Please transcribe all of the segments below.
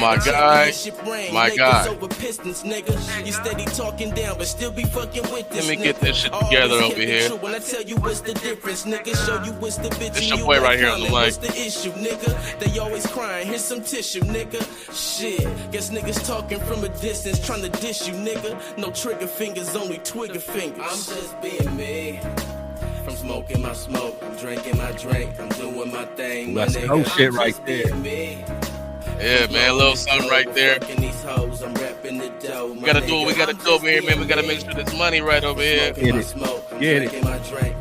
my guy. My guy. You steady talking down, but still be fucking with this. Let me get this shit together over here. When I tell you what's the difference, nigga, show you what's the bitch. This your boy right here on the mic. What's the issue, nigga? They always crying. Here's some tissue, nigga. Shit, guess niggas talking from a distance, trying to dish you, nigga. No trigger fingers, only twigger fingers. I'm just being me. From smoking my smoke, I'm drinking my drink, I'm doing my thing. That's no shit right there. Yeah, man, a little something right there. We gotta do what we gotta do over here, man. We gotta make sure there's money right over here. Get it. Get it.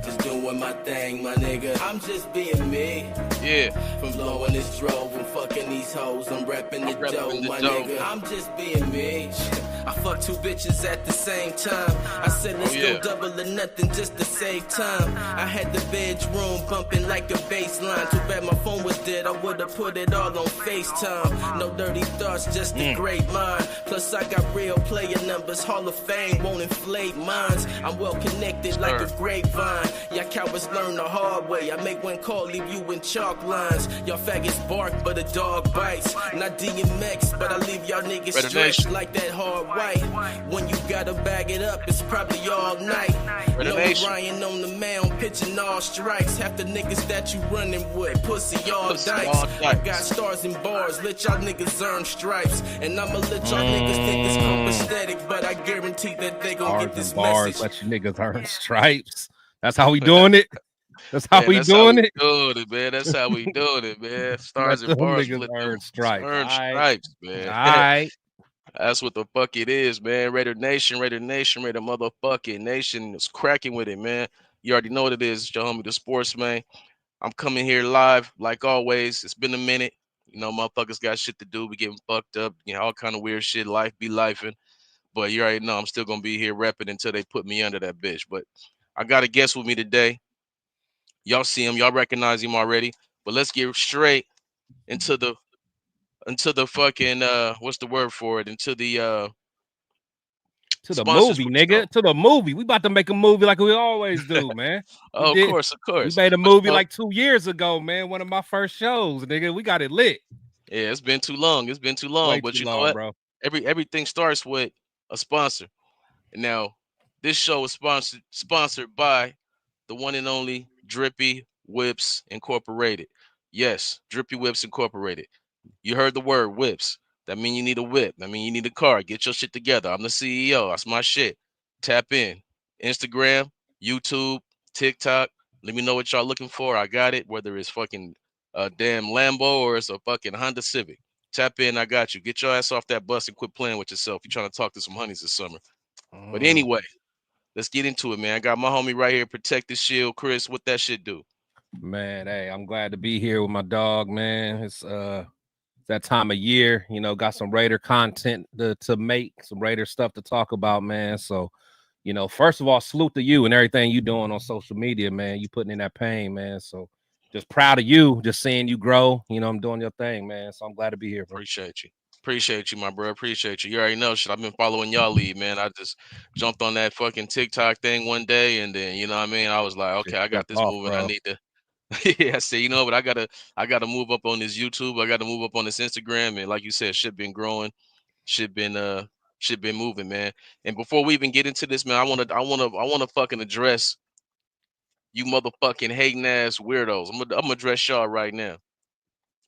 Just doing my thing, my nigga. I'm just being me. Yeah. From blowing this drove and fucking these hoes, I'm repping the dough, my nigga. I'm just being me. I fuck two bitches at the same time. I said let's go double or nothing just to save time. I had the bedroom bumping like a bass line. Too bad my phone was dead, I would've put it all on FaceTime. No dirty thoughts, just a great mind. Plus I got real player numbers, Hall of Fame won't inflate minds. I'm well connected like a grapevine. Y'all cowards learn the hard way. I make one call, leave you in chalk lines. Y'all faggots bark, but a dog bites. Not DMX, but I leave y'all niggas stretched like that hard white. When you gotta bag it up, it's probably all night. No Ryan on the mound, pitching all strikes. Half the niggas that you running with, pussy all dice. I got stars and bars, let y'all niggas earn stripes. And I'ma let y'all niggas think it's copacetic, but I guarantee that they gon' get this message. Let you niggas earn stripes. That's how we doing it. That's how we doing it. Man. That's how we doing it, man. Stars and bars, earn stripes. Earn stripes, man. All right. That's what the fuck it is, man. Raider Nation, Raider motherfucking Nation is cracking with it, man. You already know what it is. It's your homie, the Sportsman. I'm coming here live, like always. It's been a minute. You know, motherfuckers got shit to do. We getting fucked up. You know, all kind of weird shit. Life be lifing. But you already know I'm still going to be here repping until they put me under that bitch. But I got a guest with me today. Y'all see him. Y'all recognize him already. But let's get straight into the fucking what's the word for it? Into the movie, nigga. To the movie. We about to make a movie like we always do, man. Of course. We made a movie like 2 years ago, man. One of my first shows, nigga. We got it lit. Yeah, it's been too long. Way but you know what, bro? Everything starts with a sponsor. And now this show is sponsored by the one and only Drippy Whips Incorporated. Yes, Drippy Whips Incorporated. You heard the word whips. That mean you need a whip. That mean you need a car. Get your shit together. I'm the CEO. That's my shit. Tap in. Instagram, YouTube, TikTok. Let me know what y'all looking for. I got it. Whether it's fucking a damn Lambo or it's a fucking Honda Civic. Tap in. I got you. Get your ass off that bus and quit playing with yourself. You're trying to talk to some honeys this summer. But anyway, let's get into it, man. I got my homie right here. Protect the Shield. Chris, what that shit do? Man, hey, I'm glad to be here with my dog, man. It's that time of year, you know, got some Raider content to make, some Raider stuff to talk about, man. So, you know, first of all, salute to you and everything you doing on social media, man. You putting in that pain, man. So just proud of you, just seeing you grow. You know, I'm doing your thing, man. So I'm glad to be here, bro. Appreciate you, my bro. Appreciate you. You already know shit. I've been following y'all lead, man. I just jumped on that fucking TikTok thing one day, and then you know what I mean. I was like, okay, I got this moving. Bro. I need to. Yeah, I say, you know, but I gotta move up on this YouTube. I gotta move up on this Instagram, and like you said, shit been growing, shit been moving, man. And before we even get into this, man, I wanna fucking address you motherfucking hating ass weirdos. I'm gonna address y'all right now.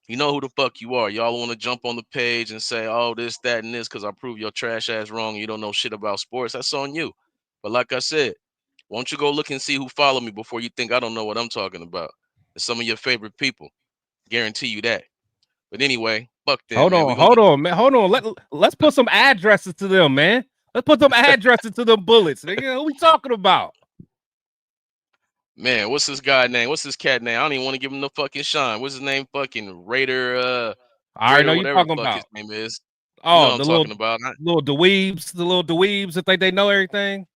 You know who the fuck you are. Y'all want to jump on the page and say, oh, this, that, and this, because I prove your trash ass wrong. You don't know shit about sports. That's on you. But like I said, why don't you go look and see who follow me before you think I don't know what I'm talking about. It's some of your favorite people. Guarantee you that. But anyway, fuck them. Hold on, man. Hold on. Let's put some addresses to them, man. Let's put some addresses to them bullets. Nigga, who we talking about? Man, what's this guy name? What's this cat name? I don't even want to give him no fucking shine. What's his name? Fucking Raider. I already know you talking about. His name is. Oh, you know the little dweebs that think they know everything.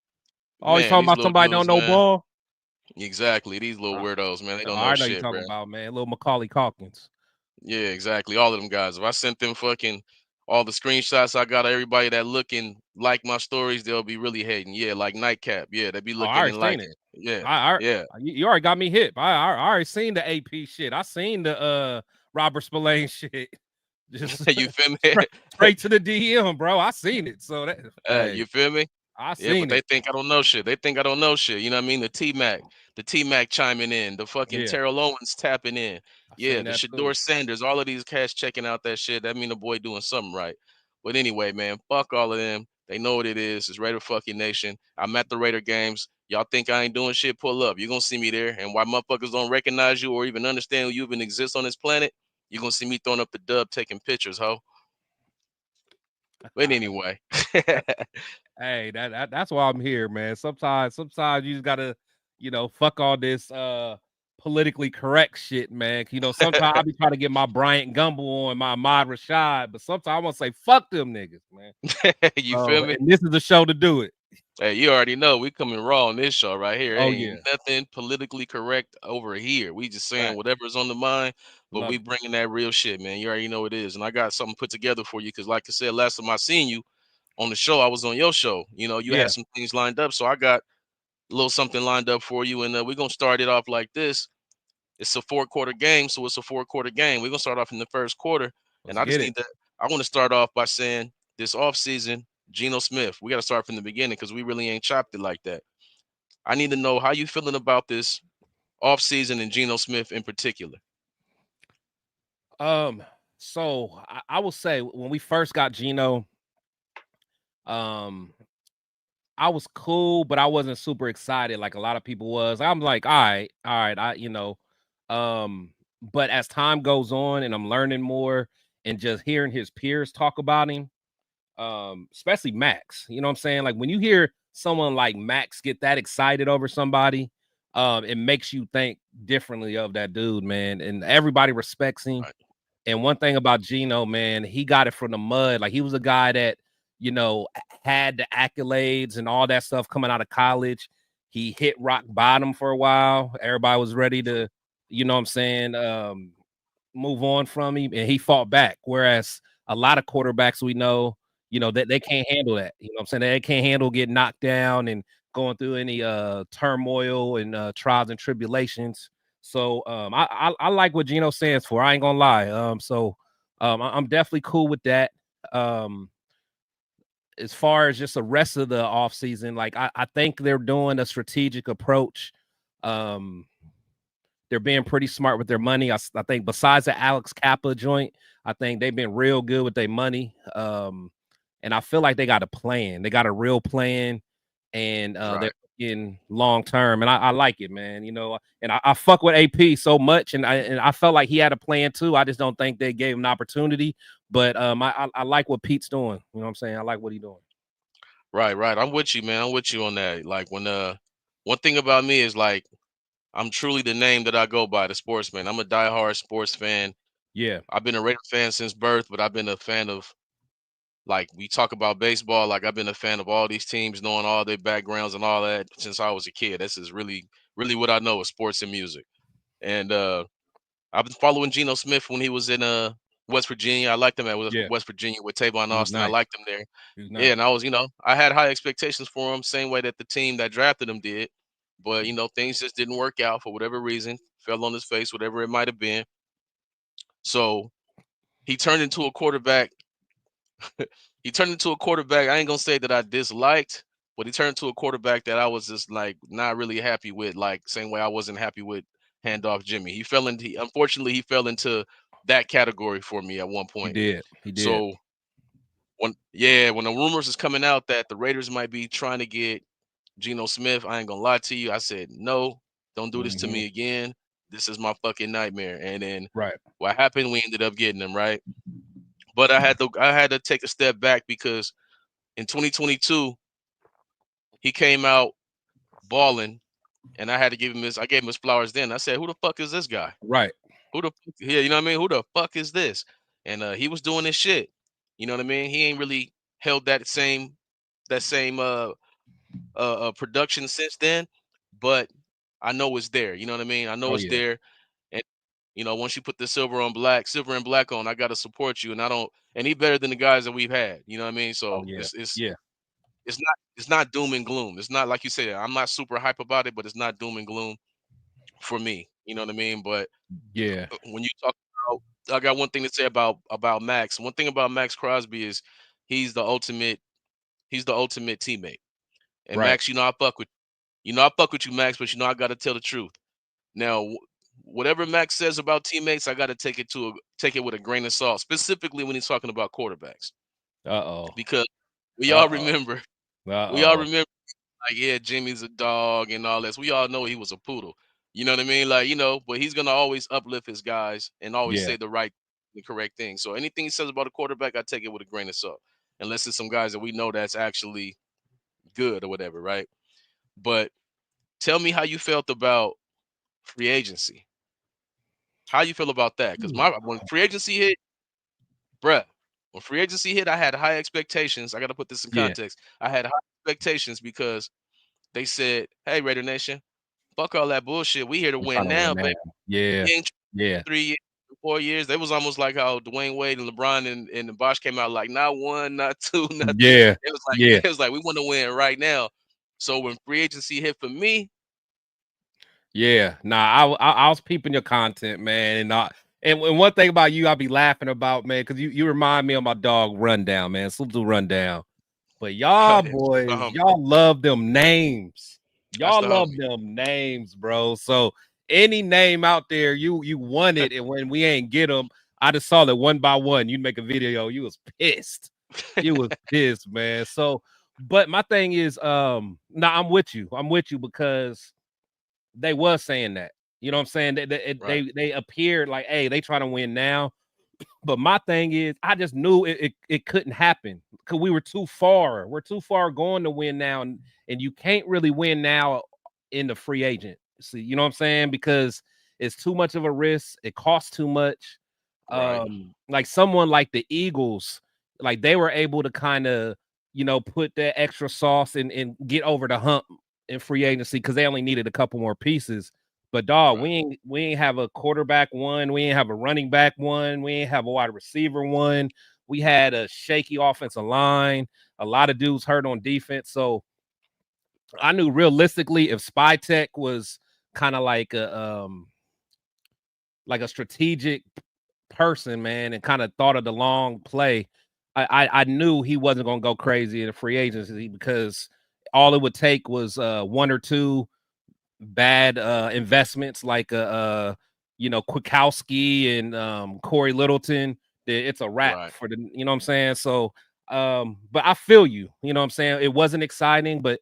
Always talking about somebody dudes, don't know ball. Exactly. These little weirdos, man. They don't know I know shit, you talking bro. about, man. Little Macaulay Culkins. Yeah, exactly. All of them guys. If I sent them fucking all the screenshots I got of everybody that looking like my stories, they'll be really hating. Yeah, like Nightcap. Yeah, they be looking and like it. Yeah. Yeah. You already got me hip. I already seen the AP shit. I seen the Robert Spillane shit. Just You feel me? straight to the DM, bro. I seen it. So that hey, You feel me? I Yeah, but seen they it. think I don't know shit. They think I don't know shit. You know what I mean? The T Mac chiming in, the fucking Yeah, Terrell Owens tapping in. I Yeah, seen the that too. Shador Sanders, all of these cats checking out that shit. That mean the boy doing something right. But anyway, man, fuck all of them. They know what it is. It's Raider fucking Nation. I'm at the Raider games. Y'all think I ain't doing shit? Pull up. You're gonna see me there. And why motherfuckers don't recognize you or even understand you even exist on this planet, you're gonna see me throwing up the dub, taking pictures, ho. But anyway. Hey, that's why I'm here, man. Sometimes you just gotta, fuck all this politically correct shit, man. Sometimes I be trying to get my Bryant Gumbel on, my Ahmad Rashad, but sometimes I want to say fuck them niggas, man. You feel me? And this is the show to do it. Hey, you already know we coming raw on this show right here. Oh Ain't yeah, nothing politically correct over here. We just saying right. whatever's on the mind, but Love we it. bringing that real shit, man. You already know it is. And I got something put together for you because, like I said, last time I seen you on the show, I was on your show. You know, you had Yeah, some things lined up, so I got a little something lined up for you. And we're gonna start it off like this. It's a 4-quarter game, so it's a 4-quarter game. We're gonna start off in the first quarter, and let's I just get it. need to. I want to start off by saying this offseason, Geno Smith. We got to start from the beginning because we really ain't chopped it like that. I need to know how you feeling about this offseason and Geno Smith in particular. So I will say when we first got Geno, um, I was cool, but I wasn't super excited like a lot of people was. I'm like, all right, but as time goes on and I'm learning more and just hearing his peers talk about him, especially Max, you know what I'm saying? Like when you hear someone like Max get that excited over somebody, it makes you think differently of that dude, man. And everybody respects him. Right. And one thing about Geno, man, he got it from the mud. Like he was a guy that, had the accolades and all that stuff coming out of college. He hit rock bottom for a while. Everybody was ready to, what I'm saying, move on from him, and he fought back. Whereas a lot of quarterbacks we know, that they can't handle that. You know what I'm saying? They can't handle getting knocked down and going through any turmoil and trials and tribulations. So I like what Geno stands for. I ain't gonna lie. I'm definitely cool with that. As far as just the rest of the offseason, like I think they're doing a strategic approach. They're being pretty smart with their money. I think besides the Alex Kappa joint, I think they've been real good with their money. And I feel like they got a plan. They got a real plan, and Right. they're in long term. And I like it, man. And I fuck with AP so much, and I felt like he had a plan too. I just don't think they gave him an opportunity. But I like what Pete's doing. You know what I'm saying? I like what he's doing. Right, right. I'm with you, man. I'm with you on that. Like when one thing about me is like I'm truly the name that I go by, the sportsman. I'm a diehard sports fan. Yeah. I've been a Raider fan since birth, but I've been a fan of, like, we talk about baseball, like I've been a fan of all these teams, knowing all their backgrounds and all that since I was a kid. This is really, really what I know is sports and music. And I've been following Geno Smith when he was in West Virginia. I liked him at Yeah. West Virginia with Tavon He was Austin. I nice. liked him there. He was Yeah, nice. and I was, I had high expectations for him, same way that the team that drafted him did. But things just didn't work out for whatever reason. Fell on his face, whatever it might have been. So he turned into a quarterback. He turned into a quarterback. I ain't gonna say that I disliked, but he turned into a quarterback that I was just like not really happy with. Like same way I wasn't happy with handoff Jimmy. Unfortunately he fell into that category for me at one He point. did. He did. So when the rumors is coming out that the Raiders might be trying to get Geno Smith, I ain't gonna lie to you. I said no, don't do this to me again. This is my fucking nightmare. And then Right. what happened? We ended up getting him, right? But I had to take a step back because in 2022 he came out balling, and I gave him his flowers then. I said, "Who the fuck is this guy? Right. Yeah, you know what I mean? Who the fuck is this?" And he was doing his shit. You know what I mean? He ain't really held that same production since then, but I know it's there. You know what I mean? I know Oh it's yeah. there. And once you put the silver and black on, I gotta support you. And I don't and he better than the guys that we've had. You know what I mean? Oh So yeah. it's Yeah. it's not doom and gloom. It's not like you said, I'm not super hype about it, but it's not doom and gloom for me. You know what I mean? But Yeah. when you talk I got one thing to say about Max. One thing about Max Crosby is he's the ultimate teammate. And Right. Max, I fuck with I fuck with you, Max, but I got to tell the truth. Now, whatever Max says about teammates, I got to take it with a grain of salt, specifically when he's talking about quarterbacks. Uh-oh. Because we all Uh-oh. remember, Uh-oh. like, yeah, Jimmy's a dog and all this. We all know he was a poodle. You know what I mean? Like, but he's gonna always uplift his guys and always Yeah. say the correct thing. So anything he says about a quarterback, I take it with a grain of salt. Unless it's some guys that we know that's actually good or whatever, right? But tell me how you felt about free agency. How you feel about that? Because when free agency hit, bruh, when free agency hit, I had high expectations. I got to put this in Yeah. context. I had high expectations because they said, "Hey, Raider Nation, fuck all that bullshit. We here to We're win trying to win now, now. baby. Yeah. We ain't Yeah. 3 years, 4 years." They was almost like how Dwayne Wade and LeBron and the Bosch came out like not one, not two, not three. Yeah. It was like Yeah. it was like we want to win right now. So when free agency hit for me, yeah. Nah, I was peeping your content, man, and one thing about you, I'll be laughing about, man, because you remind me of my dog Rundown, man. Salute to Rundown. But y'all boys, y'all love them names. Y'all love them names, bro. So any name out there, you want it, and when we ain't get them, I just saw that one by one. You'd make a video. You was pissed. You was pissed, man. So, but my thing is, I'm with you. I'm with you because they was saying that. You know what I'm saying? They appeared like, hey, they trying to win now. But my thing is, I just knew it couldn't happen because we were too far. We're too far going to win now, and you can't really win now in the free agent. See, you know what I'm saying? Because it's too much of a risk. It costs too much. right. Like someone like the Eagles, like they were able to kind of, put that extra sauce and get over the hump in free agency because they only needed a couple more pieces. But dog, right. we ain't have a quarterback one, we ain't have a running back one, we ain't have a wide receiver one. We had a shaky offensive line, a lot of dudes hurt on defense. So I knew realistically if Spytek was kind of like a strategic person, man, and kind of thought of the long play, I knew he wasn't gonna go crazy in the free agency because all it would take was one or two bad investments like Kwiatkowski and Corey Littleton. It's a wrap for the, you know what I'm saying? So but I feel you, you know what I'm saying? It wasn't exciting, but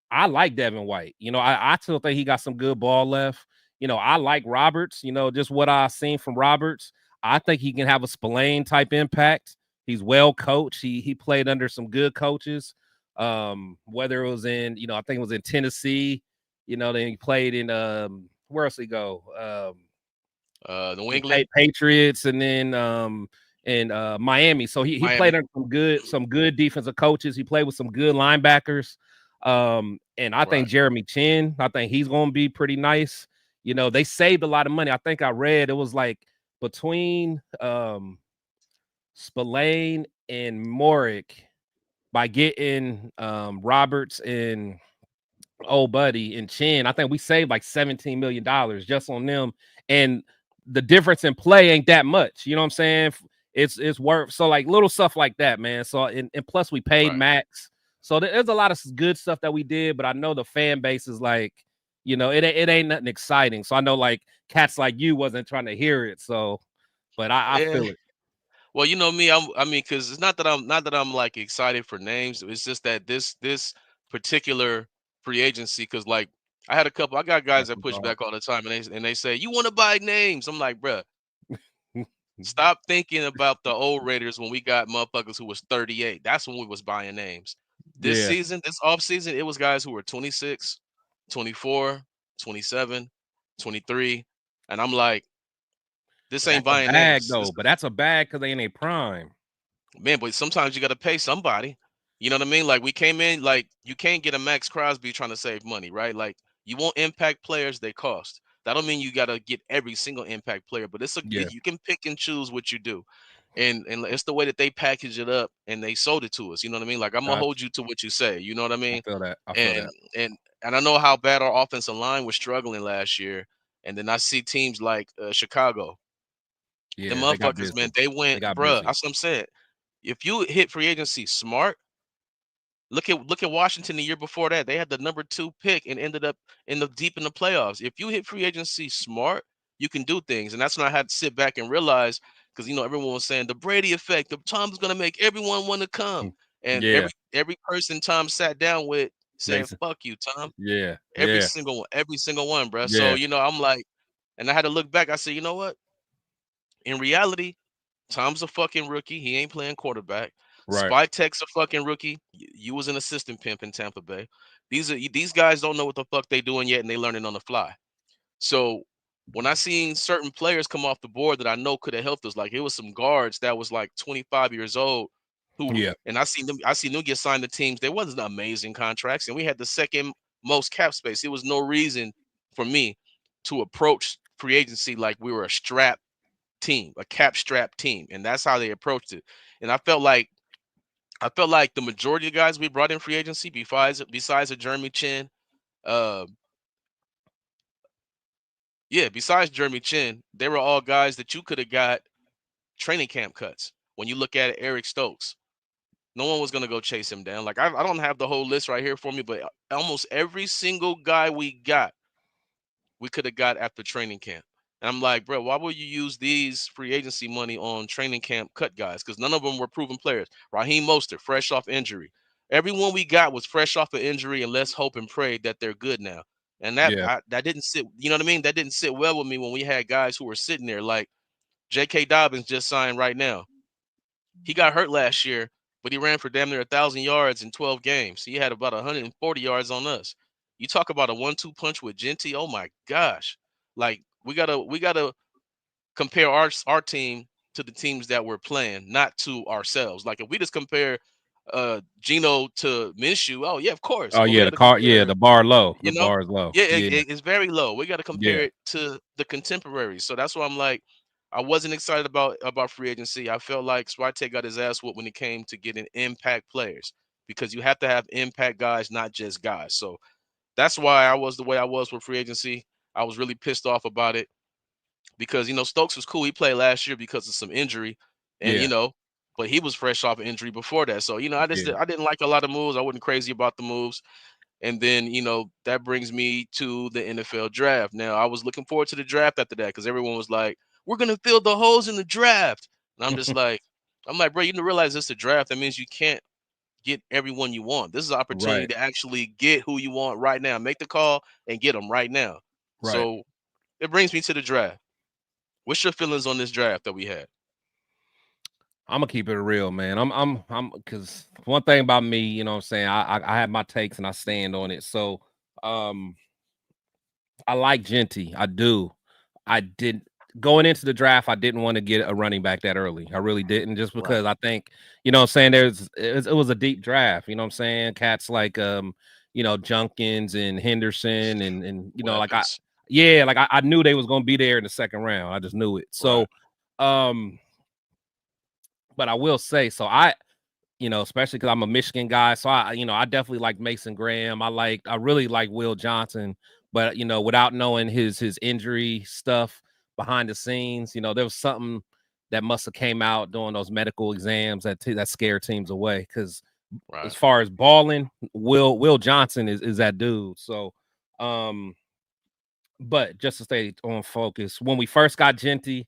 I like Devin White. I still think he got some good ball left. I like Roberts, just what I've seen from Roberts. I think he can have a Spillane type impact. He's well coached. He played under some good coaches. Whether it was in, I think it was in Tennessee, then he played in where else did he go? New England Patriots, and then in Miami. So he played under some good defensive coaches. He played with some good linebackers. And I think Jeremy Chin, I think he's gonna be pretty nice. They saved a lot of money. I think I read it was like between Spillane and Morick by getting Roberts and old buddy and Chin. I think we saved like $17 million just on them. And the difference in play ain't that much. You know what I'm saying? It's worth so like little stuff like that, man. So and plus we paid Max. So there's a lot of good stuff that we did, but I know the fan base is like, it ain't nothing exciting. So I know like cats like you wasn't trying to hear it. So, but I feel it. Well, you know me, I mean, because it's not that I'm like excited for names. It's just that this particular free agency, because like I got guys that push back all the time, and they say you want to buy names. I'm like, bruh, stop thinking about the old Raiders when we got motherfuckers who was 38. That's when we was buying names. This season, this off season, it was guys who were 26, 24, 27, 23, and I'm like, this ain't buying names though. But that's a bag because they ain't a prime. Man, but sometimes you got to pay somebody. You know what I mean? Like we came in, like you can't get a Max Crosby trying to save money, right? Like you won't impact players, they cost. That don't mean you got to get every single impact player, but you can pick and choose what you do. And it's the way that they package it up and they sold it to us. You know what I mean? Like I'm gonna hold you to what you say. You know what I mean? I feel that. And I know how bad our offensive line was struggling last year. And then I see teams like Chicago. Yeah, the they got motherfuckers, busy. man, they went, got bruh. busy. That's what I'm saying. If you hit free agency smart, look at Washington the year before that. They had the number 2 pick and ended up deep in the playoffs. If you hit free agency smart, you can do things. And that's when I had to sit back and realize, because everyone was saying the Brady effect, the Tom's gonna make everyone want to come. And Yeah. every person Tom sat down with said, Makes fuck you, Tom. Yeah. Every Yeah. single one, bro. So, Yeah. I'm like, and I had to look back. I said, you know what? In reality, Tom's a fucking rookie. He ain't playing quarterback. Right. Spytek's a fucking rookie. You was an assistant pimp in Tampa Bay. These guys don't know what the fuck they doing yet, and they learning on the fly. So when I seen certain players come off the board that I know could have helped us, like it was some guards that was like 25 years old, Yeah. and I seen them get signed to teams. There wasn't amazing contracts, and we had the second most cap space. There was no reason for me to approach free agency like we were a strap team, a cap strap team, and that's how they approached it. And I felt like the majority of guys we brought in free agency, besides a Jeremy Chin, uh, besides Jeremy Chin, they were all guys that you could have got training camp cuts. When you look at it, Eric Stokes, no one was gonna go chase him down. Like I don't have the whole list right here for me, but almost every single guy we got, we could have got after training camp. And I'm like, bro, why would you use these free agency money on training camp cut guys? Because none of them were proven players. Raheem Mostert, fresh off injury. Everyone we got was fresh off of injury, and let's hope and pray that they're good now. And Yeah. that didn't sit, you know what I mean? That didn't sit well with me when we had guys who were sitting there like J.K. Dobbins just signed right now. He got hurt last year, but he ran for damn near 1,000 yards in 12 games. He had about 140 yards on us. You talk about a 1-2 punch with Genty. Oh my gosh! Like we gotta compare our team to the teams that we're playing, not to ourselves. Like if we just compare Geno to Minshew, oh yeah, of course. Oh But we yeah, got to compare, the bar low. The you know, bar is low. yeah, Yeah. it's very low. We got to compare Yeah. it to the contemporaries. So that's why I'm like, I wasn't excited about free agency. I felt like Swite got his ass whooped when it came to getting impact players, because you have to have impact guys, not just guys. So that's why I was the way I was with free agency. I was really pissed off about it because Stokes was cool. He played last year because of some injury, and Yeah. but he was fresh off an injury before that. So Yeah. I didn't like a lot of moves. I wasn't crazy about the moves. And then, that brings me to the NFL draft. Now, I was looking forward to the draft after that because everyone was like, we're going to fill the holes in the draft. And I'm like, bro, you don't realize this is a draft. That means you can't get everyone you want. This is an opportunity Right. to actually get who you want right now. Make the call and get them right now. Right. So it brings me to the draft. What's your feelings on this draft that we had? I'm gonna keep it real, man. Because one thing about me, you know what I'm saying, I have my takes and I stand on it. So I like Genty. I do. I did going into the draft, I didn't want to get a running back that early. I really didn't, just because I think, you know what I'm saying, it was a deep draft, you know what I'm saying? Cats like Junkins and Henderson and you know, like I knew they was gonna be there in the second round. I just knew it. So but I will say, so especially because I'm a Michigan guy, so I definitely like Mason Graham. I really like Will Johnson, but without knowing his injury stuff behind the scenes, there was something that must have came out during those medical exams that scared teams away. Because as far as balling, Will Johnson is that dude. So, but just to stay on focus, when we first got Genty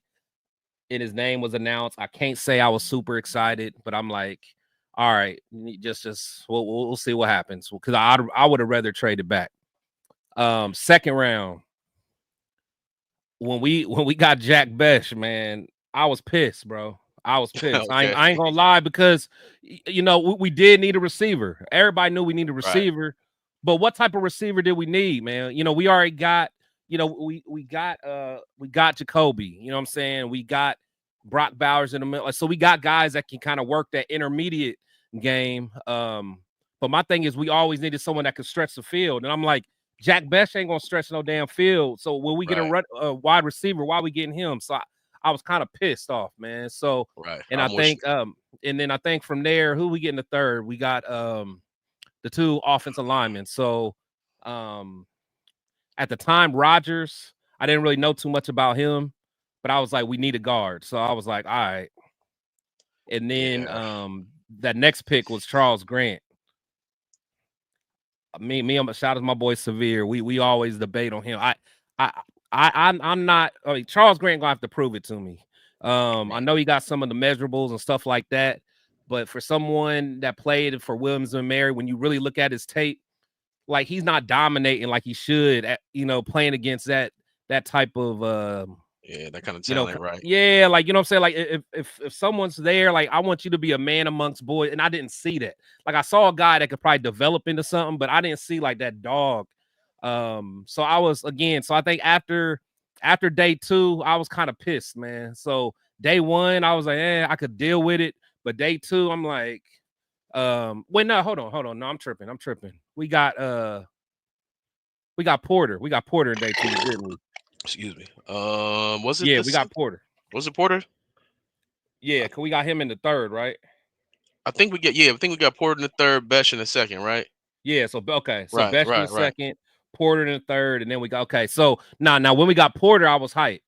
and his name was announced, I can't say I was super excited, but I'm like, all right, just we'll see what happens, because I would have rather traded back. Second round, when we got Jack Bech, man, I was pissed, bro. I was pissed. Okay. I ain't gonna lie, because we did need a receiver. Everybody knew we needed a receiver, but what type of receiver did we need, man? We already got, we got Jacoby. You know what I'm saying? We got Brock Bowers in the middle. So we got guys that can kind of work that intermediate game. But my thing is, we always needed someone that could stretch the field. And I'm like, Jack Bech ain't gonna stretch no damn field. So when we get a wide receiver, why are we getting him? So I was kind of pissed off, man. So and I think and then I think from there, who we get in the third? We got the two offensive linemen. So at the time, Rodgers, I didn't really know too much about him. but I was like, we need a guard. So I was like, all right. And then that next pick was Charles Grant. I'm shout out to my boy Severe. We always debate on him. I'm not. I mean, Charles Grant gonna have to prove it to me. I know he got some of the measurables and stuff like that, but for someone that played for Williams and Mary, when you really look at his tape, like he's not dominating like he should. Playing against that type of that kind of talent, right? Yeah, like what I'm saying. Like if someone's there, like I want you to be a man amongst boys, and I didn't see that. Like I saw a guy that could probably develop into something, but I didn't see like that dog. So I was so I think after day 2, I was kind of pissed, man. So day 1, I was like, I could deal with it, but day 2, I'm like, wait, no, hold on, no, I'm tripping. We got Porter. We got Porter in day 2, didn't we? Excuse me. Was it? Yeah, we got Porter. Was it Porter? Yeah, cause we got him in the 3rd, right? I think we got Porter in the 3rd, Besh in the 2nd, right? Yeah. So okay, so right, Besh in the 2nd, Porter in the 3rd, and then we got So now when we got Porter, I was hyped.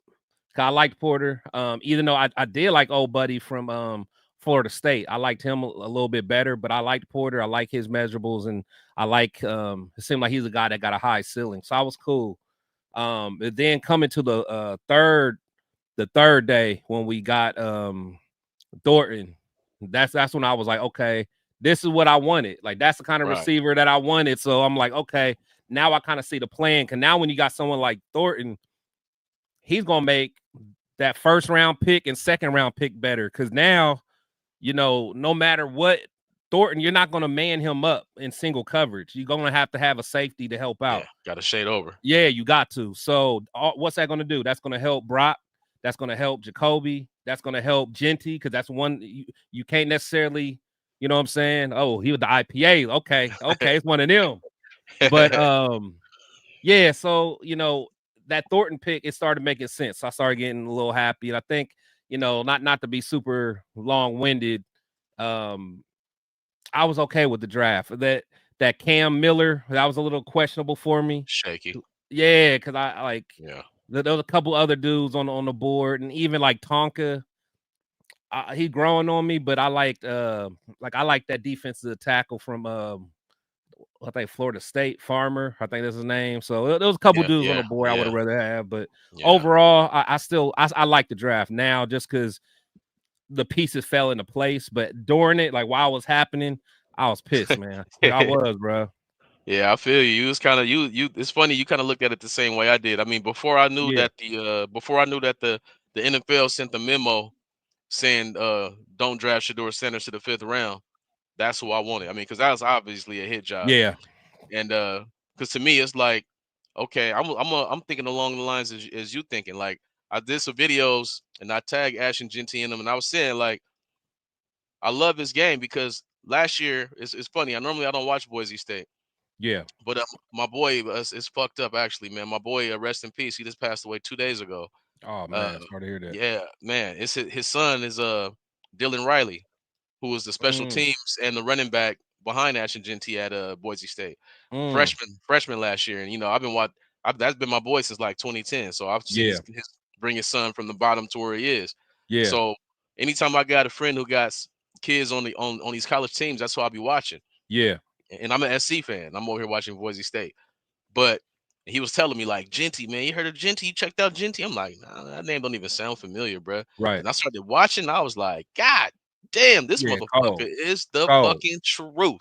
I liked Porter. Even though I did like old buddy from Florida State. I liked him a little bit better, but I liked Porter. I like his measurables, and I like it seemed like he's a guy that got a high ceiling. So I was cool. And then coming to the third day when we got Thornton, that's when I was like, okay, this is what I wanted. Like that's the kind of receiver that I wanted. So I'm like, okay, now I kind of see the plan. Cause now when you got someone like Thornton, he's gonna make that 1st round pick and 2nd round pick better. Cause now, no matter what, Thornton, you're not gonna man him up in single coverage. You're gonna have to have a safety to help out. Got to shade over. Yeah, you got to. So what's that gonna do? That's gonna help Brock. That's gonna help Jacoby. That's gonna help Genty, because that's one you can't necessarily, you know what I'm saying? Oh, he was the IPA. Okay, it's one of them. But yeah, so that Thornton pick, it started making sense. I started getting a little happy. And I think, not to be super long-winded, I was okay with the draft. That Cam Miller, that was a little questionable for me. Shaky. Yeah, because there was a couple other dudes on the board, and even like Tonka, he growing on me, but I liked that defensive tackle from I think Florida State, Farmer. I think that's his name. So there was a couple dudes on the board I would have rather have, but overall, I like the draft now just because the pieces fell into place. But during it, like while it was happening, I was pissed, man. I was, bro. Yeah, I feel you. It was kind of you. It's funny. You kind of looked at it the same way I did. I mean, before I knew that the NFL sent the memo saying don't draft Shedeur Sanders to the 5th round, that's who I wanted. I mean, because that was obviously a hit job. Yeah. And because to me, it's like, okay, I'm thinking along the lines as you thinking. Like I did some videos and I tagged Ash and Genty in them, and I was saying like, I love this game because last year it's funny. I don't watch Boise State. Yeah. But my boy is fucked up actually, man. My boy, rest in peace. He just passed away 2 days ago. Oh man, sorry to hear that. Yeah, man. It's his son is Dylan Riley, who was the special teams and the running back behind Ash and Genty at Boise State. Freshman last year, and I've been that's been my boy since like 2010. So I've seen his bring his son from the bottom to where he is. Yeah. So anytime I got a friend who got kids on these college teams, that's who I'll be watching. Yeah. And I'm an SC fan. I'm over here watching Boise State. But he was telling me, like, Genty, man, you heard of Genty? You checked out Genty? I'm like, nah, that name don't even sound familiar, bro. Right. And I started watching. I was like, God damn, this motherfucker is the fucking truth.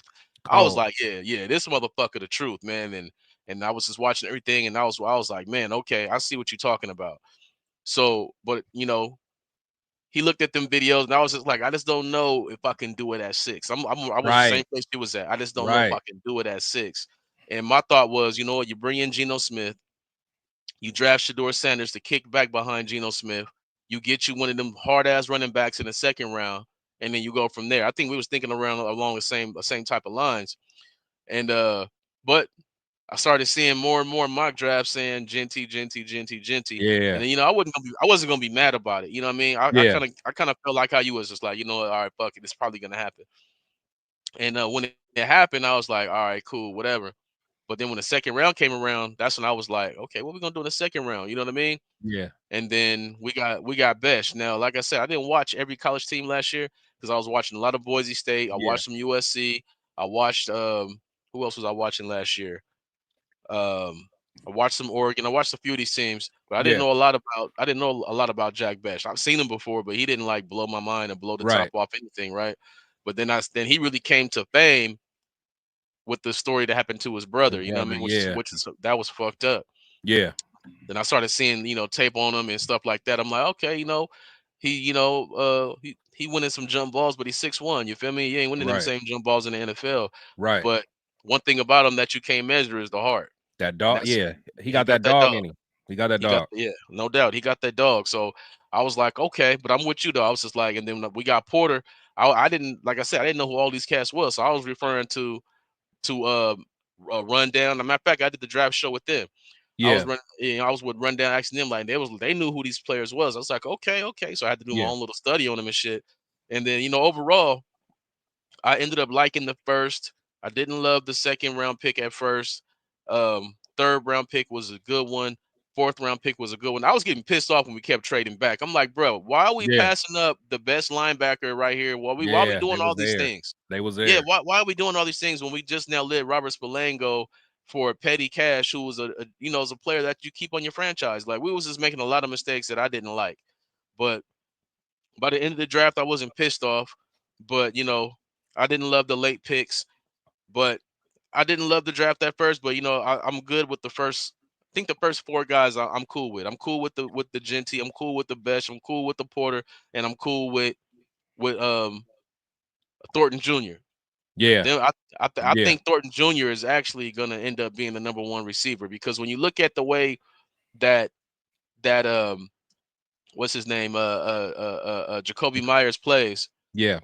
I was like, yeah, this motherfucker the truth, man. And I was just watching everything, and I was like, man, okay, I see what you're talking about. So, but he looked at them videos, and I was just like, I just don't know if I can do it at 6. I was the same place he was at. I just don't know if I can do it at 6. And my thought was, you know what? You bring in Geno Smith, you draft Shedeur Sanders to kick back behind Geno Smith. You get you one of them hard ass running backs in the 2nd round, and then you go from there. I think we was thinking along the same type of lines, and but I started seeing more and more mock drafts saying Genty. Yeah. And then, I wasn't gonna be mad about it. You know what I mean? I kind of felt like how you was just like, all right, fuck it, it's probably gonna happen. And when it happened, I was like, all right, cool, whatever. But then when the second round came around, that's when I was like, okay, what we gonna do in the second round? You know what I mean? Yeah. And then we got Besh. Now, like I said, I didn't watch every college team last year because I was watching a lot of Boise State. I Yeah. watched some USC. I watched who else was I watching last year? I watched some Oregon. I watched a few of these teams, but Yeah. I didn't know a lot about Jack Besh. I've seen him before, but he didn't like blow my mind and blow the top Right. off anything, right? But then he really came to fame with the story that happened to his brother. You know what I Brother. mean? Yeah. Which is that was fucked up. Yeah. Then I started seeing, tape on him and stuff like that. I'm like, okay, he winning some jump balls, but he's 6'1". You feel me? He ain't winning them Right. same jump balls in the NFL. Right. But one thing about him that you can't measure is the heart. That And dog. that's Yeah. He he got got that that dog dog. in him. He got that He got dog. yeah, no doubt. He got that dog. So I was like, okay, but I'm with you though. I was just like, and then we got Porter. I didn't like I said, I didn't know who all these cats was. So I was referring to Rundown. As a matter of fact, I did the draft show with them. Yeah. I was with Rundown asking them like they knew who these players was. I was like, okay. So I had to do my Yeah. own little study on them and shit. And then overall, I ended up liking the first. I didn't love the second round pick at first. Third round pick was a good one. Fourth round pick was a good one. I was getting pissed off when we kept trading back. I'm like, bro, why are we Yeah. passing up the best linebacker right here? Why are we Yeah. They doing all was these there. things? They was Yeah, there. why are we doing all these things when we just now let Robert Spillane go for petty cash, who was is a player that you keep on your franchise? Like we was just making a lot of mistakes that I didn't like. But by the end of the draft, I wasn't pissed off. But I didn't love the late picks. But I didn't love the draft at first. But I'm good with the first. I think the first four guys I'm cool with. I'm cool with the Genty. I'm cool with the Besh. I'm cool with the Porter, and I'm cool with Thornton Jr. Yeah. Then I Yeah. think Thornton Jr. is actually going to end up being the number one receiver because when you look at the way that that what's his name Jacoby Myers plays, Yeah.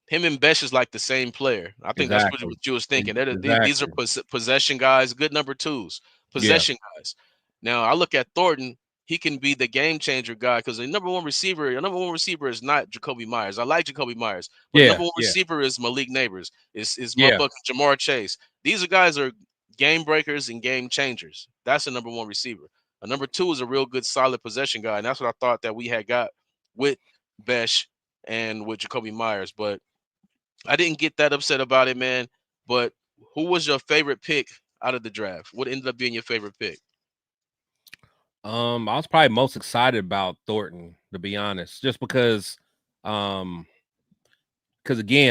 him and Besh is like the same player. I think that's really Exactly. what you was thinking. These are Exactly. possession guys, good number twos, Yeah. possession guys. Now I look at Thornton. He can be the game changer guy because the number one receiver is not Jacoby Myers. I like Jacoby Myers, but the Yeah. number one Yeah. receiver is Malik Neighbors. Is Yeah. motherfucking Jamar Chase. These guys are game breakers and game changers. That's the number one receiver. A number two is a real good solid possession guy, and that's what I thought that we had got with Besh and with Jacoby Myers. But I didn't get that upset about it, man. But who was your favorite pick out of the draft? What ended up being your favorite pick? I was probably most excited about Thornton, to be honest, just because again,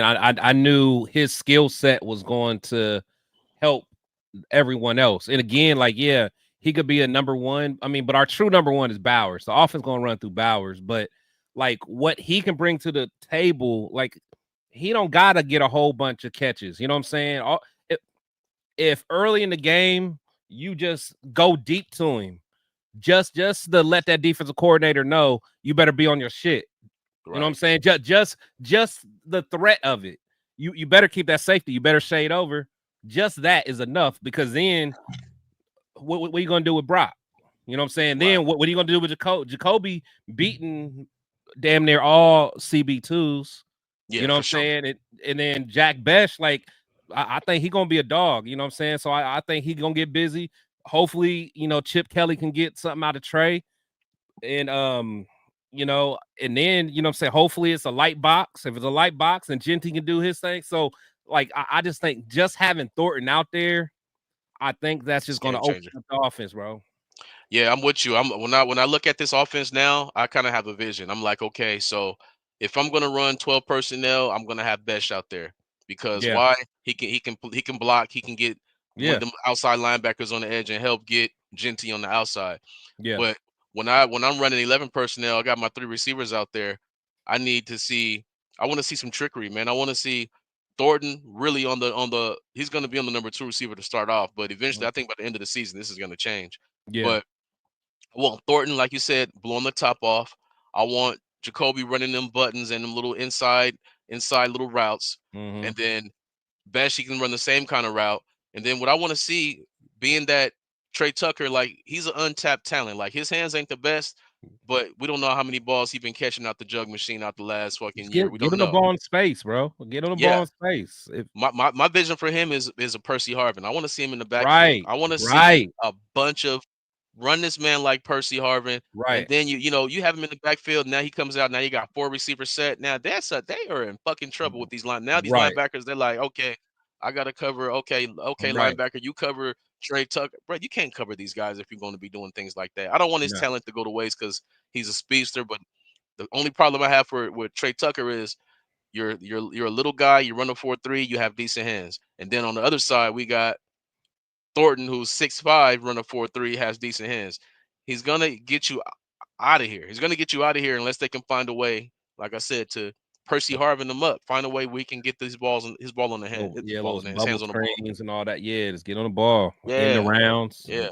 I knew his skill set was going to help everyone else. And again, like, yeah, he could be a number one. I mean, but our true number one is Bowers. The offense gonna run through Bowers, but like what he can bring to the table, like he don't gotta get a whole bunch of catches. You know what I'm saying? If early in the game you just go deep to him, just to let that defensive coordinator know you better be on your shit. Right. You know what I'm saying? Just the threat of it. You better keep that safety. You better shade over. Just that is enough because then what are you gonna do with Brock? You know what I'm saying? Right. Then what are you gonna do with Jacoby beating damn near all CB2s? Yeah, you know what I'm saying? And then Jack Besh, like I think he's gonna be a dog. You know what I'm saying? So I think he's gonna get busy. Hopefully, Chip Kelly can get something out of Trey. And and then, what I'm saying, hopefully it's a light box. If it's a light box and Genty can do his thing. So, like, I just think just having Thornton out there, I think that's just going to open up the offense, bro. Yeah, I'm with you. When I look at this offense now, I kind of have a vision. I'm like, okay, so if I'm going to run 12 personnel, I'm going to have Besh out there because why? He can block, he can get one of them outside linebackers on the edge and help get Genty on the outside. Yeah. But when I'm running 11 personnel, I got my 3 receivers out there. I want to see some trickery, man. I want to see Thornton really he's going to be on the number 2 receiver to start off, but eventually I think by the end of the season this is going to change. Yeah. But I want Thornton, like you said, blowing the top off. I want Jacoby running them buttons and them little inside little routes. Mm-hmm. And then Besh, he can run the same kind of route. And then what I want to see, being that Trey Tucker, like he's an untapped talent. Like his hands ain't the best, but we don't know how many balls he's been catching out the jug machine out the last fucking year. We Get don't on the know. ball in space, bro. Get on the ball Yeah. in space. My vision for him is a Percy Harvin. I want to see him in the backfield. Right, I want to see right, a bunch of run this man like Percy Harvin, and right, then you have him in the backfield. Now he comes out. Now you got 4 receivers set. Now they are in fucking trouble with these line. Now these right, linebackers, they're like, okay, I gotta cover. Okay, right. linebacker, you cover Trey Tucker, bro. You can't cover these guys if you're going to be doing things like that. I don't want his No, talent to go to waste because he's a speedster. But the only problem I have with Trey Tucker is you're a little guy. You run a 4.3. You have decent hands. And then on the other side, we got Thornton, who's 6'5", run a 4.3, has decent hands. He's gonna get you out of here. He's gonna get you out of here unless they can find a way, like I said, to Percy Harvin them up. Find a way we can get his ball on the hand. those His bubble hands on the ball. screens and all that. Yeah, just get on the ball in the Yeah, rounds. yeah,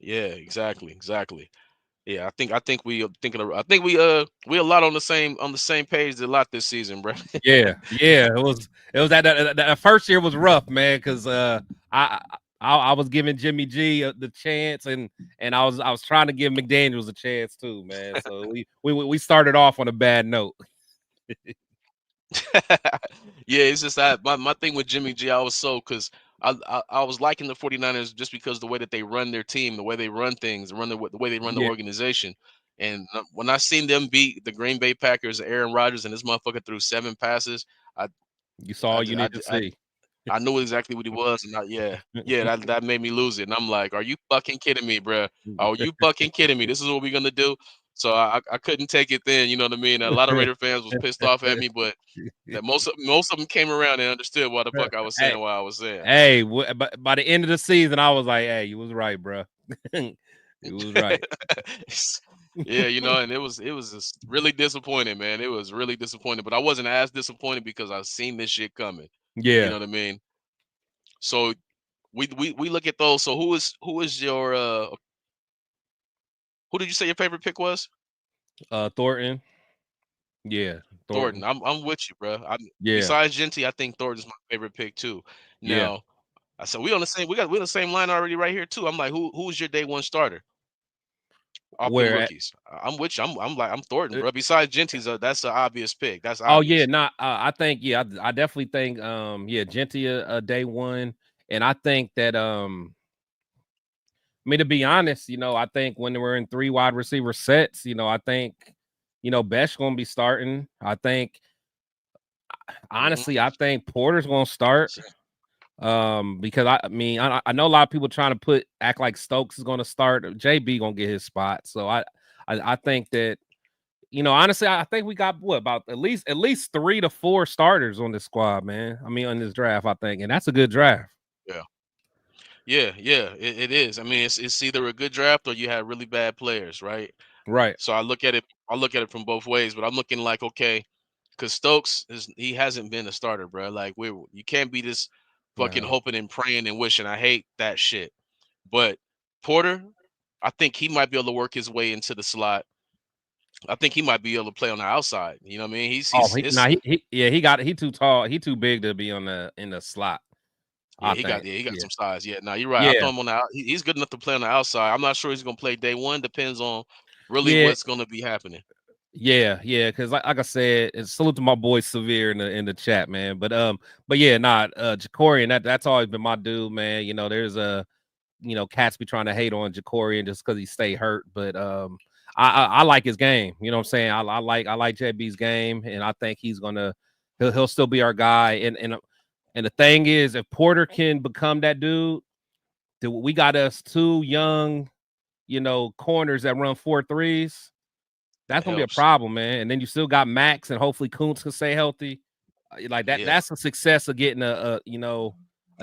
yeah. Exactly. Yeah, I think we we a lot on the same page a lot this season, bro. Yeah, it was that first year was rough, man, because I was giving Jimmy G the chance, and I was trying to give McDaniels a chance too, man. So we started off on a bad note. Yeah, it's just that my thing with Jimmy G, I was because I was liking the 49ers just because the way that they run their team, the way they run things, the way they run the Yeah, organization. And when I seen them beat the Green Bay Packers, Aaron Rodgers, and this motherfucker threw 7 passes, I you saw all you need to see. I knew exactly what he was, and that made me lose it. And I'm like, are you fucking kidding me, bro? Are you fucking kidding me? This is what we're gonna do. So I couldn't take it then, you know what I mean? And a lot of Raider fans was pissed off at me, but that most of them came around and understood what the fuck I was saying Hey, and what I was saying. hey, but by the end of the season, I was like, hey, you was right, bro. You was right. Yeah, and it was just really disappointing, man. It was really disappointing, but I wasn't as disappointed because I seen this shit coming. You Yeah, know what I mean? So we look at those. So who is your who did you say your favorite pick was? Thornton. Yeah, Thornton. Thornton. I'm with you, bro. Yeah, Besides Genty, I think Thornton's my favorite pick too. yeah. Now, I said we're on the same line already right here too. I'm like, who's your day one starter? Off them Where at? rookies. I'm with you. I'm Thornton, bro. Besides Genty's, that's the obvious pick. That's Oh yeah, obvious. not. I think I definitely think Genty a day one, and I think that I mean, to be honest, I think when we're in 3 wide receiver sets, I think Best gonna be starting. I think honestly, I think Porter's gonna start. Because I mean, I know a lot of people trying to act like Stokes is gonna start. JB gonna get his spot. So I think that honestly, I think we got about at least 3 to 4 starters on this squad, man. I mean, on this draft, I think, and that's a good draft. Yeah. Yeah, it is. I mean, it's either a good draft or you have really bad players, right? Right. So I look at it from both ways, but I'm looking like, okay, because Stokes he hasn't been a starter, bro. Like you can't be this fucking No. hoping and praying and wishing. I hate that shit. But Porter, I think he might be able to work his way into the slot. I think he might be able to play on the outside. You know what I mean? He too tall. He too big to be in the slot. I think. he got Yeah. some size. Yeah, no, you're right. I Yeah. throw him on the he's good enough to play on the outside. I'm not sure he's gonna play day one. Depends on really Yeah. what's gonna be happening. Yeah, because like I said, and salute to my boy Severe in the chat, man. But yeah, Jacorian, that's always been my dude, man. There's cats be trying to hate on Jacorian just because he stay hurt, but I like his game. You know what I'm saying? I like JB's game, and I think he'll still be our guy. And the thing is, if Porter can become that dude, we got us 2 young, corners that run 4.3s. That's gonna be a problem, man. And then you still got Max, and hopefully Kuntz can stay healthy. Like that. Yeah. That's a success of getting a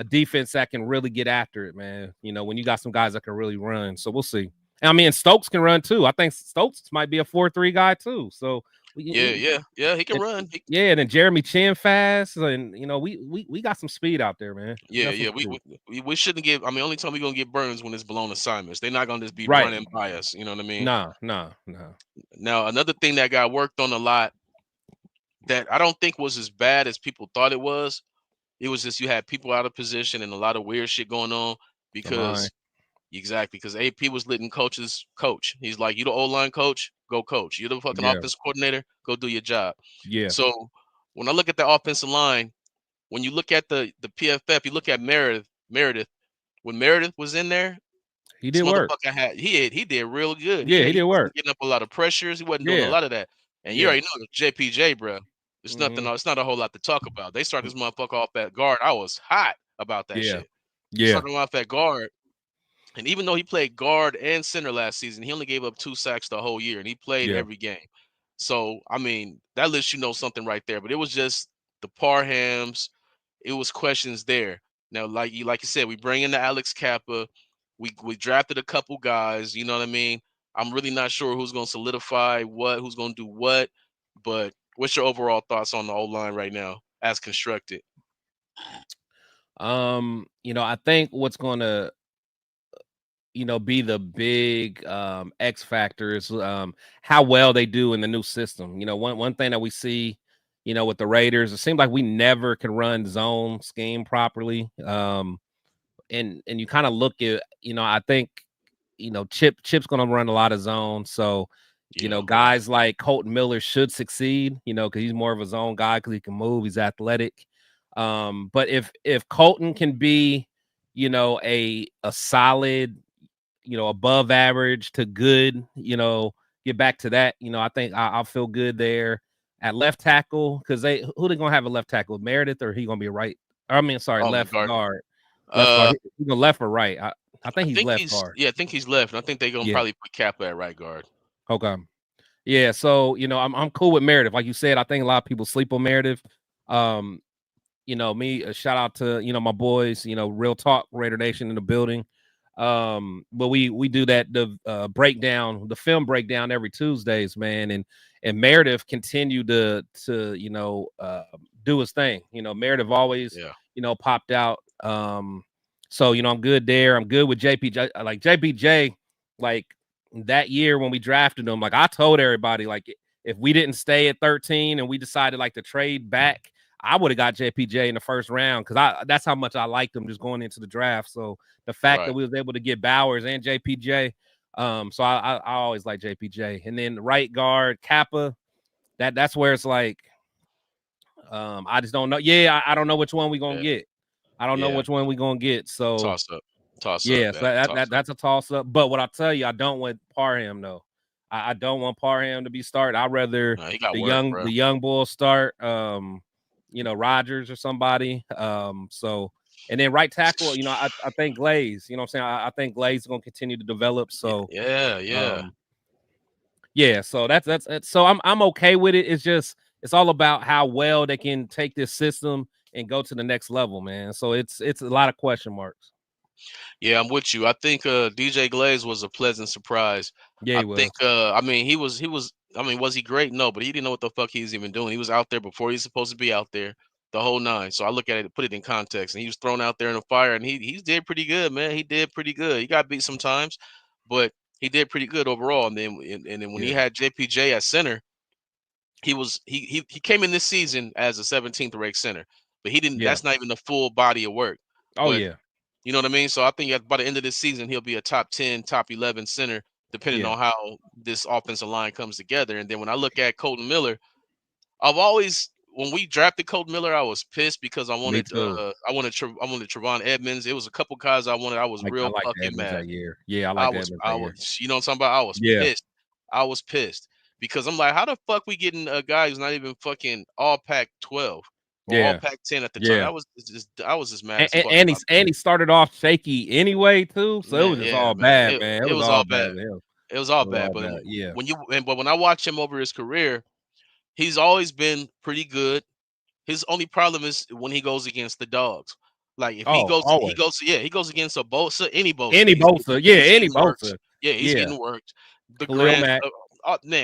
defense that can really get after it, man. When you got some guys that can really run. So we'll see. And I mean, Stokes can run too. I think Stokes might be a 4.3 guy too. So yeah, he can run. Yeah, and then Jeremy Chin fast, and we got some speed out there, man. Yeah, we shouldn't give. I mean, only time we're gonna get Burns when it's blown assignments. They're not gonna just be running by us. You know what I mean? No. Now another thing that got worked on a lot that I don't think was as bad as people thought it was. It was just you had people out of position and a lot of weird shit going on because Exactly, because AP was letting coaches coach. He's like, you the O-line coach, go coach. You're the fucking offensive coordinator, go do your job. Yeah. So when I look at the offensive line, when you look at the PFF, you look at Meredith. When Meredith was in there, He this did work. motherfucker he did real good. Yeah, he did wasn't work. getting up a lot of pressures. He wasn't doing a lot of that. And you already know JPJ, bro. It's nothing. It's not a whole lot to talk about. They started this motherfucker off at guard. I was hot about that shit. Started him off at guard. And even though he played guard and center last season, he only gave up 2 sacks the whole year, and he played every game. So, I mean, that lets you know something right there. But it was just the Parhams. It was questions there. Now, like you said, we bring in the Alex Kappa. We drafted a couple guys. You know what I mean? I'm really not sure who's going to solidify what, who's going to do what. But what's your overall thoughts on the O-line right now as constructed? I think what's going to be the big X factor is how well they do in the new system. One thing that we see, with the Raiders, it seems like we never can run zone scheme properly. And you kind of look at, I think, Chip's going to run a lot of zones. So, guys like Colton Miller should succeed, because he's more of a zone guy because he can move, he's athletic. But if Colton can be, a solid, above average to good, get back to that, I think I'll feel good there at left tackle, because who they gonna have a left tackle, Meredith, or he gonna be right? Left guard. He's gonna left or right? I think he's left guard. Yeah, I think he's left. And I think they're gonna probably put Kappa at right guard. Okay. Yeah, so I'm cool with Meredith. Like you said, I think a lot of people sleep on Meredith. Me, a shout out to my boys, Real Talk Raider Nation in the building. But we do that the breakdown, the film breakdown every Tuesdays, man, and Meredith continued to do his thing. Meredith always popped out. So I'm good there. I'm good with JPJ. Like JPJ, like that year when we drafted him, like I told everybody, like if we didn't stay at 13 and we decided like to trade back, I would have got JPJ in the first round, because that's how much I liked him just going into the draft. So the fact that we was able to get Bowers and JPJ, so I always like JPJ. And then right guard Kappa, that's where it's like, I just don't know. Yeah, I don't know which one we gonna get. I don't know which one we gonna get. So toss up. Yeah, so that's a toss up. But what I tell you, I don't want Parham though. I don't want Parham to be started. I'd rather the young bull start. Rogers or somebody. And then right tackle, I think Glaze, what I'm saying? I think Glaze is going to continue to develop. So so that's so I'm okay with it. It's all about how well they can take this system and go to the next level, man. So it's a lot of question marks. Yeah, I'm with you. I think DJ Glaze was a pleasant surprise. Yeah, he was. Was he great? No, but he didn't know what the fuck he was even doing. He was out there before he was supposed to be out there, the whole nine. So I look at it, put it in context, and he was thrown out there in the fire, and he did pretty good, man. He did pretty good. He got beat sometimes, but he did pretty good overall. And then when he had JPJ at center, he came in this season as a 17th ranked center, but he didn't. That's not even the full body of work. You know what I mean? So I think by the end of this season, he'll be a top 10, top 11 center, depending on how this offensive line comes together. And then when I look at Colton Miller, when we drafted Colton Miller, I was pissed because I wanted Trevon Edmunds. It was a couple guys I wanted. I was real fucking mad. That year. Yeah, I was. You know what I'm talking about? I was pissed. I was pissed because I'm like, how the fuck we getting a guy who's not even fucking all Pac-12? All Pac-10 at the time. I was just mad. And he started off shaky anyway too, so it was just all bad, man. It was all bad. It was all bad. But when I watch him over his career, he's always been pretty good. His only problem is when he goes against the dogs. Like if he goes against a Bosa, any Bosa, any Bosa. Yeah, he's getting worked. The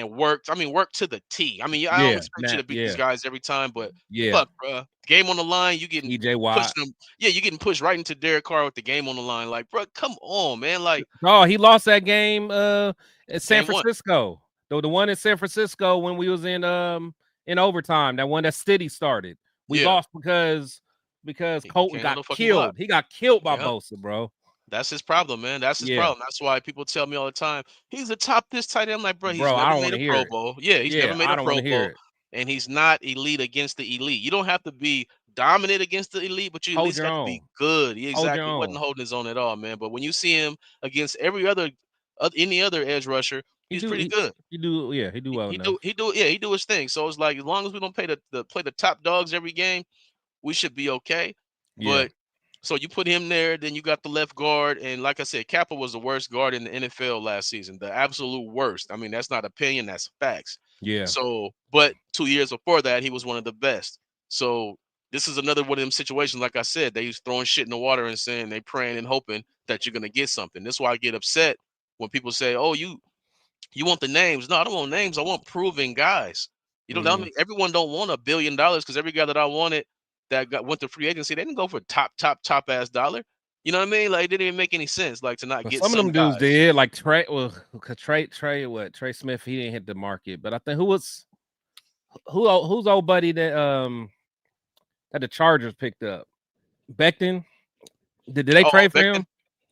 worked. I mean, worked to the T. I mean, I don't expect you to beat these guys every time, but fuck, bro. Game on the line, you getting pushed them. Yeah, you getting pushed right into Derek Carr with the game on the line. Like, bro, come on, man. Like, he lost that game at San Francisco. The one in San Francisco when we was in overtime. That one that Stiddy started. We lost because Colton got killed. He got killed by Bosa, bro. That's his problem, man. That's his Yeah, problem. That's why people tell me all the time, he's a top this tight end. I'm like, bro, he's bro, I never don't made want a to hear Pro it. Bowl. Yeah, he's never Yeah, made I a don't want Pro to hear Bowl, it. and he's not elite against the elite. You don't have to be dominant against the elite, but you at Hold least your got to own. be good. Yeah, Hold your exactly. He wasn't own. holding his own at all, man. But when you see him against every other any other edge rusher, He he's do. pretty good. He do. Yeah, he do well enough. He do his thing. So it's like as long as we don't play the top dogs every game, we should be okay. Yeah. But so you put him there, then you got the left guard, and like I said, Kappa was the worst guard in the NFL last season, the absolute worst. I mean, that's not opinion, that's facts. Yeah. So, but 2 years before that, he was one of the best. So this is another one of them situations. Like I said, they was throwing shit in the water and saying they praying and hoping that you're gonna get something. That's why I get upset when people say, "Oh, you want the names?" No, I don't want names. I want proven guys. You know, I Mm. mean, everyone don't want $1 billion because every guy that I wanted that went to free agency, they didn't go for top ass dollar. You know what I mean? Like, it didn't even make any sense. Like to not But get some of some them dudes guys. did. Like Trey. Well, Trey Smith. He didn't hit the market. But I think who's old buddy that the Chargers picked up? Becton. Did they Oh, trade for Becton? him?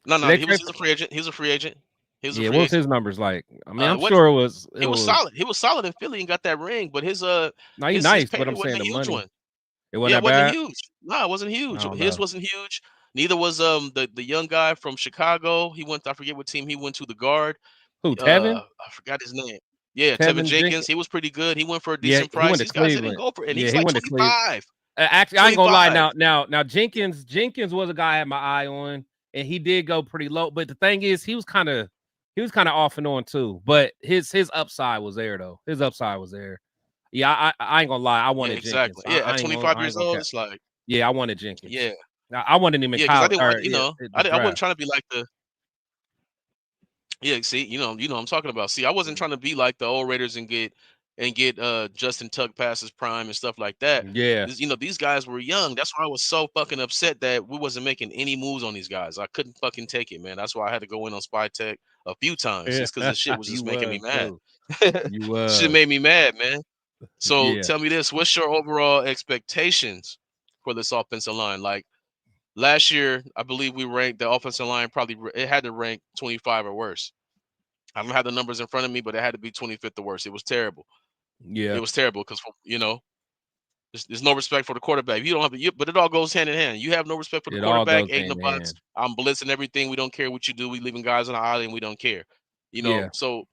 No, Did they he was trade he's for? a free agent. He was a free agent. He was a Yeah. free What was agent. his numbers like? I mean, I'm What sure it was. he was solid. He was solid in Philly and got that ring, but his No, he his nice. pay But I'm rate wasn't saying a the huge money. one. It wasn't Yeah, it that wasn't bad. huge. No, it wasn't I huge. don't His know. wasn't huge. Neither was the young guy from Chicago. He went. I forget what team he went to. The guard. Who? Tevin? I forgot his name. Yeah, Tevin Tevin Jenkins. Jenkins. He was pretty good. He went for a Yeah, decent he price. went to These guys didn't Cleveland. go for it. And Yeah, he's he like went to Cleveland. 25. Actually, I ain't gonna lie. 25. Now, Jenkins was a guy I had my eye on, and he did go pretty low. But the thing is, he was kind of off and on too. But his upside was there though. His upside was there. Yeah, I ain't gonna lie. I Yeah, wanted Jenkins. exactly. Yeah, at I 25 ain't years gonna old, cap. it's like, Yeah, I wanted Jenkins. yeah. I wanted him in Yeah, because I college didn't want, or the I wasn't draft. trying to be like the yeah, see, I'm talking about. See, I wasn't trying to be like the old Raiders and get Justin Tuck past his prime and stuff like that. Yeah, These guys were young. That's why I was so fucking upset that we wasn't making any moves on these guys. I couldn't fucking take it, man. That's why I had to go in on Spy Tech a few times yeah. just because the shit was You just making me was mad. too. You Shit was. made me mad, man. So Yeah. tell me this: what's your overall expectations for this offensive line? Like last year, I believe we ranked the offensive line it had to rank 25 or worse. I don't have the numbers in front of me, but it had to be 25th or worse. It was terrible. Yeah. It was terrible because there's no respect for the quarterback. You don't have but it all goes hand in hand. You have no respect for the It all quarterback, goes 8 in the hand in box. hand. I'm blitzing everything. We don't care what you do. We leaving guys on the island. We don't care. Yeah. So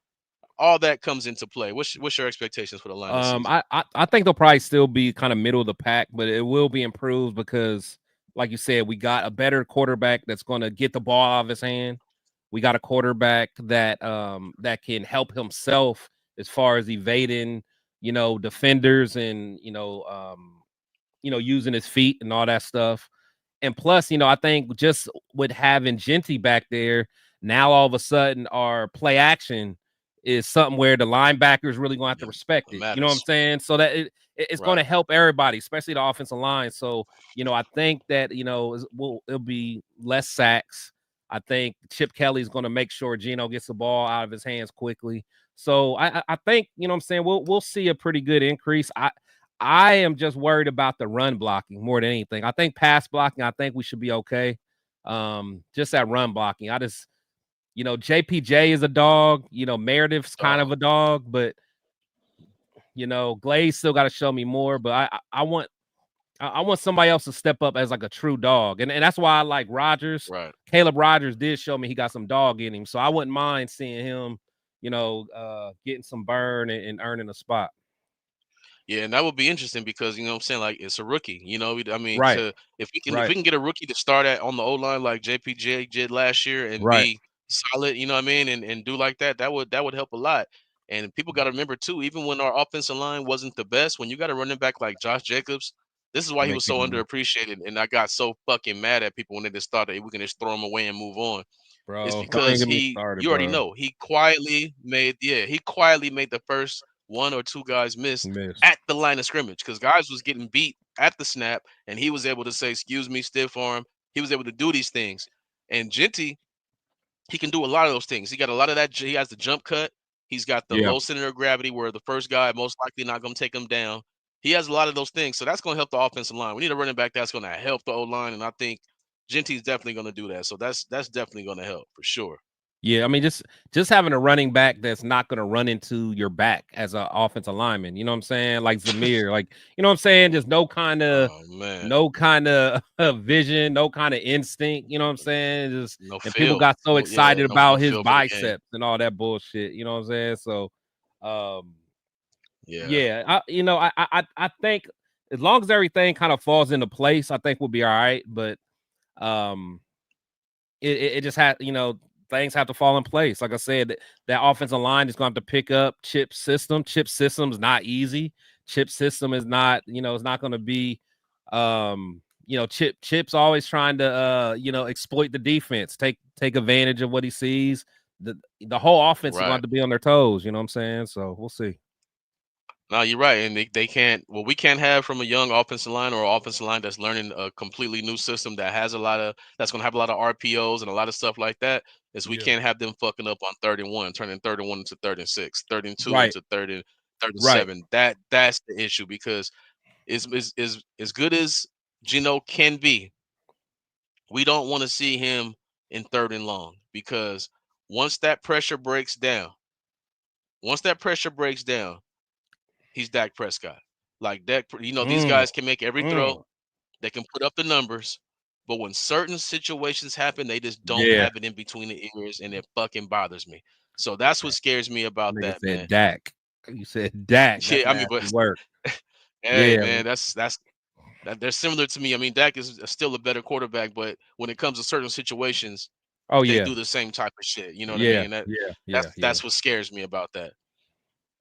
all that comes into play. What's your expectations for the line this season? I think they'll probably still be kind of middle of the pack, but it will be improved because, like you said, we got a better quarterback that's going to get the ball out of his hand. We got a quarterback that can help himself as far as evading, defenders and using his feet and all that stuff. And plus, I think just with having Genty back there, now all of a sudden our play action is something where the linebackers really going to have to respect it. Matters. You know what I'm saying? So that it's going to help everybody, especially the offensive line. So, I think that, it'll be less sacks. I think Chip Kelly's going to make sure Geno gets the ball out of his hands quickly. So I think, what I'm saying, we'll see a pretty good increase. I am just worried about the run blocking more than anything. I think pass blocking, I think we should be okay. Just that run blocking. JPJ is a dog. Meredith's kind of a dog, but Glaze still got to show me more. But I want somebody else to step up as like a true dog, and that's why I like Rodgers. Right. Caleb Rodgers did show me he got some dog in him, so I wouldn't mind seeing him, getting some burn and earning a spot. Yeah, and that would be interesting because what I'm saying, like it's a rookie. I mean, right. If we can get a rookie to start on the O line like JPJ did last year and right. be solid, you know what I mean, and do like that, that would help a lot. And people got to remember too, even when our offensive line wasn't the best, when you got a running back like Josh Jacobs, this is why he was so underappreciated. And I got so fucking mad at people when they just thought that we can just throw him away and move on. Bro, it's because you already know he quietly made the first 1 or 2 guys miss at the line of scrimmage because guys was getting beat at the snap, and he was able to say, "Excuse me," stiff arm. He was able to do these things. And Genty, he can do a lot of those things. He got a lot of that. He has the jump cut. He's got the low center of gravity where the first guy most likely not going to take him down. He has a lot of those things. So that's going to help the offensive line. We need a running back that's going to help the O-line. And I think Genty's definitely going to do that. So that's definitely going to help for sure. Yeah, I mean, just having a running back that's not going to run into your back as an offensive lineman. You know what I'm saying? Like Zamir, like, you know what I'm saying? Just no kind of vision, no kind of instinct. You know what I'm saying? Just no and people got so excited about his biceps and all that bullshit. You know what I'm saying? So, yeah, I think as long as everything kind of falls into place, I think we'll be all right. But it just had, you know, things have to fall in place. Like I said, that offensive line is going to have to pick up Chip's system. Chip's system is not easy. Chip's system is not, you know, it's not going to be, you know, Chip's always trying to, you know, exploit the defense, take advantage of what he sees. The whole offense is going to be on their toes. You know what I'm saying? So we'll see. No, you're right, and they can't. What we can't have from a young offensive line or offensive line that's learning a completely new system that has that's going to have a lot of RPOs and a lot of stuff like that. Is we can't have them fucking up on 3rd and 1, turning 3rd and 1 into 3rd and 6, 3rd and 2 into 3rd and 7. That's the issue, because is as good as Geno can be, we don't want to see him in 3rd and long, because once that pressure breaks down, he's Dak Prescott. Like Dak, you know, these guys can make every throw. They can put up the numbers. But when certain situations happen, they just don't have it in between the ears, and it fucking bothers me. So that's what scares me about that, man. Dak. You said Dak. Yeah, I mean, but work. Hey, man, they're similar to me. I mean, Dak is still a better quarterback, but when it comes to certain situations, they do the same type of shit. You know what I mean? That's what scares me about that.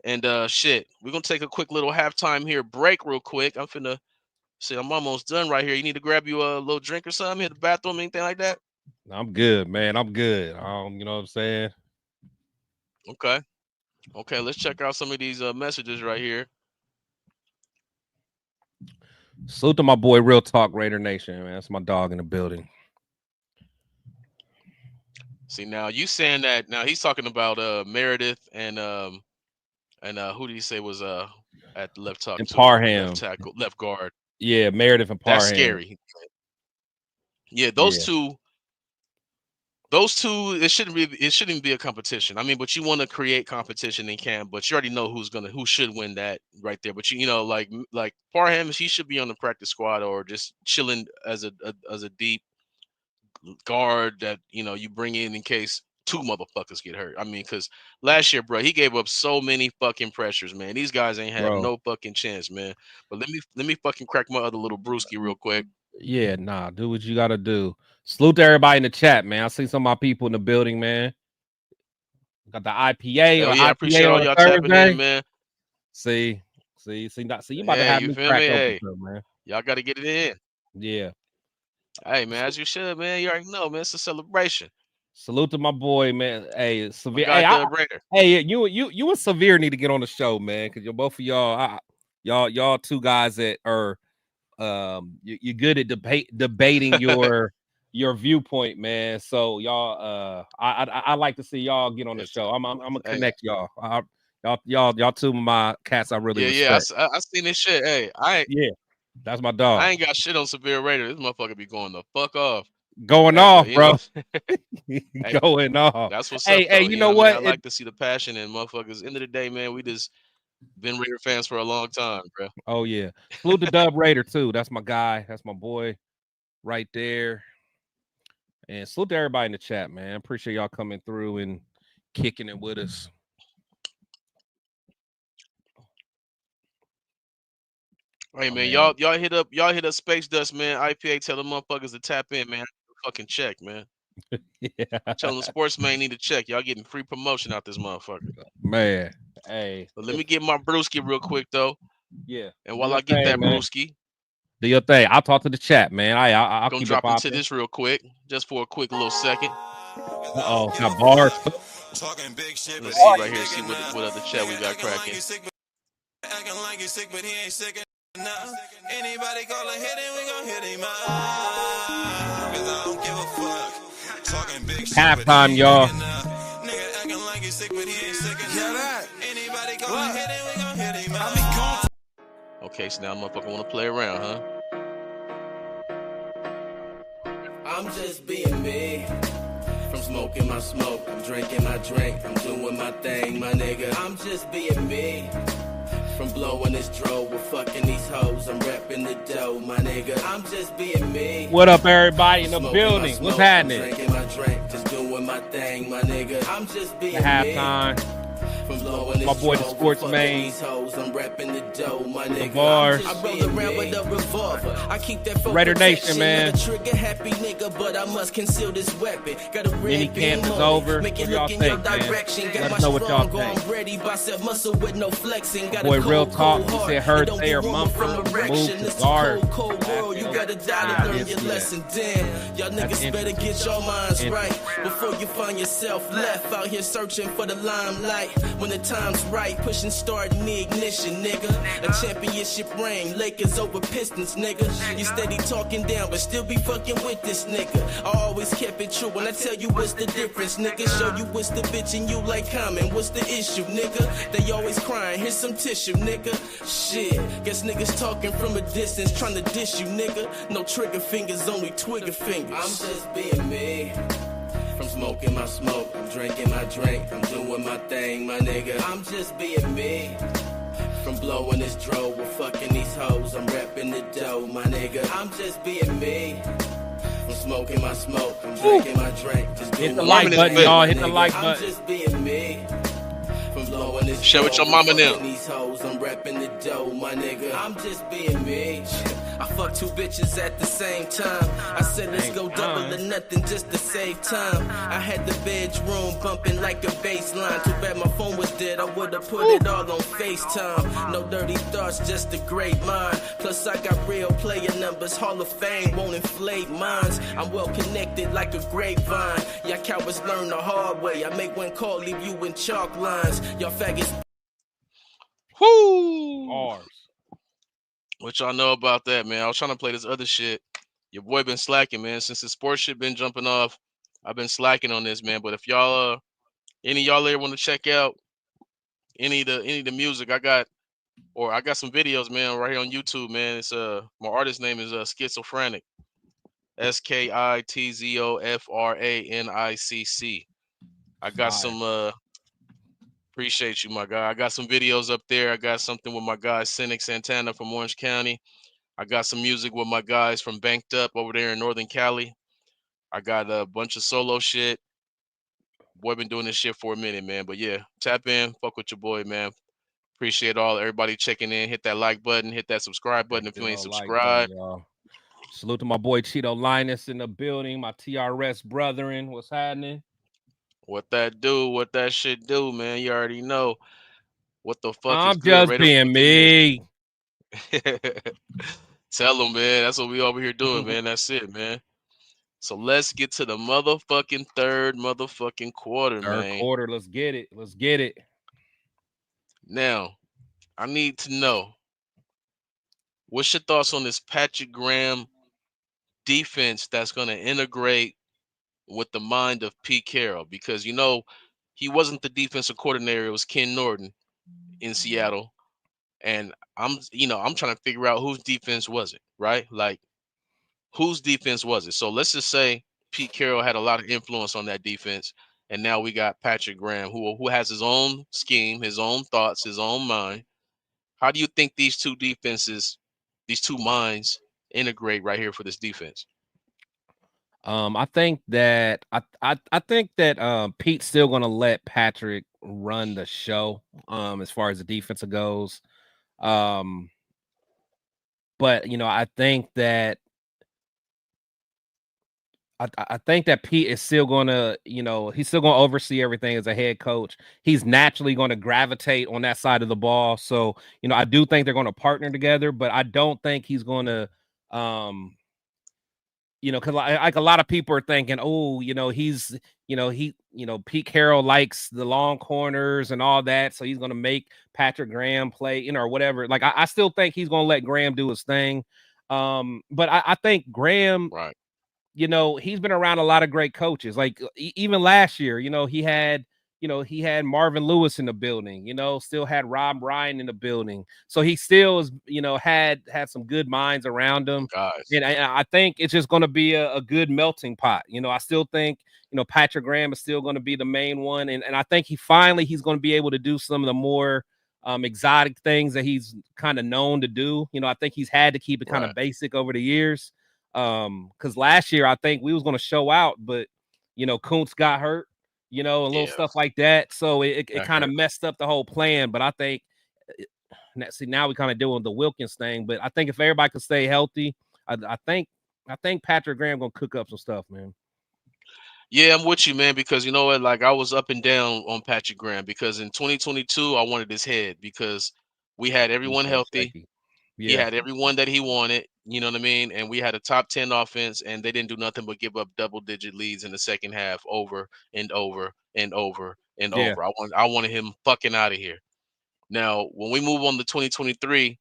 And shit, we're gonna take a quick little halftime here, break real quick. I'm finna say I'm almost done right here. You need to grab you a little drink or something, hit the bathroom, anything like that? I'm good, man. I'm good. You know what I'm saying? Okay, let's check out some of these messages right here. Salute to my boy Real Talk Raider Nation, man. That's my dog in the building. See, now you saying that, now he's talking about Meredith and who did he say was at the left tackle? Parham. Left guard. Yeah, Meredith and Parham. That's scary. Yeah, those two, it shouldn't be a competition. I mean, but you want to create competition and can, but you already know who should win that right there. But you know, like Parham, he should be on the practice squad or just chilling as a deep guard that, you know, you bring in case 2 motherfuckers get hurt. I mean, because last year, bro, he gave up so many fucking pressures, man. These guys ain't have no fucking chance, man. But let me fucking crack my other little brewski real quick. Yeah, nah, do what you gotta do. Salute to everybody in the chat, man. I see some of my people in the building, man. Got the IPA. I appreciate all y'all tapping in, man. See, you about to have me crack open, man. Y'all got to get it in. Yeah. Hey, man, as you should, man. You already know, man. It's a celebration. Salute to my boy, man. Hey, Severe. Hey, you and Severe need to get on the show, man, because you're both of y'all two guys that are you're good at debating your viewpoint, man. So y'all, I like to see y'all get on the show. I'm gonna connect y'all. Y'all two of my cats. I really respect. Yeah. I seen this shit. Hey, that's my dog. I ain't got shit on Severe Raider. This motherfucker be going the fuck off. Going off, bro. Going off. That's what's up. Hey, you know what? I like to see the passion in motherfuckers. End of the day, man, we just been Raider fans for a long time, bro. Oh yeah. Salute to Dub Raider too. That's my guy. That's my boy right there. And salute to everybody in the chat, man. Appreciate y'all coming through and kicking it with us. Hey man, y'all hit up Space Dust, man. IPA, tell the motherfuckers to tap in, man. Fucking check, man. Yeah. Tell the sportsman need to check. Y'all getting free promotion out this motherfucker. Man, hey. But let me get my brewski real quick though. Yeah. And while I get that brewski, do your thing. I'll talk to the chat, man. I'll keep drop into this real quick, just for a quick little second. Got bars. Talking big shit. Let's see right here. See what other chat we got cracking. Acting like he's sick, but he ain't sick enough. Anybody call a hit him, we gon' hit him up. 'Cause I don't give a fuck. Talking big shit. Halftime, y'all. Nigga acting like he's sick, but he ain't sick enough. Anybody call a hit him, we gon' hit him up. Okay, so now motherfucker wanna play around, huh? I'm just being me. From smoking my smoke, I'm drinking my drink, I'm doing my thing, my nigga. I'm just being me. From blowing this dro, we're fucking these hoes, I'm repping the dough, my nigga. I'm just being me. What up, everybody in the building? What's happening? Drinking my drink, just doing my thing, my nigga. I'm just being halftime. me. My boy, the sports man. The bars. I roll around with a revolver. I keep that Raider Nation, man. Trigger happy nigga, but I must conceal this weapon. Got a mini camp is over. What y'all think, man? Let us know what y'all think. Ready, bicep muscle with no flexing. Got boy, real talk. He said Hurt Thayer Mumford moved to guard. Cold world, you gotta die to learn your lesson. Damn, y'all niggas better get your minds right before you find yourself left out here searching for the limelight. When the time's right, pushing start in the ignition, nigga. A championship ring, Lakers over Pistons, nigga. You steady talking down, but still be fucking with this nigga. I always kept it true when I tell you what's the difference, nigga. Show you what's the bitch and you like comment. What's the issue, nigga? They always crying, here's some tissue, nigga. Shit, guess niggas talking from a distance, trying to dish you, nigga. No trigger fingers, only twigger fingers. I'm just being me. From smoking my smoke, I'm drinking my drink, I'm doing my thing, my nigga. I'm just being me. From blowing this dro, we're fucking these hoes, I'm repping the dough, my nigga. I'm just being me. From smoking my smoke, I'm drinking my drink, just doing hit the like button, y'all. Hit the like button. I'm just being me. From blowing this share with your mama now. These hoes, I'm repping the dough, my nigga. I'm just being me. I fuck two bitches at the same time. I said let's go double or nothing just to save time. I had the bedroom bumping like a bass line. Too bad my phone was dead, I would've put it all on FaceTime. No dirty thoughts, just a great mind. Plus I got real player numbers, Hall of Fame won't inflate minds. I'm well connected like a grapevine. Y'all cowards learn the hard way. I make one call, leave you in chalk lines. Y'all faggots. Whoo! Bars. What y'all know about that, man? I was trying to play this other shit. Your boy been slacking, man. Since the sports shit been jumping off, I've been slacking on this, man. But if y'all, any of y'all there want to check out any of the music I got some videos, man, right here on YouTube, man. It's my artist name is Schizophrenic, SKITZOFRANICC. I got some appreciate you, my guy. I got some videos up there. I got something with my guy Cynic Santana from Orange County. I got some music with my guys from Banked Up over there in Northern Cali. I got a bunch of solo shit. Boy, been doing this shit for a minute, man. But yeah, tap in, fuck with your boy, man. Appreciate everybody checking in. Hit that like button, hit that subscribe button if you ain't subscribed. Like, salute to my boy Cheeto Linus in the building, my TRS brethren. What's happening? What that do? What that shit do, man? You already know. What the fuck I'm just being me. Tell them, man. That's what we over here doing, man. That's it, man. So let's get to the motherfucking third motherfucking quarter, man. Third quarter. Let's get it. Let's get it. Now, I need to know, what's your thoughts on this Patrick Graham defense that's going to integrate with the mind of Pete Carroll? Because, you know, he wasn't the defensive coordinator. It was Ken Norton in Seattle. And I'm trying to figure out whose defense was it, right? Like, whose defense was it? So let's just say Pete Carroll had a lot of influence on that defense. And now we got Patrick Graham, who has his own scheme, his own thoughts, his own mind. How do you think these two defenses, these two minds integrate right here for this defense? I think that Pete's still gonna let Patrick run the show as far as the defense goes. But you know, I think that Pete is still gonna, you know, he's still gonna oversee everything as a head coach. He's naturally gonna gravitate on that side of the ball. So, you know, I do think they're gonna partner together, but I don't think he's gonna you know, because like a lot of people are thinking, oh, you know, Pete Carroll likes the long corners and all that, so he's gonna make Patrick Graham play, you know, or whatever. Like I still think he's gonna let Graham do his thing. But I think Graham, right, you know, he's been around a lot of great coaches. Like even last year, you know, he had, you know, he had Marvin Lewis in the building, you know, still had Rob Ryan in the building. So he still is, you know, had some good minds around him. Guys. And I think it's just going to be a good melting pot. You know, I still think, you know, Patrick Graham is still going to be the main one. And I think he's going to be able to do some of the more exotic things that he's kind of known to do. You know, I think he's had to keep it kind of basic over the years. Because last year I think we was going to show out, but you know, Kuntz got hurt, you know, and little stuff like that. So it kind of messed up the whole plan. But I think now we kind of doing the Wilkins thing. But I think if everybody could stay healthy, I think Patrick Graham gonna cook up some stuff, man. Yeah, I'm with you, man, because you know what? Like, I was up and down on Patrick Graham because in 2022, I wanted his head because we had everyone healthy. Yeah. He had everyone that he wanted, you know what I mean? And we had a top 10 offense, and they didn't do nothing but give up double-digit leads in the second half over and over and over and over. I wanted him fucking out of here. Now, when we move on to 2023,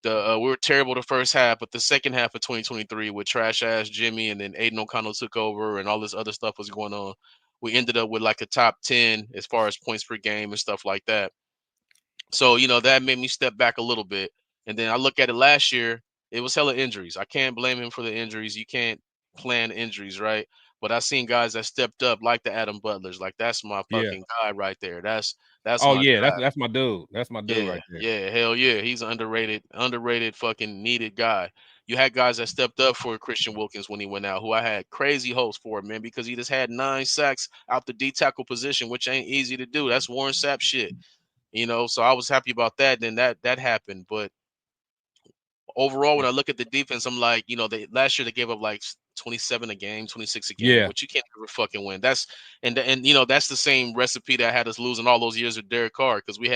we were terrible the first half, but the second half of 2023 with trash ass Jimmy and then Aiden O'Connell took over and all this other stuff was going on. We ended up with like a top 10 as far as points per game and stuff like that. So, you know, that made me step back a little bit. And then I look at it last year, it was hella injuries. I can't blame him for the injuries. You can't plan injuries, right? But I seen guys that stepped up like the Adam Butlers. Like, that's my fucking guy right there. That's my guy. That's my dude. That's my dude right there. Yeah, hell yeah. He's an underrated fucking needed guy. You had guys that stepped up for Christian Wilkins when he went out, who I had crazy hopes for, man, because he just had 9 sacks out the D tackle position, which ain't easy to do. That's Warren Sapp shit. You know, so I was happy about that. Then that happened. But overall, when I look at the defense, I'm like, you know, last year they gave up like 27 a game, 26 a game, which you can't ever fucking win. That's and you know, that's the same recipe that had us losing all those years with Derek Carr, because we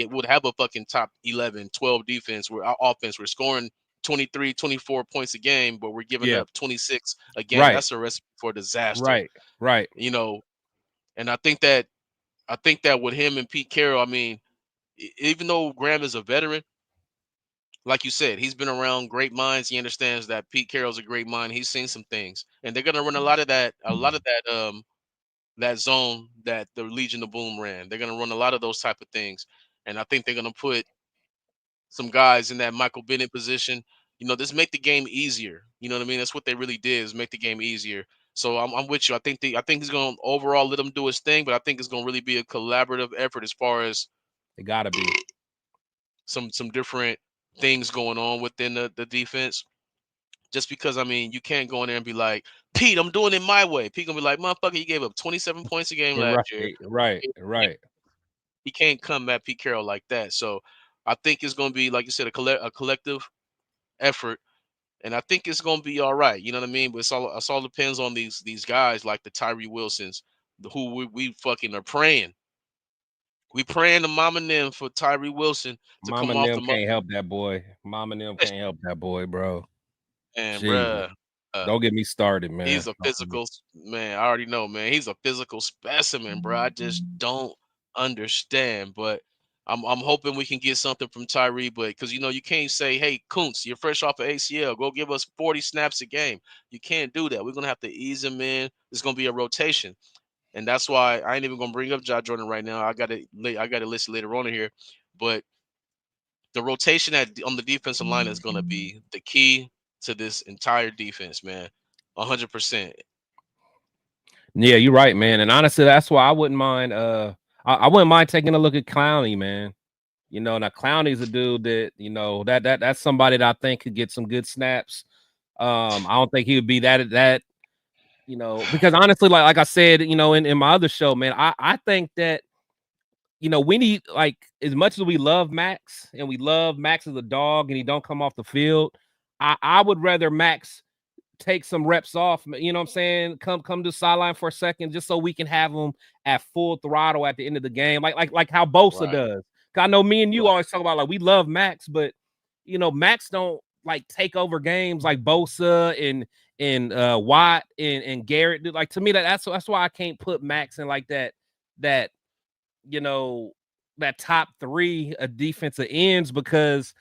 would have a fucking top 11, 12 defense where our offense, we're scoring 23, 24 points a game, but we're giving up 26 a game. That's a recipe for disaster. Right. You know, and I think that with him and Pete Carroll, I mean, even though Graham is a veteran, like you said, he's been around great minds. He understands that Pete Carroll's a great mind. He's seen some things, and they're gonna run a lot of that that zone that the Legion of Boom ran. They're gonna run a lot of those type of things, and I think they're gonna put some guys in that Michael Bennett position. You know, just make the game easier. You know what I mean? That's what they really did, is make the game easier. So I'm with you. I think he's gonna overall let him do his thing, but I think it's gonna really be a collaborative effort as far as it gotta be some different things going on within the defense. Just because, I mean, you can't go in there and be like, Pete, I'm doing it my way. Pete gonna be like, motherfucker, you gave up 27 points a game last year. Right. He can't come at Pete Carroll like that. So I think it's gonna be, like you said, a collective effort. And I think it's gonna be all right. You know what I mean? But it all depends on these guys like the Tyree Wilsons, who we fucking are praying. We praying to Mama and them for Tyree Wilson to Mama come off the can't help that boy. Mama and them can't help that boy, bro. And bruh, don't get me started, man. He's a physical man. I already know, man. He's a physical specimen, bro. I just don't understand. But I'm hoping we can get something from Tyree. But because, you know, you can't say, hey, Kuntz, you're fresh off of ACL, go give us 40 snaps a game. You can't do that. We're gonna have to ease him in. It's gonna be a rotation. And that's why I ain't even gonna bring up Josh Jordan right now. I got it listed later on in here. But the rotation on the defensive line is gonna be the key to this entire defense, man. 100%. Yeah, you're right, man. And honestly, that's why I wouldn't mind. I wouldn't mind taking a look at Clowney, man. You know, now Clowney's a dude that, you know, that's somebody that I think could get some good snaps. I don't think he would be that. You know, because honestly, like I said, you know, in my other show, man, I think that, you know, we need, like, as much as we love Max and we love Max as a dog and he don't come off the field, I would rather Max take some reps off, you know what I'm saying? Come to the sideline for a second, just so we can have him at full throttle at the end of the game, like how Bosa does. I know me and you always talk about, like, we love Max, but, you know, Max don't like take over games like Bosa and Watt and Garrett do. Like, to me, that's why I can't put Max in like that you know, that top 3 defensive ends, because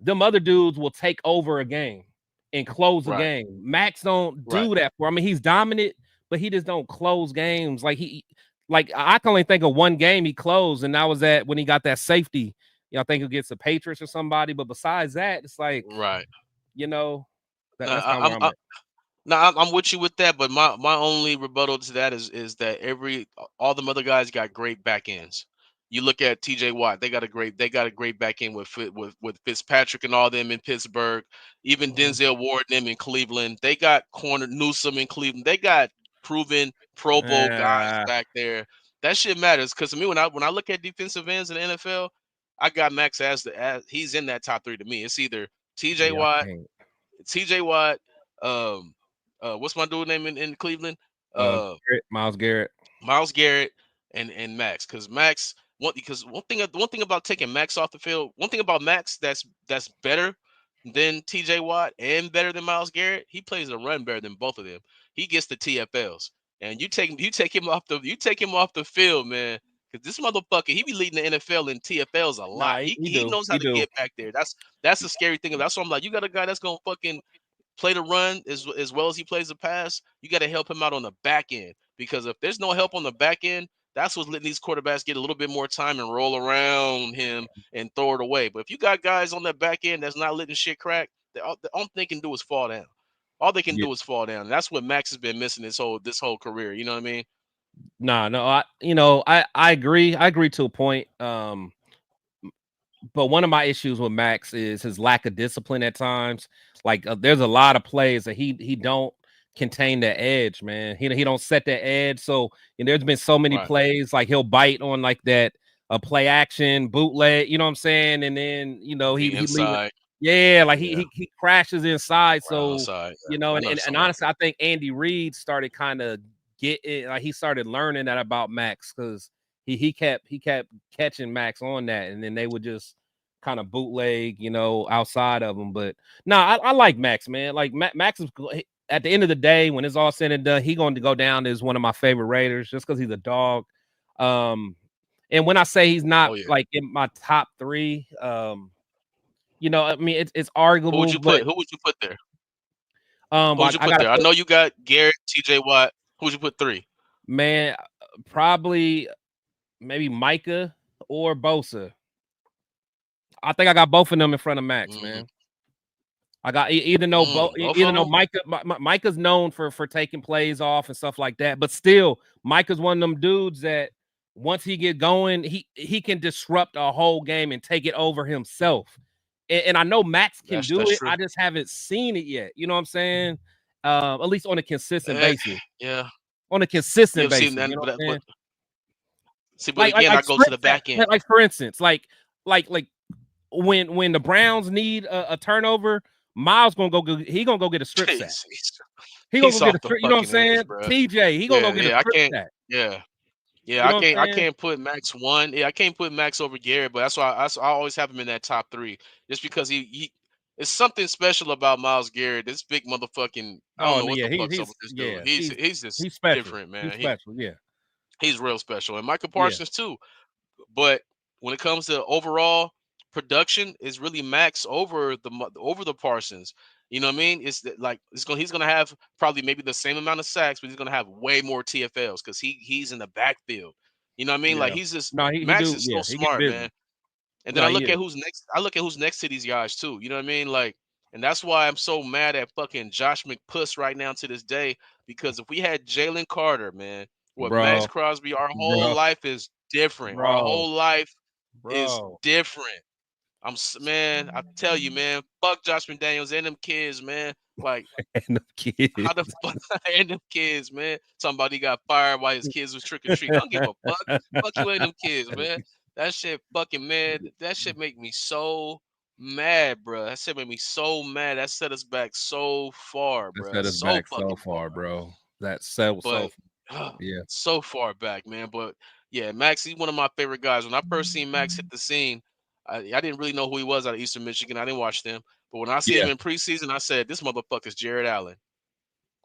them other dudes will take over a game and close a game. Max don't do that for. I mean, he's dominant, but he just don't close games. Like, like I can only think of one game he closed, and that was when he got that safety. I think against the Patriots or somebody. But besides that, it's like, Right. That's Now, kind of where I'm at. I'm with you with that, but my only rebuttal to that is that all the other guys got great back ends. You look at T.J. Watt; they got a great back end with Fitzpatrick and all them in Pittsburgh. Even Denzel Ward and them in Cleveland. They got corner Newsome in Cleveland. They got proven Pro Bowl guys back there. That shit matters because to me, when I look at defensive ends in the NFL, I got Max as he's in that top three to me. It's either T.J. Watt, um, what's my dude name in Cleveland? Myles Garrett. Myles Garrett and Max. Because one thing about taking Max off the field, one thing about Max that's better than TJ Watt and better than Myles Garrett, he plays a run better than both of them. He gets the TFLs. And you take him off the field, man. Because this motherfucker, he be leading the NFL in TFLs a lot. He knows how to get back there. That's the scary thing. That's why I'm like, you got a guy that's gonna fucking play the run as well as he plays the pass. You got to help him out on the back end, because if there's no help on the back end, that's what's letting these quarterbacks get a little bit more time and roll around him and throw it away. But if you got guys on that back end that's not letting shit crack, the only they can do is fall down. All they can do is fall down. And that's what Max has been missing this whole career. You know what I mean? No, I agree. I agree to a point. But one of my issues with Max is his lack of discipline at times. Like there's a lot of plays that he don't contain the edge, man. He don't set the edge. So there's been so many plays like he'll bite on like that play action bootleg. You know what I'm saying? And then he inside. He crashes inside. So and honestly, I think Andy Reid started kind of he started learning that about Max, because he kept catching Max on that, and then they would just kind of bootleg, outside of him. But no, I like Max, man. Like Max is, at the end of the day, when it's all said and done, he's going to go down as one of my favorite Raiders just because he's a dog. And when I say he's not like in my top three, I mean it's arguable. Who would you put there? I know you got Garrett, TJ Watt. Who would you put three? Man, probably maybe Micah or Bosa. I think I got both of them in front of Max, man. I got even though Micah's known for taking plays off and stuff like that, but still Micah's one of them dudes that once he get going, he can disrupt a whole game and take it over himself. And I know Max can do it. True. I just haven't seen it yet. You know what I'm saying? At least on a consistent basis. Yeah. On a consistent basis. But again, I go to the back end. Like for instance, like when the Browns need a turnover, Miles gonna go get a strip sack. He gonna go get a strip. You know what I'm saying? TJ, he gonna go get a strip sack. Yeah, I can't put Max one. Yeah, I can't put Max over Garrett, but that's why I always have him in that top three, just because he it's something special about Myles Garrett. This big motherfucking he's special. Different, man. He's special, he's real special, and Micah Parsons too. But when it comes to overall production, is really Max over the Parsons. You know what I mean? He's gonna have probably maybe the same amount of sacks, but he's gonna have way more TFLs because he's in the backfield. You know what I mean? Like he's just Max is so smart, man. And then I look at who's next. I look at who's next to these guys too. You know what I mean? Like, and that's why I'm so mad at fucking Josh McPuss right now to this day. Because if we had Jalen Carter, man, Max Crosby, our whole life is different. Our whole life is different. I tell you, man, fuck Josh McDaniels and them kids, man. Like, and them kids. How the fuck and them kids, man. Somebody got fired while his kids was trick or treat. I don't give a fuck. Fuck you and them kids, man. That shit fucking, man. That shit make me so mad, bro. That shit made me so mad. That set us back so far, bro. That set us back so far, bro. That's so far back, man. But yeah, Max, he's one of my favorite guys. When I first seen Max hit the scene, I didn't really know who he was out of Eastern Michigan. I didn't watch them. But when I see him in preseason, I said, this motherfucker's Jared Allen.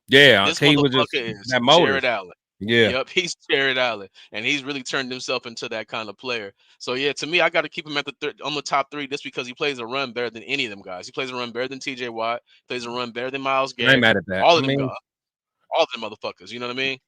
Yeah, this motherfucker is Jared Allen. Yeah. Yep, he's Jared Allen, and he's really turned himself into that kind of player. So yeah, to me, I got to keep him at on the top three just because he plays a run better than any of them guys. He plays a run better than TJ Watt, plays a run better than Myles Garrett. I'm mad at that. All of them motherfuckers. You know what I mean?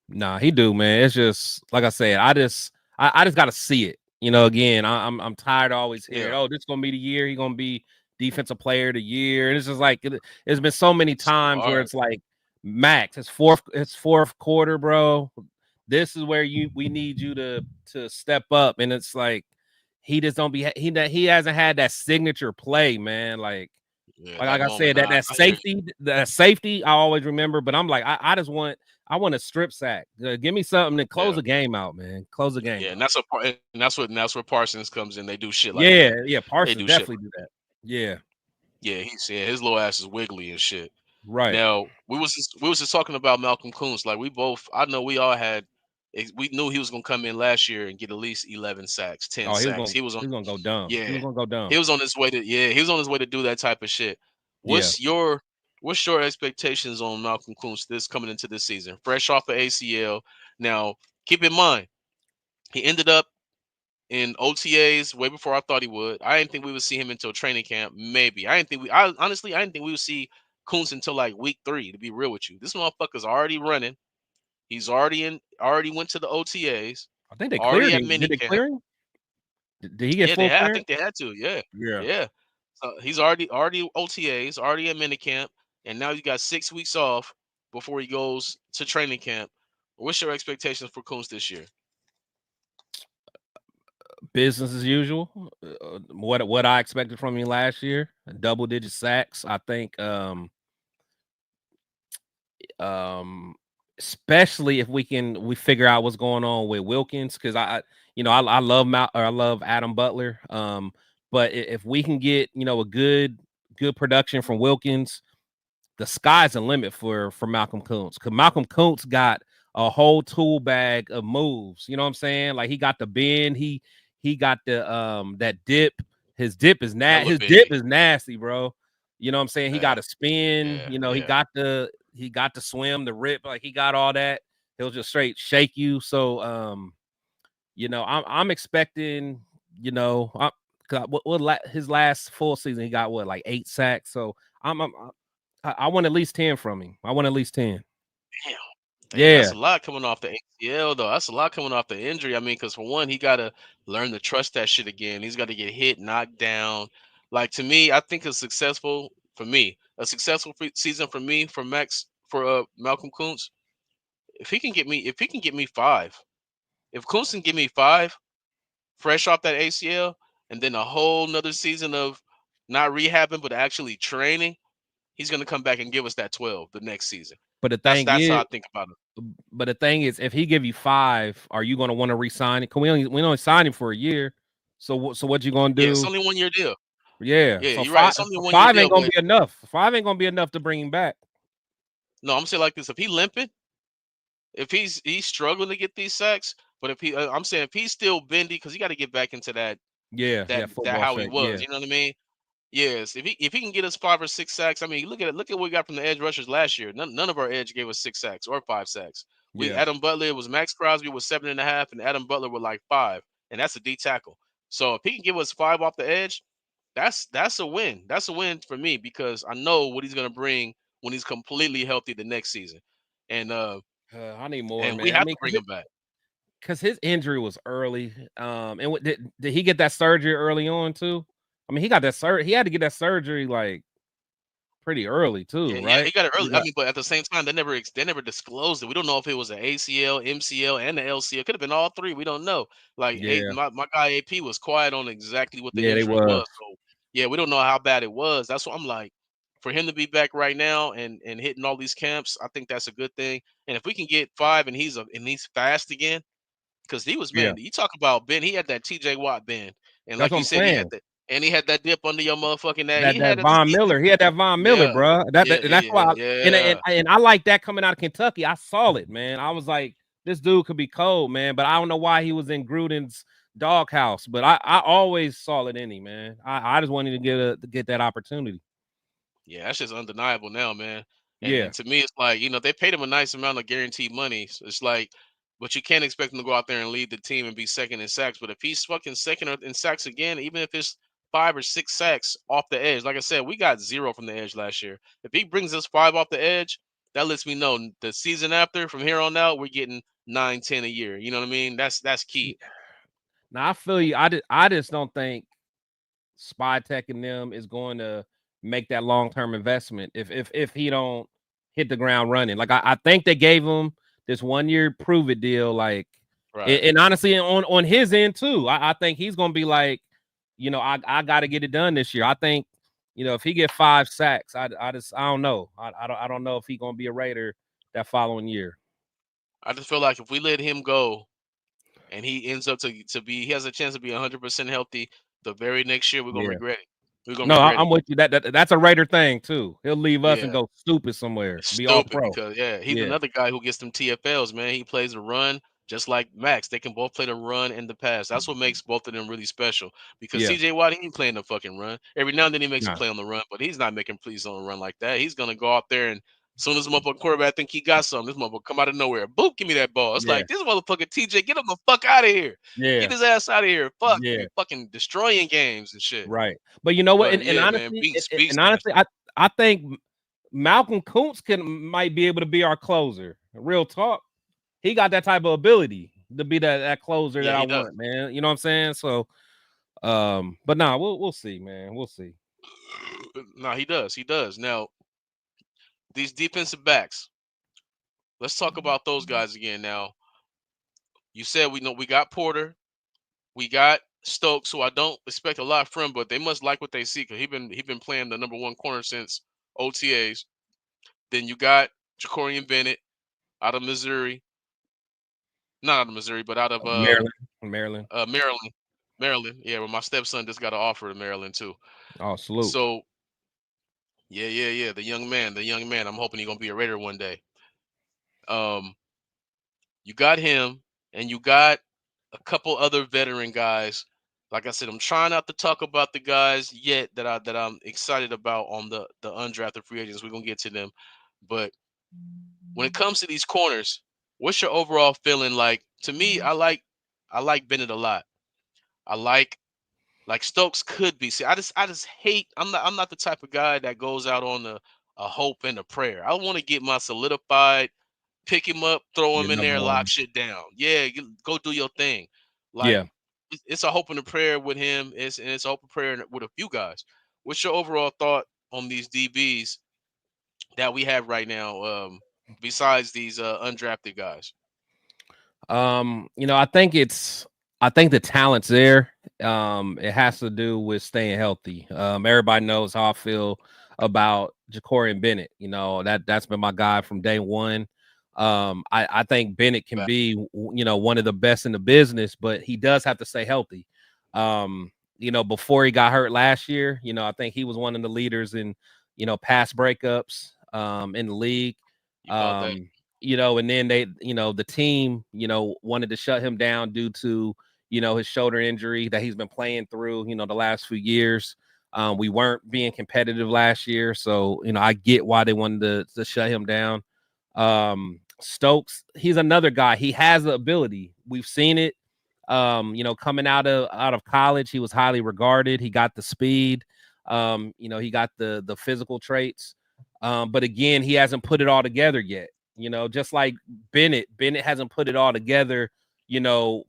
Nah, he do, man. It's just like I said. I just got to see it. Again, I'm tired of always hearing, Yeah. "Oh, this is gonna be the year. He gonna be defensive player of the year." And it's just like it's been so many times where Smart. it's like, Max, his fourth quarter, bro. This is where we need you to step up, and it's like he just don't be he hasn't had that signature play, man. Like Yeah, like that I said, moment. that I hear safety I always remember, but I'm like, I want a strip sack. Give me something to you. close Yeah. the game out, man. Close the game Yeah, and out. that's where Parsons comes in. They do shit like Yeah, that. yeah. They Parsons do shit. definitely do that. Yeah, Yeah, his little ass is wiggly and shit. right. Now we was just talking about Malcolm Coons. Like I know we all we knew he was gonna come in last year and get at least 11 sacks, 10 Oh, sacks. He was on. he was gonna go dumb. He Yeah, was gonna go he dumb. was on his way to. Yeah, he was on his way to do that type of shit. Yeah. What's your what's your expectations on Malcolm Coons this coming into this season? Fresh off of ACL. Now keep in mind he ended up in OTAs way before I thought he would. I didn't think we would see him until training camp. Maybe I didn't think we. I honestly I didn't think we would see Coons until like week 3. To be real with you, this motherfucker's already running. He's already in. Already went to the OTAs. I think they cleared Already at him. Did mini they camp. clear him? Did he get Yeah, they full had. I think clearance? they had to. Yeah, Yeah. yeah. So he's already OTAs. Already at mini camp, and now you got 6 weeks off before he goes to training camp. What's your expectations for Coons this year? Business as usual. What I expected from him last year, double digit sacks. I think um especially if we figure out what's going on with Wilkins, because I love I love Adam Butler, but if we can get a good production from Wilkins, the sky's the limit for Malcolm Kuntz, because Malcolm Kuntz got a whole tool bag of moves. You know what I'm saying? Like, he got the bend, he got the that dip. His dip is Hella his dip big. is nasty, bro. You know what I'm saying? He got Yeah, a spin, yeah, he yeah. got the swim, the rip, like he got all that. He'll just straight shake you. So I'm expecting, you know, I, 'cause his last full season he got like 8 sacks. So I want at least 10 from him. I want at least 10. Damn. Damn, that's Yeah. a lot coming off the ACL though. That's a lot coming off the injury. I mean, because for one, he gotta learn to trust that shit again. He's got to get hit, knocked down. Like, to me, I think a successful season for me for Malcolm Kuntz. If he can get me 5, if Kuntz can give me 5, fresh off that ACL, and then a whole nother season of not rehabbing but actually training, he's gonna come back and give us that 12 the next season. But the That's thing that's how is, I think about it. if he give you 5, are you going to want to resign it? Cause we only signed him for a year. So what you going to Yeah, it's do? only 1 year deal. Yeah. Yeah, So you're right. five It's only a 1 year five ain't deal, going to but be enough. 5 ain't going to be enough to bring him back. no, I'm saying like this: if he limping, if he's struggling to get these sacks, but I'm saying if he's still bendy, because he got to get back into Yeah, that yeah, that football how he shape. was. Yeah. You know what I mean? Yes. If he can get us 5 or 6 sacks, I mean, look at what we got from the edge rushers last year. None of our edge gave us 6 sacks or 5 sacks. We Yeah. Adam Butler, it was Max Crosby with 7.5, and Adam Butler with like 5, and that's a D tackle. So if he can give us 5 off the edge, that's a win. That's a win for me because I know what he's gonna bring when he's completely healthy the next season, and I need more, we man. I have mean, to bring him back. cuz his injury was early. And did he get that surgery early on too? I mean, he got that surgery. He had to get that surgery like pretty early too, Yeah, yeah, right? he got it He early. I got mean, but at the same time, they never disclosed it. We don't know if it was an ACL, MCL, and the LCL. It could have been all three. We don't know. Like, Yeah. my guy AP was quiet on exactly what the Yeah, they injury was. was. So yeah, we don't know how bad it was. That's what I'm like. For him to be back right now and hitting all these camps, I think that's a good thing. And if we can get 5 and he's fast again, because he was, Yeah. man, you talk about Ben, he had that TJ Watt bend, and That's like what you I'm said, saying. he had that dip under your motherfucking that. That He had that it. Von Miller. He had that Von Miller, Yeah, bro. yeah, And that's yeah, why yeah. and I like that coming out of Kentucky. I saw it, man. I was like, this dude could be cold, man. But I don't know why he was in Gruden's doghouse. But I always saw it in him, man. I just wanted to get that opportunity. Yeah, that's just undeniable now, man. And Yeah. to me, it's like, they paid him a nice amount of guaranteed money. So it's like, but you can't expect him to go out there and lead the team and be second in sacks. But if he's fucking second in sacks again, even if it's 5 or 6 sacks off the edge, like I said, we got 0 from the edge last year. If he brings us 5 off the edge, that lets me know the season after, from here on out, we're getting 9, 10 a year. You know what I mean? That's key. Now I feel you. I just don't think Spytek and them is going to make that long-term investment if he don't hit the ground running. Like I think they gave him this 1-year prove it deal. Like, right. And honestly, on his end too, I think he's gonna be like, I got to get it done this year. I think, if he get 5 sacks, I don't know. I don't know if he's gonna be a Raider that following year. I just feel like if we let him go, and he ends up he has a chance to be 100% healthy the very next year, we're gonna regret it. We're gonna regret I'm it. with you. That's a Raider thing too. He'll leave us and Yeah. go stupid somewhere. Be all Stupid, pro. because he's another guy who gets them TFLs, man. He plays the run just like Max. They can both play the run and the pass. That's what makes both of them really special. Because Yeah. TJ Watt, he ain't playing the fucking run. Every now and then he makes a Nah. play on the run, but he's not making plays on the run like that. He's gonna go out there, and as soon as the motherfucking quarterback think he got something, this motherfucker come out of nowhere. Boop, give me that ball. It's Yeah. like, this motherfucker TJ, get him the fuck out of here. Yeah. Get his ass out of here. Fuck, Yeah. fucking destroying games and shit. Right. But you know what? But And yeah, man, honestly, beast, I think Malcolm Kuntz might be able to be our closer. Real talk. He got that type of ability to be that closer that I want, man. You know what I'm saying? So, but nah, we'll see, man. We'll see. Nah, he does. He does. Now, these defensive backs. Let's talk about those guys again. Now, you said we got Porter, we got Stokes, who I don't expect a lot from, but they must like what they see because he been playing the number 1 corner since OTAs. Then you got Jacorian Bennett out of Missouri, not out of Missouri, but out of Maryland. Maryland. Yeah, well, my stepson just got an offer to Maryland too. Oh, salute. So, yeah. The young man. I'm hoping he's gonna be a Raider one day. You got him, and you got a couple other veteran guys. Like I said, I'm trying not to talk about the guys yet that I'm excited about on the undrafted free agents. We're gonna get to them, but when it comes to these corners, what's your overall feeling like? To me, I like Bennett a lot. I like Stokes could be. See, I just hate. I'm not the type of guy that goes out on a hope and a prayer. I want to get my solidified, pick him up, throw him in there, lock shit down. Yeah, go do your thing. Like, it's a hope and a prayer with him. It's a hope and prayer with a few guys. What's your overall thought on these DBs that we have right now? Besides these undrafted guys. I think the talent's there. It has to do with staying healthy. Everybody knows how I feel about Jacorian Bennett. That's been my guy from day one. I think Bennett can be, one of the best in the business, but he does have to stay healthy. Before he got hurt last year, I think he was one of the leaders in, pass breakups in the league. And then the team, wanted to shut him down due to, his shoulder injury that he's been playing through, the last few years. We weren't being competitive last year. So, I get why they wanted to shut him down. Stokes, he's another guy. He has the ability. We've seen it. Coming out of college, he was highly regarded. He got the speed. He got the physical traits. But again, he hasn't put it all together yet. Just like Bennett hasn't put it all together,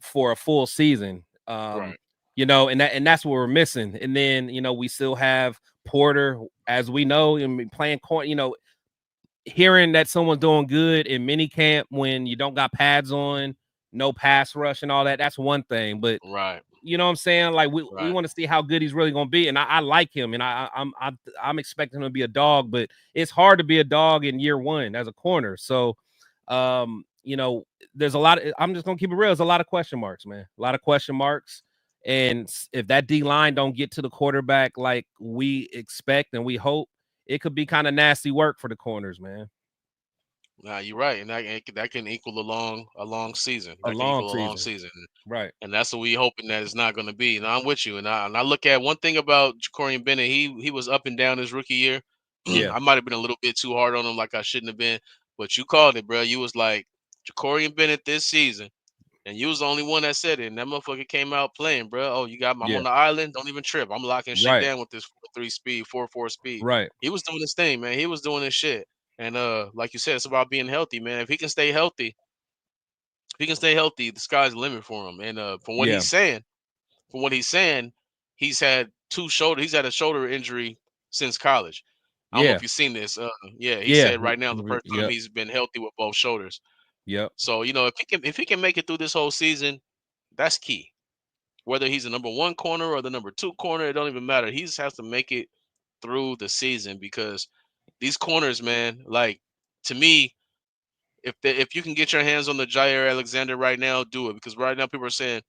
for a full season. Right. And that's what we're missing. And then, we still have Porter, as we know, and playing corner, hearing that someone's doing good in mini camp when you don't got pads on, no pass rush and all that, that's one thing. But right. You know what I'm saying? Like we want to see how good he's really going to be. And I like him, and I'm expecting him to be a dog, but it's hard to be a dog in year one as a corner. So, there's a lot of, I'm just going to keep it real. There's a lot of question marks, man. A lot of question marks. And if that D line don't get to the quarterback like we expect and we hope, it could be kind of nasty work for the corners, man. Nah, you're right, and that can equal a long season. A long season, right? And that's what we hoping that it's not going to be. And I'm with you. And I look at one thing about Jacorian Bennett. He was up and down his rookie year. Yeah, I might have been a little bit too hard on him, like I shouldn't have been. But you called it, bro. You was like Jacorian Bennett this season, and you was the only one that said it. And that motherfucker came out playing, bro. Oh, I'm on the island. Don't even trip. I'm locking shit down with this 4-3 speed, 4-4 speed. Right. He was doing his thing, man. He was doing his shit. And like you said, it's about being healthy, man. If he can stay healthy, the sky's the limit for him. And from what he's saying, he's had he's had a shoulder injury since college. I don't know Yeah. if you've seen this. Yeah, he Yeah. said right now the first time Yep. he's been healthy with both shoulders. Yep. So, if he can make it through this whole season, that's key. Whether he's the number 1 corner or the number 2 corner, it don't even matter. He just has to make it through the season because these corners, man, like, to me, if you can get your hands on the Jair Alexander right now, do it, because right now people are saying,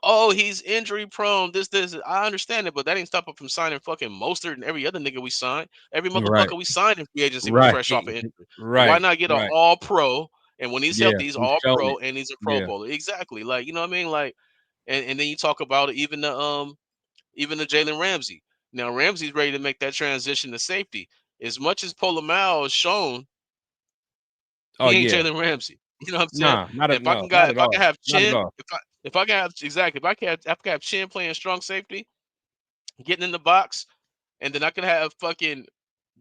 "Oh, he's injury prone." This. I understand it, but that ain't stop him from signing fucking Mostert and every other nigga we signed. Every Right. motherfucker we signed in free agency was Right. fresh off an injury. Why Right. not get an Right. All Pro? And when he's Yeah. healthy, he's He's All shown Pro it. and he's a Pro Yeah. Bowler. Exactly. Like, you know what I mean? Like, and then you talk about it, even the Jalen Ramsey. Now Ramsey's ready to make that transition to safety. As much as Polamalu has shown, Oh he ain't yeah. Jalen Ramsey. You know what I'm saying? Nah. Not at If I no. can Not got at if I can all. have Not at Chin, all. if I can have exactly if I can have Chin playing strong safety, getting in the box, and then I can have fucking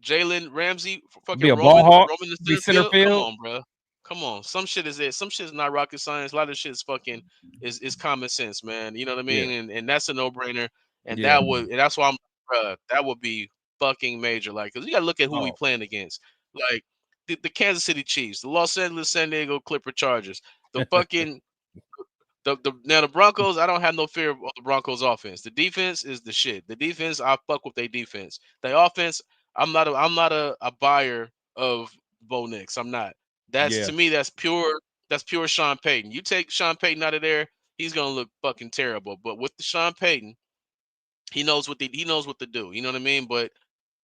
Jalen Ramsey Be fucking a ball hawk. roaming the Be center center field. Come field. on, bro. Come on. Some shit is it. Some shit is not rocket science. A lot of shit is fucking is common sense, man. You know what I Yeah. mean? And that's a no brainer. And Yeah. that's why that would be fucking major. Like, cause you gotta look at who we Oh. playing against. Like the Kansas City Chiefs, the Los Angeles San Diego Clipper Chargers, the fucking now the Broncos, I don't have no fear of the Broncos offense. The defense is the shit. The defense, I fuck with their defense. The offense, I'm not a buyer of Bo Nix. I'm not. That's Yeah. to me, that's pure Sean Payton. You take Sean Payton out of there, he's gonna look fucking terrible. But with the Sean Payton, he knows what to do. You know what I mean? But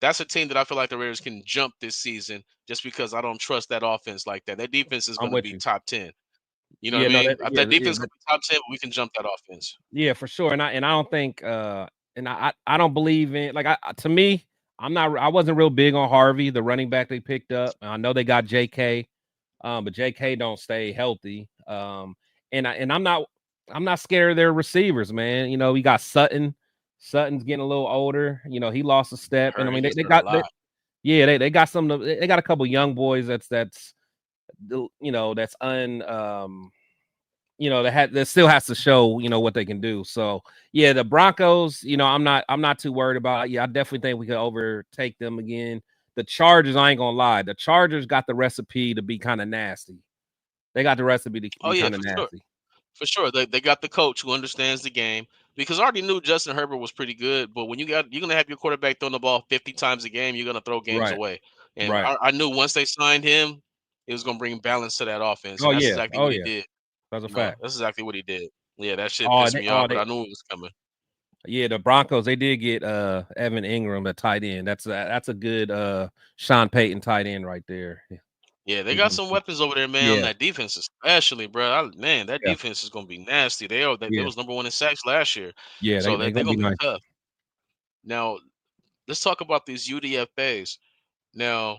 that's a team that I feel like the Raiders can jump this season just because I don't trust that offense like that. That defense is I'm gonna with be you. top 10. You know what Yeah. I No. mean? That. That Yeah. Yeah. defense gonna be top 10, but we can jump that offense. Yeah, for sure. And I don't think and I don't believe in like to me, I wasn't real big on Harvey, the running back they picked up. I know they got JK, but JK don't stay healthy. And I'm not scared of their receivers, man. You know, we got Sutton. Sutton's getting a little older. You know, he lost a step. And I mean He gets they hurt a got lot. they got they got a couple young boys that's you know that's you know, that still has to show, you know, what they can do. So yeah, the Broncos, you know, I'm not too worried about. Yeah, I definitely think we can overtake them again. The Chargers, I ain't gonna lie, the Chargers got the recipe to be kind of nasty. They got the recipe to Oh be yeah, kind of for sure. nasty. For sure. They got the coach who understands the game because I already knew Justin Herbert was pretty good. But when you're gonna have your quarterback throwing the ball 50 times a game, you're gonna throw games Right, away. And right. I knew once they signed him, it was gonna bring balance to that offense. Oh And that's yeah, exactly oh what he yeah. did. That's a fact. That's exactly what he did. Yeah, that shit Oh, pissed they, me oh, off, but they, I knew it was coming. yeah, the Broncos, they did get Evan Ingram at tight end. That's a good Sean Payton tight end right there. Yeah, they He's got gonna some be- weapons over there, man. On Yeah, that defense, especially, bro. Man, that yeah, defense is gonna be nasty. They yeah, was number 1 in sacks last year, yeah. so They they're gonna be gonna be nice. tough. Now, let's talk about these UDFA's. Now,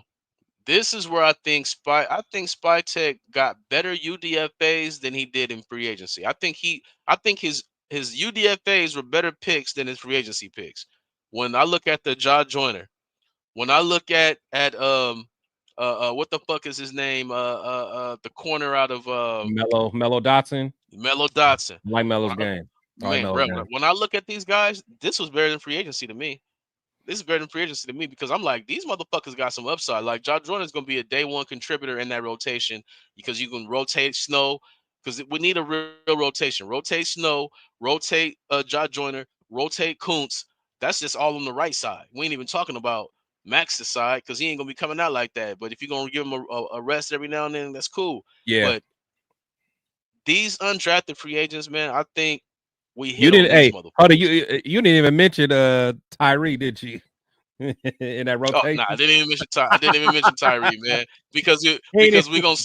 this is where I think Spy Tech got better UDFA's than he did in free agency. I think his UDFA's were better picks than his free agency picks. When I look at the Jaw Joyner, when I look at what the fuck is his name? The corner out of Mellow Dotson. Mello Dotson. I like When Melo's I, game. I like man, Melo's bro, game. when I look at these guys, this was better than free agency to me. This is better than free agency to me because I'm like, these motherfuckers got some upside. Like, Josh Jordan's going to be a day one contributor in that rotation because you can rotate Snow because we need a real rotation. Rotate Snow, rotate Josh Joyner, rotate Kuntz. That's just all on the right side. We ain't even talking about Max's side because he ain't going to be coming out like that. But if you're going to give him a rest every now and then, that's cool. Yeah. But these undrafted free agents, man, I think we You hit on didn't. these Hey, hold on. motherfuckers. You didn't even mention Tyree, did you? In that Oh no, I rotation. didn't even mention I didn't even mention Tyree, man, because Ain't it? we gonna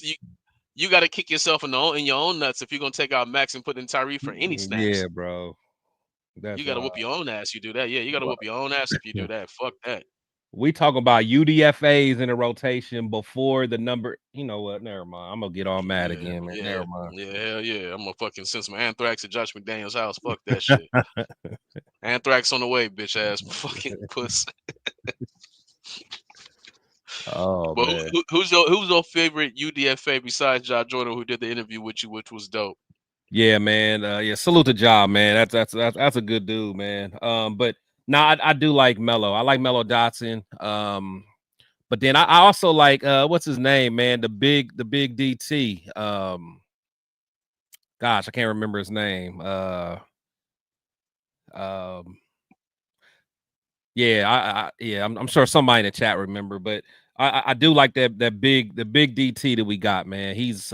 you got to kick yourself in your own nuts if you're gonna take out Max and put in Tyree for any snaps. Yeah, bro. That's You got to wild. whoop your own ass. You do that, yeah. You got to whoop your own ass if you do that. Fuck that. We talk about UDFA's in a rotation before the number. You know what? Never mind. I'm gonna get all mad Yeah, again, man. yeah, Never mind. yeah, hell yeah. I'm gonna fucking send some anthrax at Josh McDaniels' house. Fuck that shit. Anthrax on the way, bitch ass fucking puss. Oh But man. who's your favorite UDFA besides Ja Jordan, who did the interview with you, which was dope? Yeah, man. Yeah, salute to Ja, man. That's a good dude, man. But I do like Mello. I like Mello Dotson. But then I also like what's his name, man? The big DT. Gosh, I can't remember his name. Yeah, I'm sure somebody in the chat remember, but I do like the big DT that we got, man. He's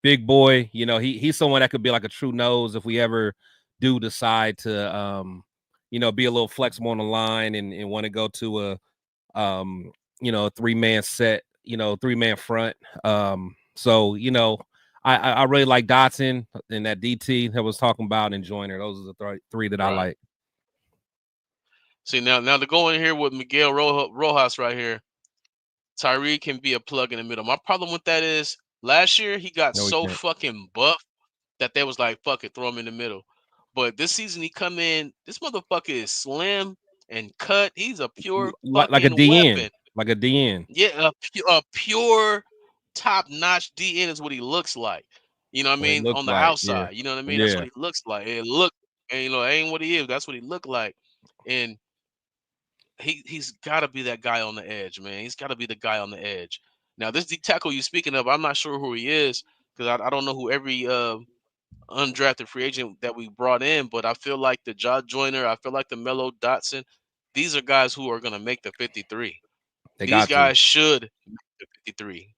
big boy. You know, he's someone that could be like a true nose if we ever do decide to be a little flexible on the line and want to go to a a 3-man set, 3-man front. So I really like Dotson and that DT that was talking about and Joyner. Those are the three that I like. See, now to go in here with Miguel Rojas right here, Tyree can be a plug in the middle. My problem with that is last year he got so fucking buff that they was like, fuck it, throw him in the middle. But this season he come in, this motherfucker is slim and cut. He's a pure like a DN, weapon. Like a DN. Yeah, a pure top-notch DN is what he looks like. You know what I mean? On the outside. Yeah. You know what I mean? That's what he looks like. It look, and ain't what he is. That's what he look like. And he's got to be that guy on the edge, man. He's got to be the guy on the edge. Now, this D tackle you speaking of, I'm not sure who he is because I don't know who every undrafted free agent that we brought in, but I feel like the Ja Joyner, I feel like the Mello Dotson, these are guys who are going to make the 53. These guys should make the 53.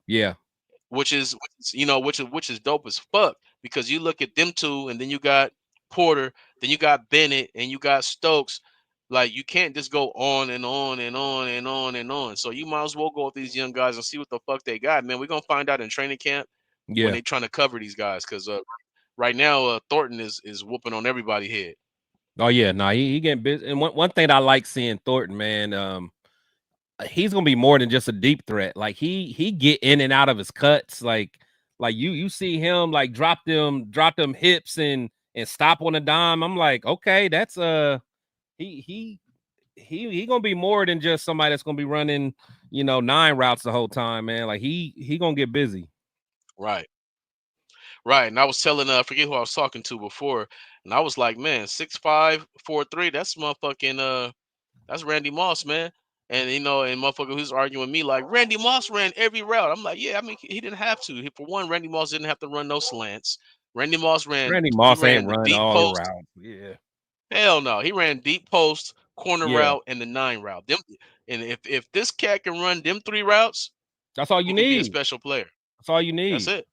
Yeah. Which is dope as fuck because you look at them two and then you got Porter, then you got Bennett and you got Stokes. Like you can't just go on and on and on and on and on. So you might as well go with these young guys and see what the fuck they got, man. We're gonna find out in training camp when they trying to cover these guys because right now Thornton is whooping on everybody's head. Oh yeah, no, he getting busy. And one thing I like seeing Thornton, man, he's gonna be more than just a deep threat. Like he get in and out of his cuts. Like you see him like drop them hips and stop on a dime. I'm like, okay, that's he gonna be more than just somebody that's gonna be running 9 routes the whole time, man. Like he gonna get busy. Right. And I was telling I forget who I was talking to before, and I was like, man, 6'5", 4'3", that's motherfucking that's Randy Moss, man. And and motherfucker who's arguing with me like Randy Moss ran every route. I'm like, yeah, I mean he didn't have to. For one, Randy Moss didn't have to run no slants. Randy Moss ain't run deep all post. the routes. Yeah. Hell no. He ran deep post, corner route, and the 9 route. And if this cat can run them 3 routes, that's all you need. Be a special player. That's all you need. That's it.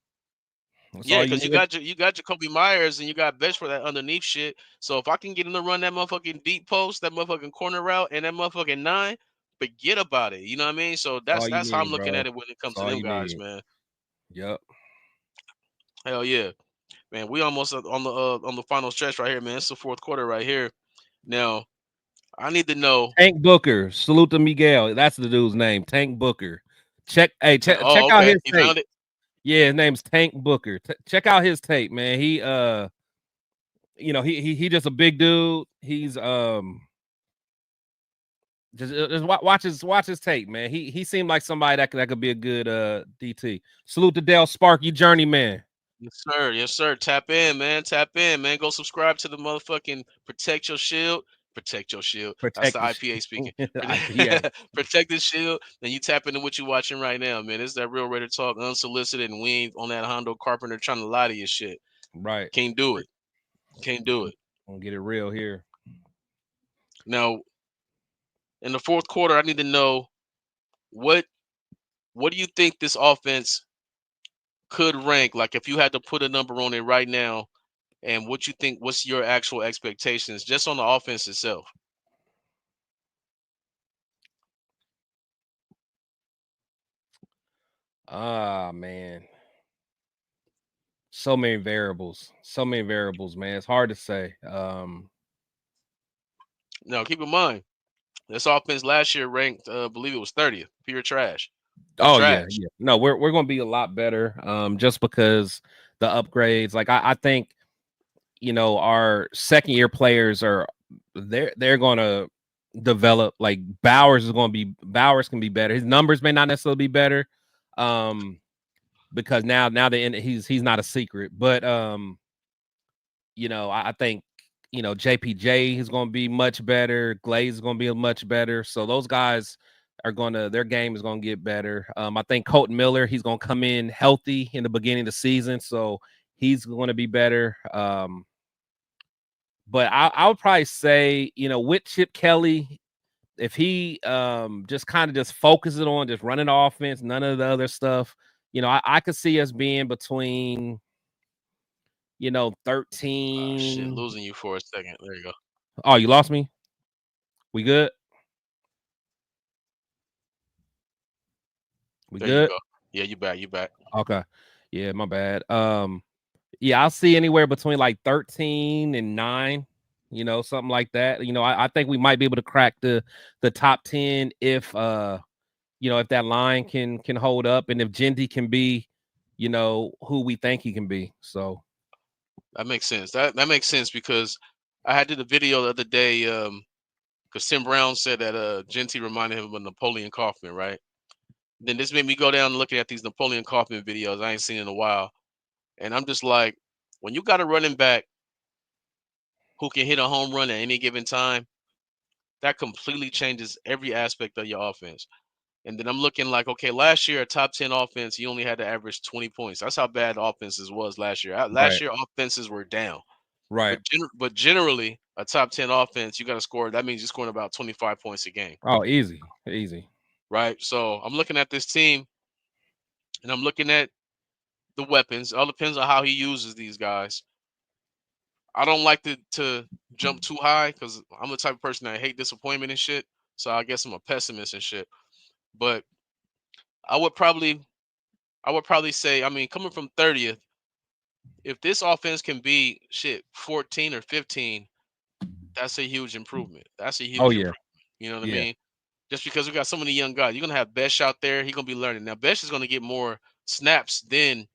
Yeah, because you got Jacoby Myers and you got Best for that underneath shit. So if I can get him to run that motherfucking deep post, that motherfucking corner route, and that motherfucking 9, forget about it. You know what I mean? So that's how I'm looking at it when it comes to them guys, man. Yep. Hell yeah, man. We almost on the final stretch right here, man. It's the 4th quarter right here. Now, I need to know. Tank Booker. Salute to Miguel. That's the dude's name. Tank Booker. Check out his tape. Found it. Yeah, his name's Tank Booker. Check out his tape, man. He he just a big dude. He's just watch his tape, man. He seemed like somebody that could be a good DT. Salute to Dale Sparky Journeyman. Yes, sir. Tap in, man. Go subscribe to the motherfucking Protect Your Shield. That's the IPA speaking. Protect the Shield. Then you tap into what you're watching right now, man. It's that Real Raider Talk, unsolicited, and we ain't on that Hondo Carpenter trying to lie to your shit. Right. Can't do it. Gonna get it real here. Now, in the 4th quarter, I need to know what do you think this offense could rank? Like if you had to put a number on it right now, and what you think, what's your actual expectations just on the offense itself? Man. So many variables, man. It's hard to say. Now, keep in mind, this offense last year ranked, I believe it was 30th, pure trash. Yeah. No, we're going to be a lot better just because the upgrades. Like I think, our second-year players are they're going to develop. Like Bowers can be better. His numbers may not necessarily be better, because now he's not a secret. But I think JPJ is going to be much better. Glaze is going to be much better. So those guys their game is going to get better. I think Colton Miller, he's going to come in healthy in the beginning of the season, so he's going to be better. But I would probably say, with Chip Kelly, if he just kind of just focuses on just running the offense, none of the other stuff, I could see us being between 13. Shit, losing you for a second. There you go. Oh, you lost me? We good? We there good? You go. Yeah, you back. Okay. Yeah, my bad. Yeah, I'll see anywhere between like 13 and 9, something like that. I think we might be able to crack the top 10 if if that line can hold up, and if Jeanty can be, who we think he can be. So that makes sense. That makes sense, because I had did a video the other day, because Tim Brown said that Jeanty reminded him of Napoleon Kaufman, right? Then this made me go down looking at these Napoleon Kaufman videos I ain't seen in a while. And I'm just like, when you got a running back who can hit a home run at any given time, that completely changes every aspect of your offense. And then I'm looking like, okay, last year a top 10 offense, you only had to average 20 points. That's how bad offenses was last year. Last year offenses were down. Right. But generally, a top 10 offense, you got to score. That means you're scoring about 25 points a game. Oh, easy. Right. So I'm looking at this team, and I'm looking at the weapons. It all depends on how he uses these guys. I don't like to jump too high, because I'm the type of person that hate disappointment and shit. So I guess I'm a pessimist and shit. But I would probably say, I mean, coming from 30th, if this offense can be 14 or 15, that's a huge improvement. That's a huge improvement. You know what I mean? Just because we got so many young guys, you're gonna have Besh out there. He's gonna be learning. Now Besh is gonna get more snaps than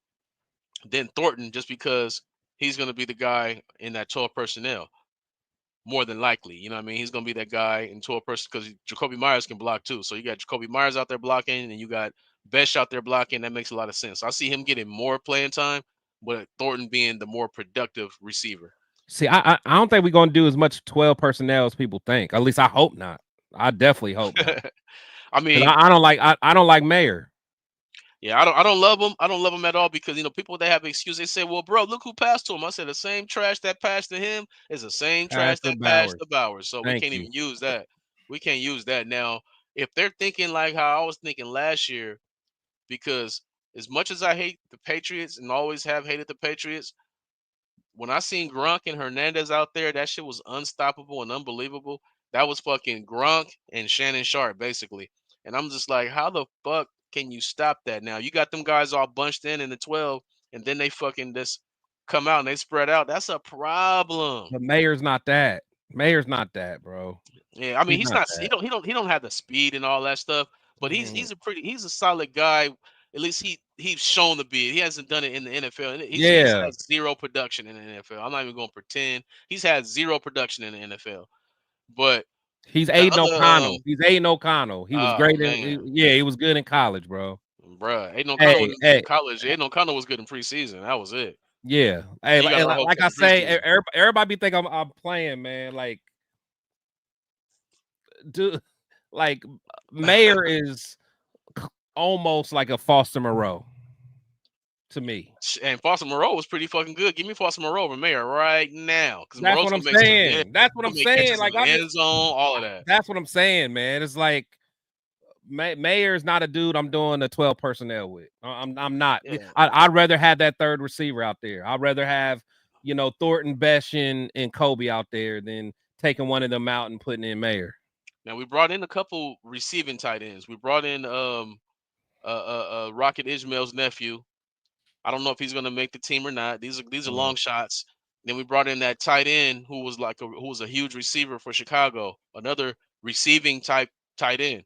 Thornton, just because he's gonna be the guy in that 12 personnel. More than likely, you know what I mean? He's gonna be that guy in 12 personnel, because Jacoby Myers can block too. So you got Jacoby Myers out there blocking, and you got Besh out there blocking. That makes a lot of sense. I see him getting more playing time, but Thornton being the more productive receiver. See, I don't think we're gonna do as much 12 personnel as people think. At least I hope not. I definitely hope not. I mean, I don't like Mayer. Yeah, I don't love him. I don't love him at all, because people, they have excuse. They say, "Well, bro, look who passed to him." I said, the same trash that passed to him is the same trash that passed to Bowers. So we can't even use that. We can't use that now. If they're thinking like how I was thinking last year, because as much as I hate the Patriots and always have hated the Patriots, when I seen Gronk and Hernandez out there, that shit was unstoppable and unbelievable. That was fucking Gronk and Shannon Sharp, basically. And I'm just like, how the fuck can you stop that? Now you got them guys all bunched in the 12, and then they fucking just come out and they spread out. That's a problem. But Mayer's not that. Mayer's not that, bro. Yeah, I mean, he's not he don't have the speed and all that stuff, but he's a solid guy. At least he's shown to be. He hasn't done it in the NFL. He's had zero production in the NFL. I'm not even going to pretend. He's had zero production in the NFL. But he's Aiden O'Connell. He's Aiden O'Connell. He was great he was good in college, bro. Bruh, Aiden O'Connell was in college. Aiden O'Connell was good in preseason. That was it. Yeah. Hey, like I say, everybody think I'm playing, man. Like, dude, like Mayer is almost like a Foster Moreau to me. And Foster Moreau was pretty fucking good. Give me Foster Moreau over Mayer right now. That's what I'm saying. That's what I'm saying. Like, end zone, all of that. That's what I'm saying, man. It's like Mayer's not a dude I'm doing a 12 personnel with. I'm not. Yeah. I'd rather have that third receiver out there. I'd rather have, Thornton, Besh, and Kobe out there than taking one of them out and putting in Mayer. Now we brought in a couple receiving tight ends. We brought in Rocket Ismail's nephew. I don't know if he's going to make the team or not. These are long shots. Then we brought in that tight end who was a huge receiver for Chicago, another receiving type tight end.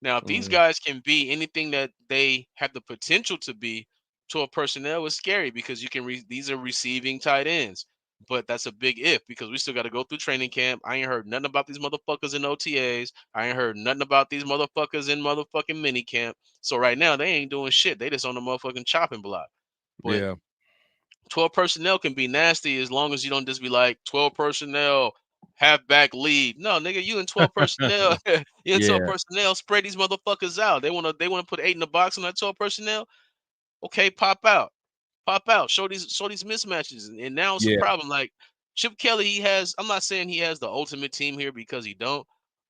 Now, if these guys can be anything that they have the potential to be, 12 personnel is scary, because you can these are receiving tight ends. But that's a big if because we still got to go through training camp. I ain't heard nothing about these motherfuckers in OTAs. I ain't heard nothing about these motherfuckers in motherfucking mini camp. So right now they ain't doing shit. They just on the motherfucking chopping block. But Yeah. 12 personnel can be nasty as long as you don't just be like 12 personnel, halfback lead. No, nigga, you in 12 personnel. You in 12 Yeah. personnel, spread these motherfuckers out. They wanna put 8 in the box on that 12 personnel. Okay, pop out. Pop out. Show these mismatches. And now it's a Yeah. problem. Like Chip Kelly, he has, I'm not saying he has the ultimate team here because he don't,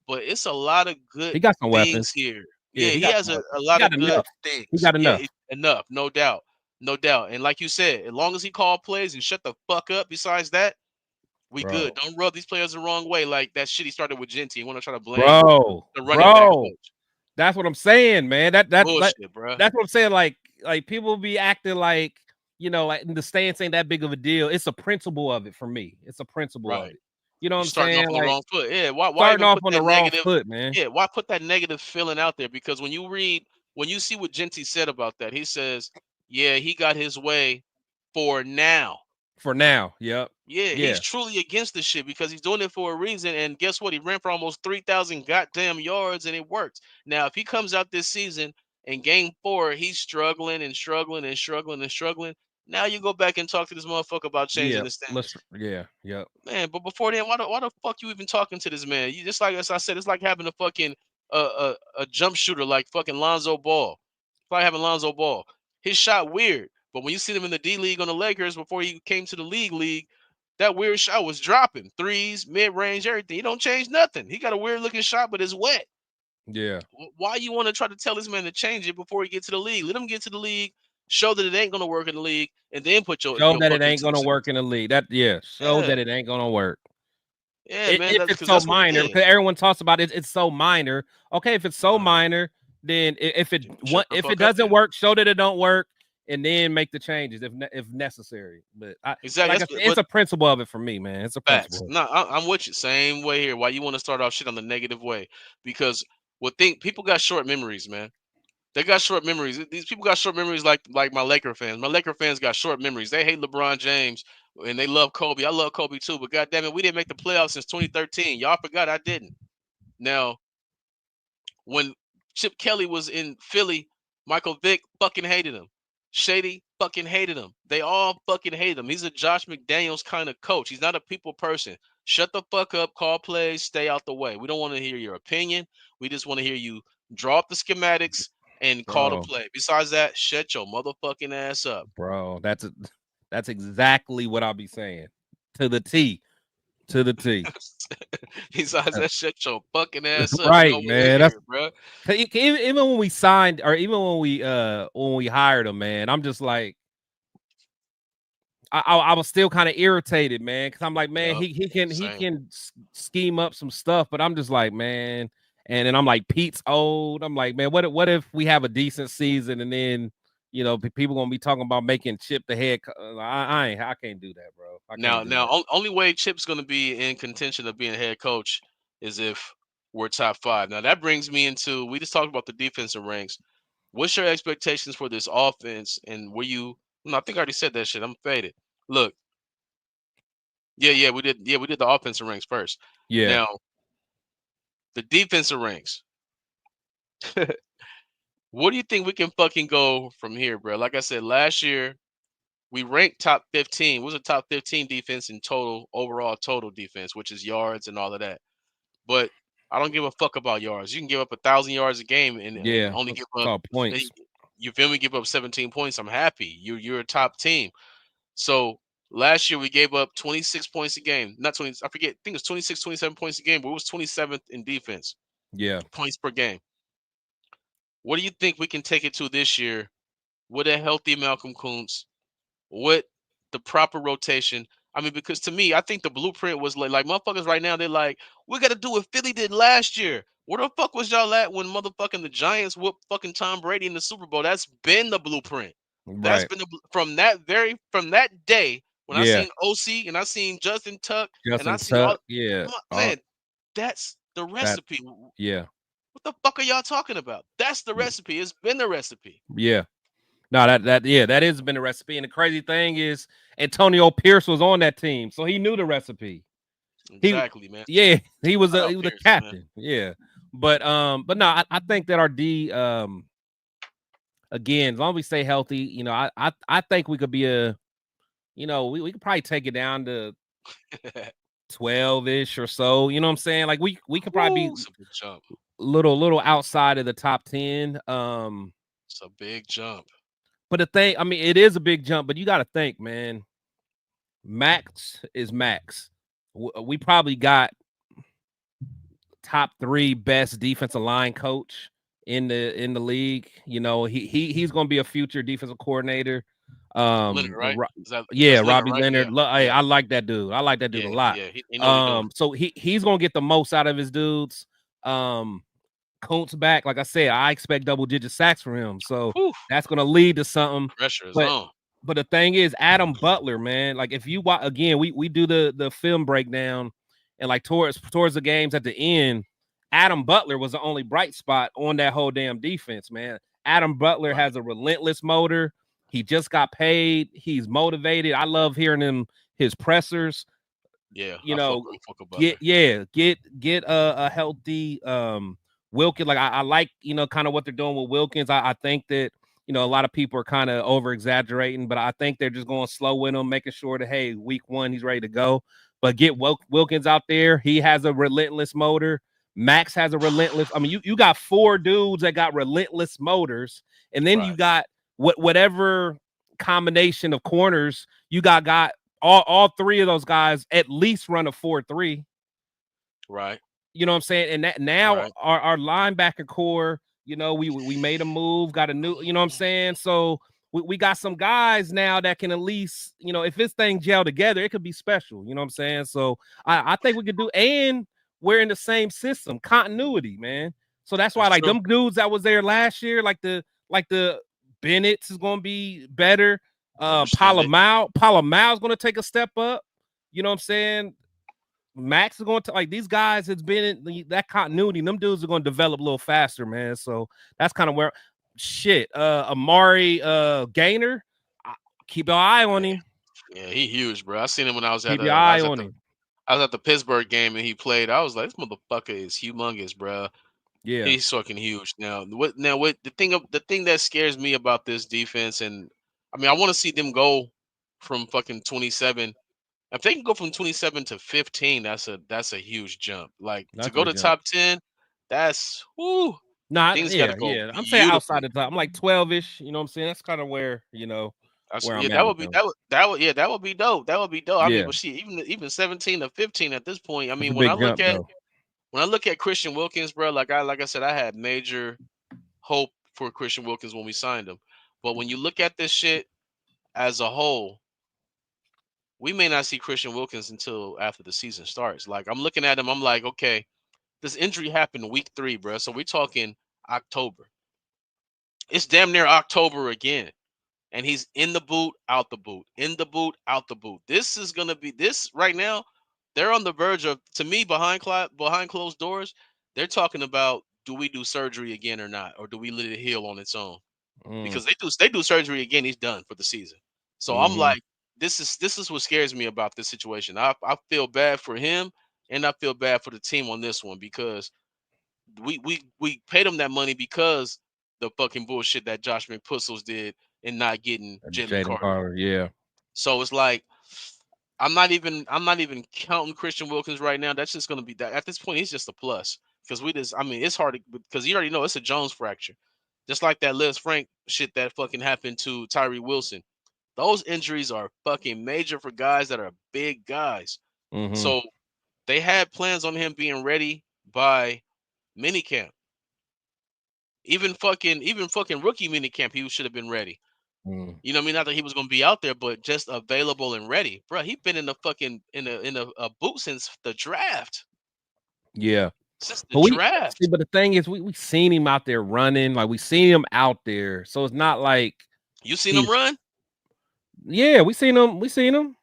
but it's a lot of good He got some things weapons. here. Yeah, Yeah, he he got has some a weapons. He lot got of good enough. He things. got Yeah, enough. enough, no doubt. No doubt. And like you said, as long as he call plays and shut the fuck up, besides that, we good. Bro. Don't rub these players the wrong way like that shit he started with Genty. You want to try to blame Bro. the running back coach. That's what I'm saying, man. Bullshit, bro. That's what I'm saying. Like people be acting like, you know, like the stance ain't that big of a deal. It's a principle of it for me. It's a principle of Right. it. You know what You're I'm starting off saying? on the Like wrong foot. Yeah. Why starting even off put on the that wrong negative? foot, man. Yeah. Why put that negative feeling out there? Because when you see what Genty said about that, he says, yeah, he got his way for now. For now. Yep. Yeah, he's Yeah. truly against this shit because he's doing it for a reason. And guess what? He ran for almost 3,000 goddamn yards and it worked. Now, if he comes out this season and game 4, he's struggling and struggling and struggling and struggling. Now you go back and talk to this motherfucker about changing Yeah. the stance. Yep. Man, but before then, why the fuck you even talking to this man? You just like as I said, it's like having a fucking a jump shooter like fucking Lonzo Ball. It's like having Lonzo Ball. His shot weird, but when you see him in the D League on the Lakers before he came to the league, that weird shot was dropping threes, mid range, everything. He don't change nothing. He got a weird looking shot, but it's wet. Yeah. Why you want to try to tell this man to change it before he get to the league? Let him get to the league, show that it ain't gonna work in the league, and then put your Show that it fucking ain't 2 gonna work cents. in the league. Show Yeah, that it ain't gonna work. yeah, man. If it's Because so that's what he minor, did. because everyone talks about it, it's so minor. Okay, if it's so minor, then if it doesn't work, show that it don't work, and then make the changes if necessary. But Exactly. like I said, it's a principle of it for me, man. It's a Facts. principle. No, I'm with you. Same way here. Why you want to start off shit on the negative way? Because people got short memories, man. They got short memories. These people got short memories like my Laker fans. My Laker fans got short memories. They hate LeBron James and they love Kobe. I love Kobe too, but goddamn it, we didn't make the playoffs since 2013. Y'all forgot I didn't. Now, when Chip Kelly was in Philly, Michael Vick fucking hated him. Shady fucking hated him. They all fucking hate him. He's a Josh McDaniels kind of coach. He's not a people person. Shut the fuck up, call plays, stay out the way. We don't want to hear your opinion. We just want to hear you draw up the schematics and call the play. Besides that, shut your motherfucking ass up. Bro, that's exactly what I'll be saying. To the T. To the T. Besides that, shut your fucking ass up. Right, You know, man. That's bro. even when we signed, or even when we hired him, man, I'm just like, I was still kind of irritated, man, because I'm like, man, he can scheme up some stuff, but I'm just like, man, and then I'm like, Pete's old. I'm like, man, what if we have a decent season and then people gonna be talking about making Chip the head? I can't do that, bro. Only way Chip's gonna be in contention of being head coach is if we're top 5. Now that brings me into we just talked about the defensive ranks. What's your expectations for this offense? And I think I already said that shit. I'm faded. Look, yeah, we did the offensive ranks first. Yeah. Now, the defensive ranks. What do you think we can fucking go from here, bro? Like I said, last year we ranked top 15. It was a top 15 defense in overall total defense, which is yards and all of that. But I don't give a fuck about yards. You can give up 1,000 yards a game and only give up points. You feel me? Give up 17 points. I'm happy. You're a top team. So last year we gave up 26 points a game. Not 20. I forget. I think it was 26, 27 points a game, but it was 27th in defense. Yeah. Points per game. What do you think we can take it to this year with a healthy Malcolm Kuntz, with the proper rotation? I mean, because to me, I think the blueprint was like motherfuckers right now, they're like, we got to do what Philly did last year. Where the fuck was y'all at when motherfucking the Giants whooped fucking Tom Brady in the Super Bowl? That's been the blueprint. That's been from that day when I seen OC and I seen Justin Tuck and I seen all, man, that's the recipe. Yeah. What the fuck are y'all talking about? That's the recipe. It's been the recipe. Yeah. No, that has been the recipe. And the crazy thing is Antonio Pierce was on that team, so he knew the recipe. Exactly, man. Yeah, he was a captain. Man. Yeah. But no, I think that our D again, as long as we stay healthy, you know, I think we could be we could probably take it down to 12-ish or so. You know what I'm saying? Like we could probably be little outside of the top 10. It's a big jump. But the thing, I mean, it is a big jump, but you got to think, man. Max is Max. We probably got top 3 best defensive line coach in the league. You know, he's going to be a future defensive coordinator. Leonard, right? Robbie Leonard. Right? I like that dude. I like that dude a lot. Yeah, so he's going to get the most out of his dudes. Kuntz back, like I said, I expect double-digit sacks from him. So that's going to lead to something. Pressure is on. But the thing is, Adam Butler, man, like if you watch again, we do the film breakdown, and like towards the games at the end, Adam Butler was the only bright spot on that whole damn defense, man. Adam Butler has a relentless motor. He just got paid. He's motivated. I love hearing his pressers. Yeah, get a healthy Wilkins. Like I like kind of what they're doing with Wilkins. I think that. A lot of people are kind of over exaggerating, but I think they're just going slow with him, making sure that, hey, week 1, he's ready to go. But get Wilkins out there. He has a relentless motor. Max has a relentless. I mean, you got 4 dudes that got relentless motors. And then you got whatever combination of corners you got all 3 of those guys at least run a 4.3. Right. You know what I'm saying? And that now our linebacker core, we made a move, got a new, you know what I'm saying? So we got some guys now that can at least, if this thing gel together, it could be special. You know what I'm saying? So I think we could do, and we're in the same system, continuity, man. So that's why, like, them dudes that was there last year, like the Bennett's is going to be better. Palomau's going to take a step up. You know what I'm saying? Max is going to, like, these guys, it's been that continuity. Them dudes are going to develop a little faster, man. So that's kind of where Amari Gainer, keep your eye on him. Yeah, he huge, bro. I seen him when I was at I was at the Pittsburgh game and he played. I was like, this motherfucker is humongous, bro. Yeah, he's fucking huge. Now the thing that scares me about this defense, and I mean, I want to see them go from fucking 27. If they can go from 27 to 15, that's a huge jump. Like, to go to top 10, that's whoo. Nah, yeah. I'm saying outside the top. I'm like 12-ish. You know what I'm saying? That's kind of where, that would be dope. That would be dope. I mean, but shit, even 17 to 15 at this point. I mean, when I look at Christian Wilkins, bro, like I said, I had major hope for Christian Wilkins when we signed him. But when you look at this shit as a whole, we may not see Christian Wilkins until after the season starts. Like, I'm looking at him, I'm like, okay, this injury happened week 3, bro. So we're talking October. It's damn near October again. And he's in the boot, out the boot, in the boot, out the boot. This is going to be this right now. They're on the verge of, to me, behind closed doors, they're talking about, do we do surgery again or not? Or do we let it heal on its own? Because they do surgery again, he's done for the season. So I'm like, this is what scares me about this situation. I feel bad for him, and I feel bad for the team on this one, because we paid him that money because the fucking bullshit that Josh McPussles did and not getting Jalen Carter. Yeah. So it's like, I'm not even counting Christian Wilkins right now. That's just gonna be that at this point. He's just a plus, because it's hard because you already know it's a Jones fracture, just like that Liz Frank shit that fucking happened to Tyree Wilson. Those injuries are fucking major for guys that are big guys. So they had plans on him being ready by minicamp. Even fucking rookie minicamp, he should have been ready. You know what I mean? Not that he was going to be out there, but just available and ready. Bro, he been in the fucking in a boot since the draft. Yeah. Since the draft. But the thing is, we seen him out there running. Like, we seen him out there. So it's not like you seen him run? Yeah, we seen him.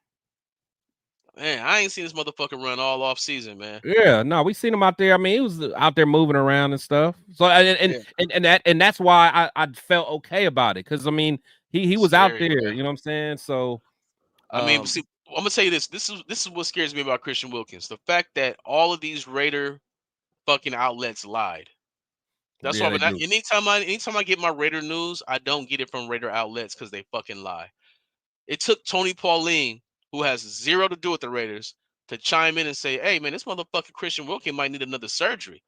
Man, I ain't seen this motherfucker run all off season, man. Yeah, no, we seen him out there. I mean, he was out there moving around and stuff. So and that's why I felt okay about it, because I mean, He was out Scary, there. man. You know what I'm saying? So, I mean, see, I'm gonna tell you this. This is what scares me about Christian Wilkins. The fact that all of these Raider fucking outlets lied. That's yeah, why they when I, do. anytime I get my Raider news, I don't get it from Raider outlets because they fucking lie. It took Tony Pauline, who has zero to do with the Raiders, to chime in and say, "Hey, man, this motherfucking Christian Wilkins might need another surgery."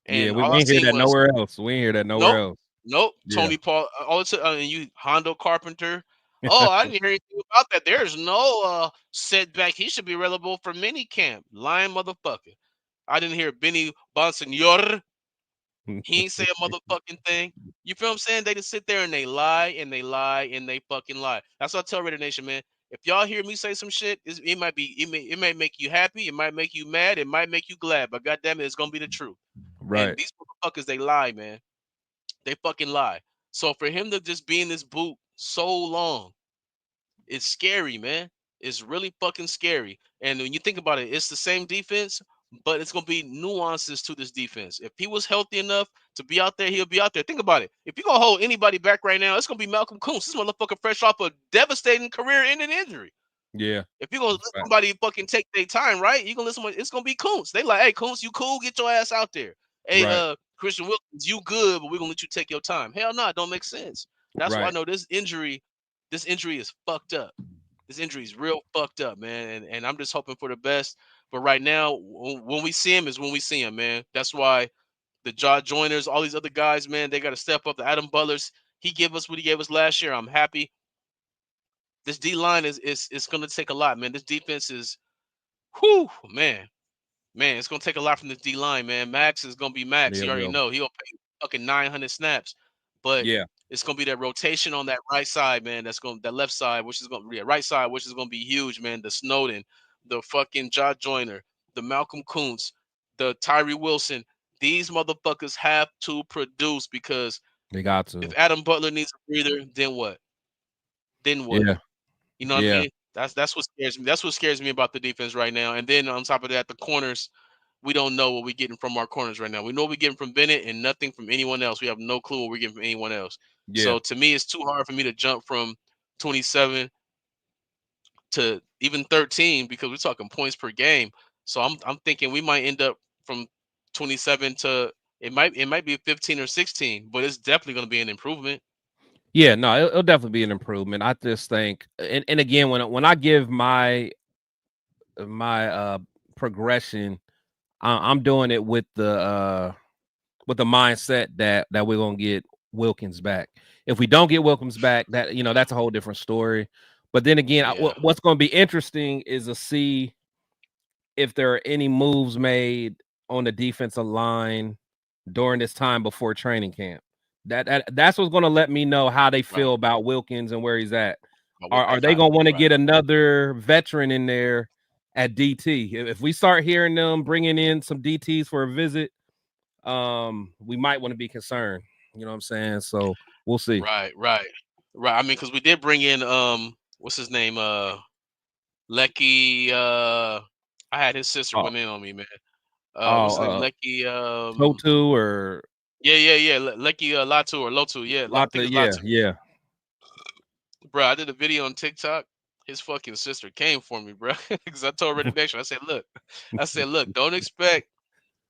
Yeah, And we all I ain't hear seen that was, nowhere else. We ain't hear that nowhere "Nope, else. nope." Yeah. Tony Paul, all it took, and you Hondo Carpenter. Oh, I didn't hear anything about that. There's no setback. He should be available for mini camp. Lying motherfucker. I didn't hear Benny Bonsignor. He ain't say a motherfucking thing. You feel what I'm saying? They just sit there and they lie and they lie and they fucking lie. That's what I tell Raider Nation, man. If y'all hear me say some shit, it might be it may make you happy, it might make you mad, it might make you glad, but goddamn it, it's gonna be the truth. And Right. these motherfuckers, they lie, man. They fucking lie. So for him to just be in this boot so long, it's scary, man. It's really fucking scary. And when you think about it, it's the same defense, but it's gonna be nuances to this defense. If he was healthy enough to be out there, he'll be out there. Think about it. If you're gonna hold anybody back right now, it's gonna be Malcolm Kuntz. This motherfucker fresh off a devastating career-ending injury. Yeah. If you're gonna That's let fact. somebody fucking take their time, right? You're gonna listen. It's gonna be Kuntz. They like, hey, Kuntz, you cool? Get your ass out there. Hey, Right. Christian Wilkins, you good, but we're gonna let you take your time. Hell no, it don't make sense. That's why I Right. know this injury is fucked up. This injury is real fucked up, man. And I'm just hoping for the best. But right now, when we see him is when we see him, man. That's why the Jaw Joiners, all these other guys, man, they got to step up. The Adam Butlers, he gave us what he gave us last year. I'm happy. This D line is going to take a lot, man. This defense is, whew, man, it's gonna take a lot from this D line, man. Max is gonna be Max. Yeah, You already will. know he'll play fucking 900 snaps, but Yeah. it's gonna be that rotation on that right side, man. That left side, which is gonna be right side, which is gonna be huge, man. The Snowden, the fucking Josh Joyner, the Malcolm Kuntz, the Tyree Wilson. These motherfuckers have to produce because They got if to. Adam Butler needs a breather, then what? Then what? Yeah. You know what I Yeah. mean? That's what scares me. That's what scares me about the defense right now. And then on top of that, the corners, we don't know what we're getting from our corners right now. We know we're getting from Bennett and nothing from anyone else. We have no clue what we're getting from anyone else. Yeah. So to me, it's too hard for me to jump from 27 to even 13 because we're talking points per game. So I'm thinking we might end up from 27 to it might be 15 or 16, but it's definitely going to be an improvement. Yeah, no, it'll definitely be an improvement. I just think, and again, when I give my progression, I'm doing it with the mindset that we're gonna get Wilkins back. If we don't get Wilkins back, that's a whole different story. But then again, Yeah. what's going to be interesting is to see if there are any moves made on the defensive line during this time before training camp. That's what's going to let me know how they feel Right. about Wilkins and where he's at. What they Are they got. going to want to Right. get another veteran in there at DT? If we start hearing them bringing in some DTs for a visit, we might want to be concerned. You know what I'm saying? So we'll see. Right. I mean, because we did bring in what's his name? Lecky. I had his sister Oh, went in on me, man. oh, What's his name? Lecky. Totu or Yeah. Lecky Latu or Lotu. Yeah, I think Lata. it's Yeah, Latu. yeah. Bro, I did a video on TikTok. His fucking sister came for me, bro, because I told Reddick Nation. I said, look, don't expect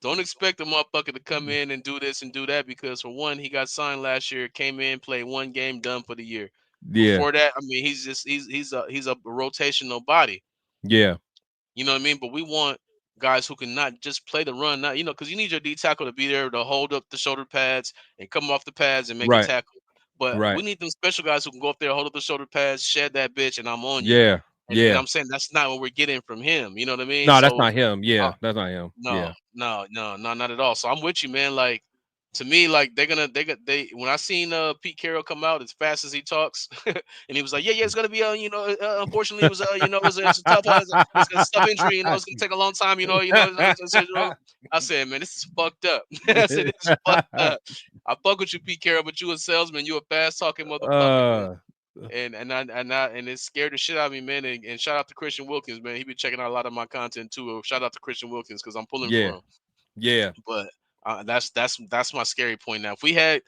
the motherfucker to come in and do this and do that because for one, he got signed last year, came in, played one game, done for the year. Yeah, Before that, I mean, he's a rotational body. yeah. You know what I mean? But we want guys who can not just play the run, not because you need your D tackle to be there to hold up the shoulder pads and come off the pads and make a Right, tackle. But we right. need them special guys who can go up there, hold up the shoulder pads, shed that bitch, and I'm on you. Yeah, And yeah. I'm saying that's not what we're getting from him. You know what I mean? No, that's So not him. uh, Yeah, that's not him. no, Yeah, not at all. So I'm with you, man. Like to me, like they when I seen Pete Carroll come out as fast as he talks, and he was like, yeah, it's gonna be unfortunately it was it's a tough it's a tough injury, it's gonna take a long time, I said, man, this is fucked up. I said, this is fucked up. I fuck with you, Pete Carroll, but you a salesman, you a fast talking motherfucker, man. uh, And it scared the shit out of me, man. And shout out to Christian Wilkins, man. He been checking out a lot of my content too. Shout out to Christian Wilkins because I'm pulling for yeah, him. yeah, But that's my scary point now. If we had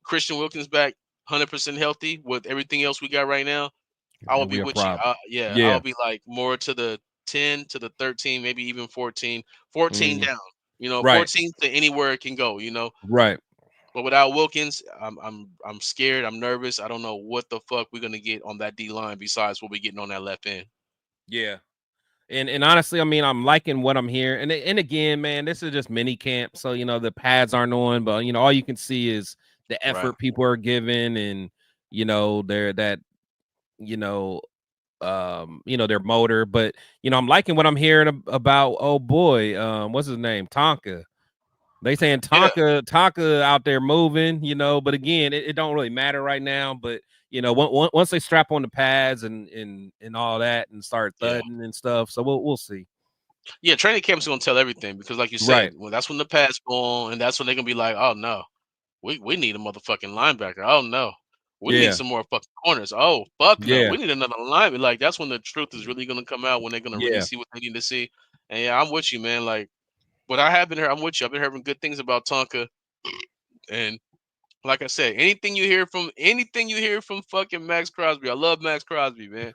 Christian Wilkins back, 100% healthy with everything else we got right now, I will be with you. Yeah, Yeah. I'll be like more to the 10 to the 13, maybe even 14, 14 down. Right. 14 to anywhere it can go. Right. But without Wilkins, I'm scared. I'm nervous. I don't know what the fuck we're gonna get on that D line besides what we're getting on that left end. Yeah. And honestly, I mean, I'm liking what I'm hearing. And again, man, this is just mini camp, so the pads aren't on, but all you can see is the effort Right. people are giving, and they're that their motor. But I'm liking what I'm hearing about. Oh boy, what's his name? Tonka. They saying Tonka out there moving, but again, it don't really matter right now. But once they strap on the pads and all that and start thudding and stuff, so we'll see. Yeah, training camp's gonna tell everything because, like you said, well, that's when the pads go on, and that's when they're gonna be like, "Oh no, we need a motherfucking linebacker. Oh no, we need some more fucking corners. Oh fuck no, we need another linebacker." Like that's when the truth is really gonna come out, when they're gonna really see what they need to see. And yeah, I'm with you, man. Like, but I have been here. I'm with you. I've been hearing good things about Tonka, and like I said, anything you hear from fucking Max Crosby, I love Max Crosby, man.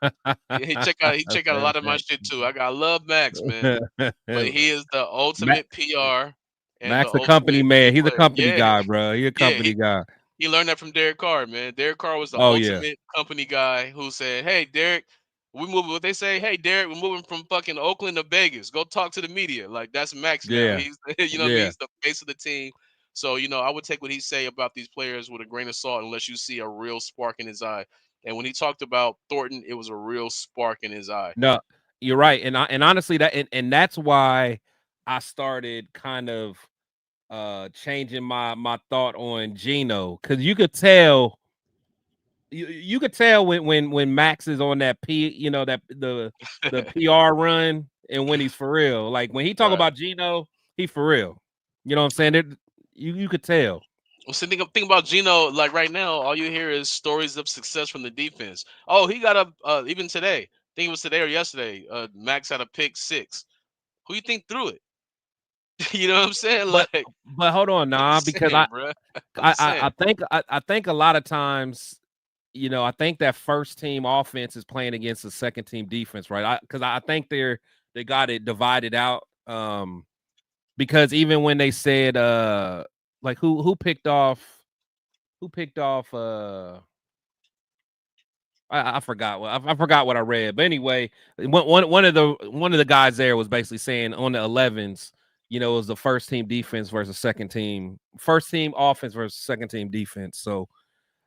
He check out a lot of my shit too. I love Max, man. But he is the ultimate PR and the Max, the company ultimate man. He's a player. company Yeah, guy, bro. He's a company guy. he learned that from Derek Carr, man. Derek Carr was the Oh yeah. ultimate company guy who said, "Hey, Derek, we moving." What they say, "Hey, Derek, we're moving from fucking Oakland to Vegas. Go talk to the media." Like that's Max now. Yeah. He's you know what I mean. He's the face of the team. So I would take what he say about these players with a grain of salt, unless you see a real spark in his eye. And when he talked about Thornton, it was a real spark in his eye. No, you're right, and honestly, and that's why I started kind of changing my thought on Geno, because you could tell. You could tell when Max is on that that the PR run, and when he's for real. Like when he talk about Geno, he for real. You know what I'm saying? You could tell. Well, see, think about Geno. Like right now, all you hear is stories of success from the defense. Oh, he got a even today. I think it was today or yesterday. Max had a pick 6. Who you think threw it? You know what I'm saying? Like, but hold on, because I think a lot of times, I think that first team offense is playing against the second team defense, right? Because I think they got it divided out. Because even when they said like who picked off I forgot I forgot what I read, but anyway, one of the guys there was basically saying on the 11s, it was the first team defense versus first team offense versus second team defense. So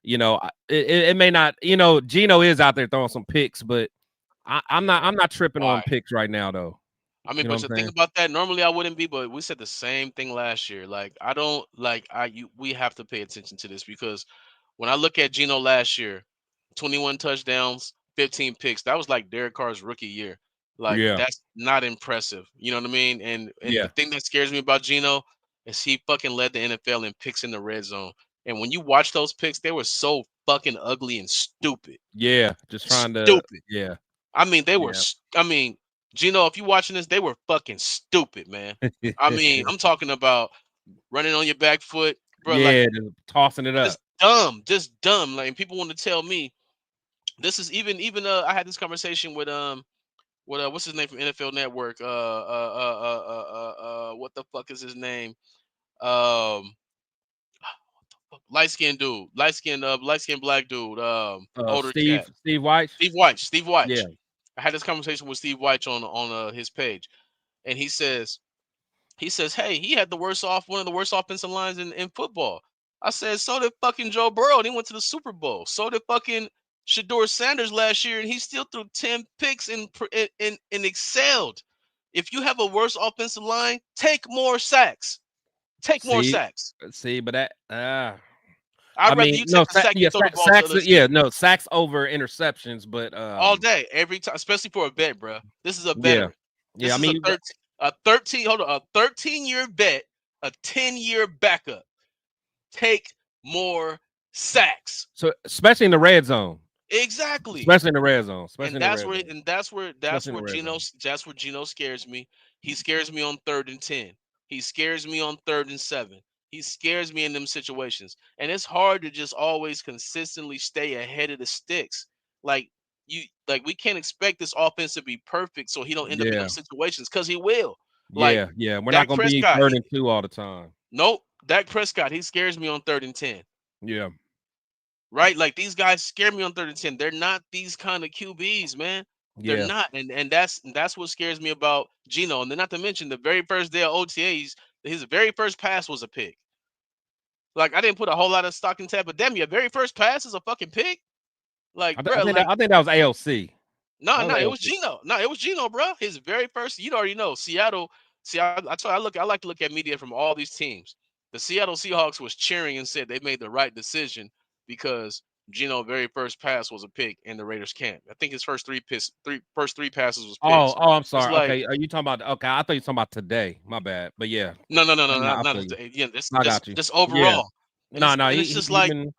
it may not, Geno is out there throwing some picks, but I'm not tripping on picks right now though. I mean, but the thing about that, normally I wouldn't be, but we said the same thing last year. Like, I don't like we have to pay attention to this, because when I look at Geno last year, 21 touchdowns, 15 picks, that was like Derek Carr's rookie year. Like, that's not impressive. You know what I mean? And the thing that scares me about Geno is he fucking led the NFL in picks in the red zone. And when you watch those picks, they were so fucking ugly and stupid. Yeah, just trying to stupid. Yeah. I mean, they were. I mean, Geno, if you watching this, they were fucking stupid, man. I mean, I'm talking about running on your back foot, bro. Yeah, like just tossing it up. Just dumb. Like, people want to tell me this is even. I had this conversation with what's his name from NFL Network? What the fuck is his name? Light skinned black dude. Older cat. Steve White. Steve White. Yeah. I had this conversation with Steve White on his page, and he says, "Hey, he had one of the worst offensive lines in football." I said, "So did fucking Joe Burrow, and he went to the Super Bowl. So did fucking Shedeur Sanders last year, and he still threw 10 picks and excelled. If you have a worse offensive line, take more sacks. More sacks. See, but that I'd rather you take the sack. Sacks over interceptions, but all day, every time, especially for a vet, bro. This is a veteran. Yeah, I mean, a 13-year vet, a 10-year backup. Take more sacks. So especially in the red zone. Exactly. Especially in the red zone. That's where Geno scares me. He scares me on 3rd and 10. He scares me on 3rd and 7. He scares me in them situations. And it's hard to just always consistently stay ahead of the sticks. Like we can't expect this offense to be perfect so he don't end up in Yeah. them situations, because he will. Like Yeah. Yeah. We're not Dak gonna be Prescott, 3rd and 2 all the time. nope. Dak Prescott, he scares me on 3rd and 10. Yeah. Right? Like these guys scare me on 3rd and 10. They're not these kind of QBs, man. They're Yeah. not. And that's what scares me about Geno. And then not to mention the very first day of OTAs, his very first pass was a pick. Like I didn't put a whole lot of stock in that, but damn, your very first pass is a fucking pick. Like, bro, like I think that was AOC. no, it was Geno. No, it was Geno, bro. His very first. You'd already know Seattle. See, I like to look at media from all these teams. The Seattle Seahawks was cheering and said they made the right decision because Geno's very first pass was a pick in the Raiders camp. I think his first three passes was picks. Oh, I'm It's sorry. like, Okay, are you talking about? Okay, I thought you were talking about today. My bad. But yeah, no, I not feel you. yeah. This I got you. this Yeah. overall, and No, it's just he like, been.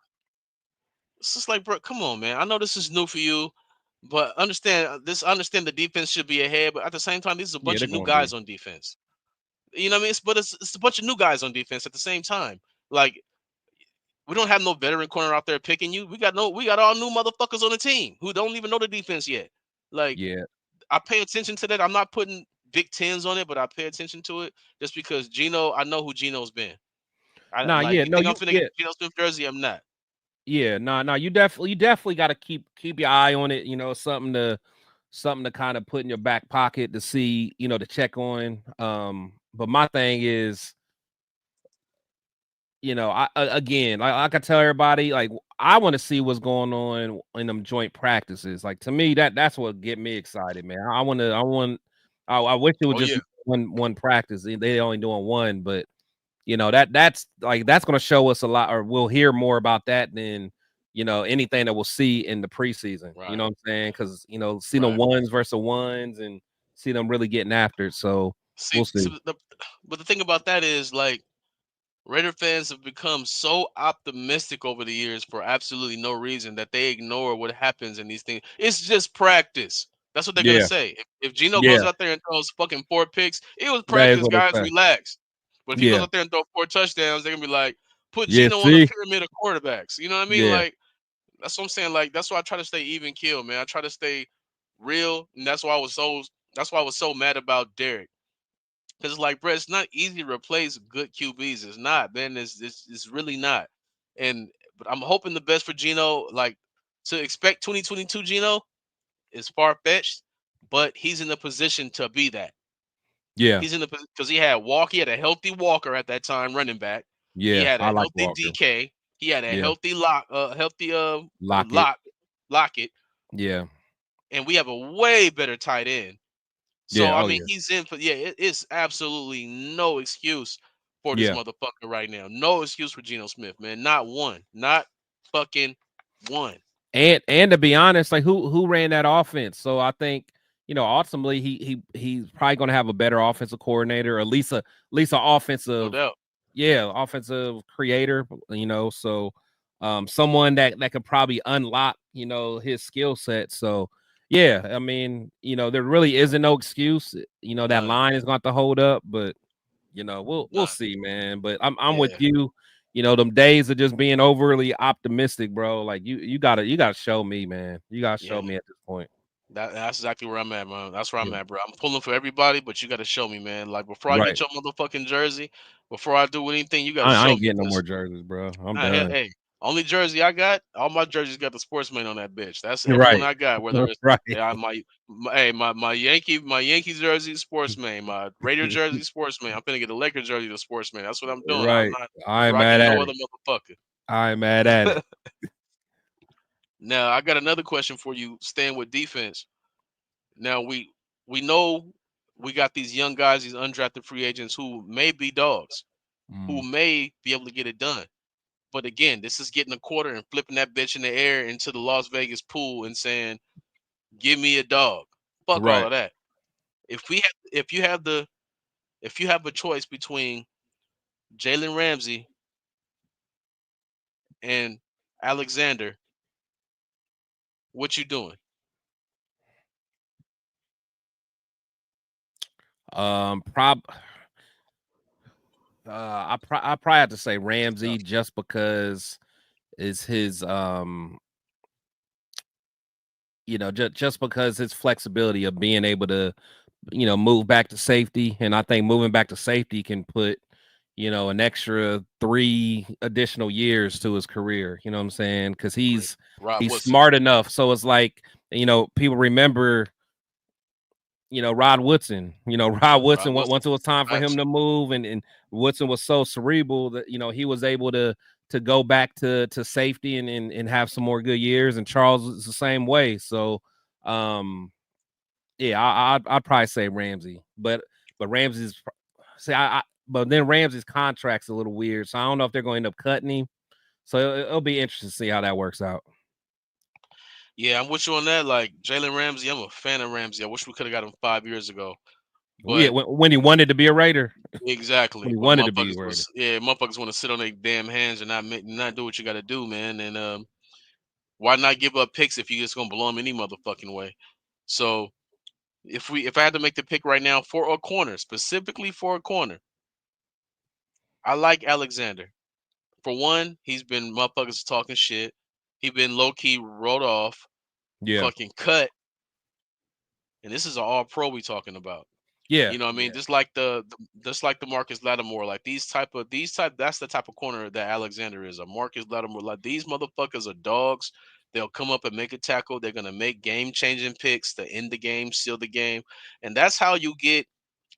bro, come on, man. I know this is new for you, but understand this. I understand the defense should be ahead, but at the same time, this is a Yeah, bunch they're of new gonna be. guys on defense. You know what I mean? It's a bunch of new guys on defense at the same time. Like we don't have no veteran corner out there picking you. We got all new motherfuckers on the team who don't even know the defense yet. Like Yeah. I pay attention to that. I'm not putting Big Tens on it, but I pay attention to it just because Geno. I know who Geno's been. I Nah. like Yeah. you No. think I'm You. finna get Yeah. Geno Smith jersey. I'm not. Yeah. Nah. You definitely got to keep your eye on it. You know, something to kind of put in your back pocket to see. You know, to check on. But my thing is, you know, I again, like I tell everybody, like I want to see what's going on in them joint practices. Like to me, that's what get me excited, man. I wish it was Oh just yeah. one practice. They only doing one, but you know that's going to show us a lot, or we'll hear more about that than anything that we'll see in the preseason. You Right. know what I'm saying? Because see them Right. ones versus ones and see them really getting after it. So See, we'll see. but the thing about that is like Raider fans have become so optimistic over the years for absolutely no reason that they ignore what happens in these things. It's just practice. That's what they're gonna Yeah, say. If Geno goes yeah, out there and throws fucking 4 picks, it was that is practice, what they guys. say. Relax. But if he goes Yeah, out there and throw 4 touchdowns, they're gonna be like, put yeah. Geno on the See, pyramid of quarterbacks. You know what I mean? yeah. Like that's what I'm saying. Like that's why I try to stay even keel, man. I try to stay real, and that's why I was so mad about Derek. Because it's like, bro, it's not easy to replace good QBs. It's not, man. It's really not. And but I'm hoping the best for Geno. Like to expect 2022 Geno is far fetched, but he's in the position to be that. Yeah, He's in the because he had a healthy Walker at that time, running back. He yeah. had I a like healthy Walker. DK. He had a Yeah, healthy Lockett. Lockett, Yeah, and we have a way better tight end. So yeah. I Oh mean, yeah, he's in for it's absolutely no excuse for this yeah. motherfucker right now. No excuse for Geno Smith, man. Not one. Not fucking one. And to be honest, like who ran that offense? So I think ultimately he's probably going to have a better offensive coordinator, or at least a No offensive, doubt. offensive creator. So someone that could probably unlock his skill set. So yeah, I mean there really isn't no excuse. That None. line is going to hold up, but we'll None. see, man. But I'm with Yeah. you. Them days of just being overly optimistic, bro. Like you gotta show me, man. You gotta Yeah, show man. me at this point. That's exactly where I'm at, man. That's where I'm Yeah. at, bro. I'm pulling for everybody, but you got to show me, man. Like before I Right. get your motherfucking jersey, before I do anything, you got to I show ain't me. getting no more Cause jerseys, bro. I'm hey, done. hey, only jersey I got, all my jerseys got the sportsman on that bitch. That's everyone Right. I got. Whether it's Right. my Yankees jersey, sportsman. My Raider jersey, sportsman. I'm gonna get a Lakers jersey, the sportsman. That's what I'm doing. I'm Right. not I ain't mad rocking at no it. other motherfucker. I ain't mad at it. Now I got another question for you. Staying with defense. Now we know we got these young guys, these undrafted free agents who may be dogs, who Mm, may be able to get it done. But again, this is getting a quarter and flipping that bitch in the air into the Las Vegas pool and saying, "Give me a dog." Fuck all right. of that. If you have a choice between Jalen Ramsey and Alexander, what you doing? Um prob I probably have to say Ramsey just because is his just because his flexibility of being able to move back to safety, and I think moving back to safety can put an extra 3 additional years to his career. You know what I'm saying? Because he's smart enough. So it's like people remember. Rod Woodson. Rod Woodson. Once it was time for him to move, and Woodson was so cerebral that he was able to go back to safety and have some more good years. And Charles is the same way. So, yeah, I'd probably say Ramsey, but Ramsey's but then Ramsey's contract's a little weird, so I don't know if they're going to end up cutting him. So it'll be interesting to see how that works out. Yeah, I'm with you on that. Like Jalen Ramsey, I'm a fan of Ramsey. I wish we could have got him 5 years ago. But yeah, when he wanted to be a Raider. Exactly. When he wanted to be a Raider. Motherfuckers want to sit on their damn hands and not do what you got to do, man. And why not give up picks if you just gonna blow them any motherfucking way? So if I had to make the pick right now for a corner, specifically for a corner, I like Alexander. For one, he's been motherfuckers talking shit. He been low key rolled off, fucking cut, and this is an all pro we talking about. Yeah, you know what I mean. Just like the Marcus Lattimore, like that's the type of corner that Alexander is. A Marcus Lattimore, like these motherfuckers are dogs. They'll come up and make a tackle. They're gonna make game changing picks to end the game, seal the game, and that's how you get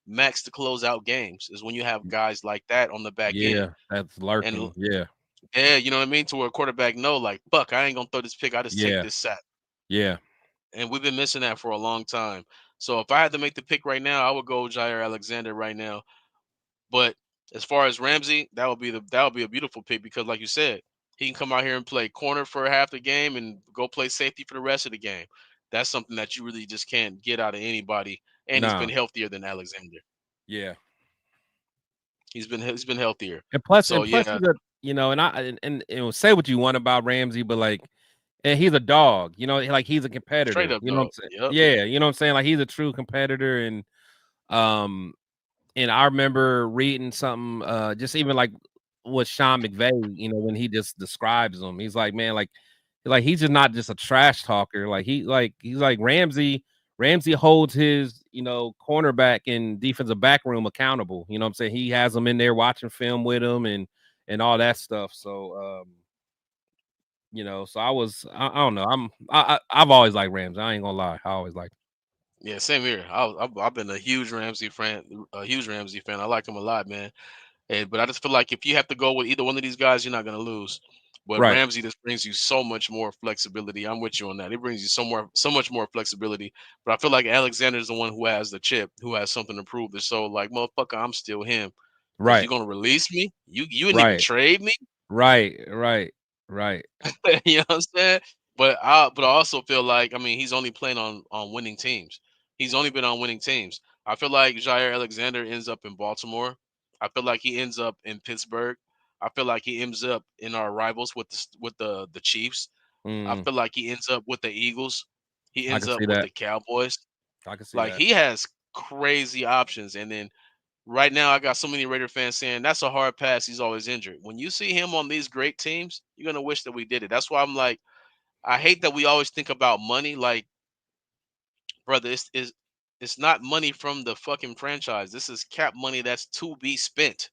Max to close out games. Is when you have guys like that on the back end. Yeah, that's lurking. And yeah, you know what I mean. To where a quarterback know, like, fuck, I ain't gonna throw this pick. I just take this sack. Yeah. And we've been missing that for a long time. So if I had to make the pick right now, I would go Jaire Alexander right now. But as far as Ramsey, that would be a beautiful pick because, like you said, he can come out here and play corner for half the game and go play safety for the rest of the game. That's something that you really just can't get out of anybody. And he's been healthier than Alexander. Yeah, he's been healthier. And plus, he's and say what you want about Ramsey, but like. And he's a dog, like he's a competitor. Straight up, you know what I'm saying? Yep. Yeah, you know what I'm saying? Like he's a true competitor. And I remember reading something, just even like with Sean McVay, when he just describes him, he's like, man, like he's just not just a trash talker. Like he's like Ramsey holds his, cornerback and defensive back room accountable. You know what I'm saying? He has them in there watching film with him and all that stuff. So so I don't know. I've always liked Ramsey. I ain't gonna lie. I always liked him. Yeah, same here. I've been a huge Ramsey fan. I like him a lot, man. But I just feel like if you have to go with either one of these guys, you're not gonna lose. But Ramsey just brings you so much more flexibility. I'm with you on that. It brings you so much more flexibility. But I feel like Alexander's the one who has the chip, who has something to prove. It's so like, motherfucker, I'm still him. Right. You gonna release me? You didn't even trade me? Right. You know what I'm saying? But I also feel like, I mean, he's only playing on winning teams. He's only been on winning teams. I feel like Jaire Alexander ends up in Baltimore. I feel like he ends up in Pittsburgh. I feel like he ends up in our rivals with the Chiefs. I feel like he ends up with the Eagles. He ends up with the Cowboys. I can see like that. He has crazy options. And then right now, I got so many Raider fans saying that's a hard pass. He's always injured. When you see him on these great teams, you're gonna wish that we did it. That's why I'm like, I hate that we always think about money. Like, brother, it's not money from the fucking franchise. This is cap money that's to be spent.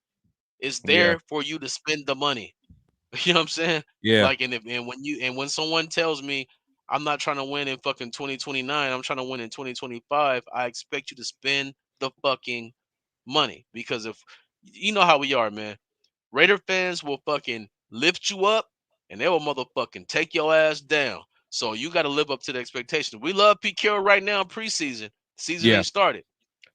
It's there for you to spend the money. You know what I'm saying? Yeah. Like, when someone tells me I'm not trying to win in fucking 2029, I'm trying to win in 2025, I expect you to spend the fucking money. Because if you know how we are, man, Raider fans will fucking lift you up and they will motherfucking take your ass down. So you got to live up to the expectations. We love Pete Carroll right now in preseason. Season ain't started.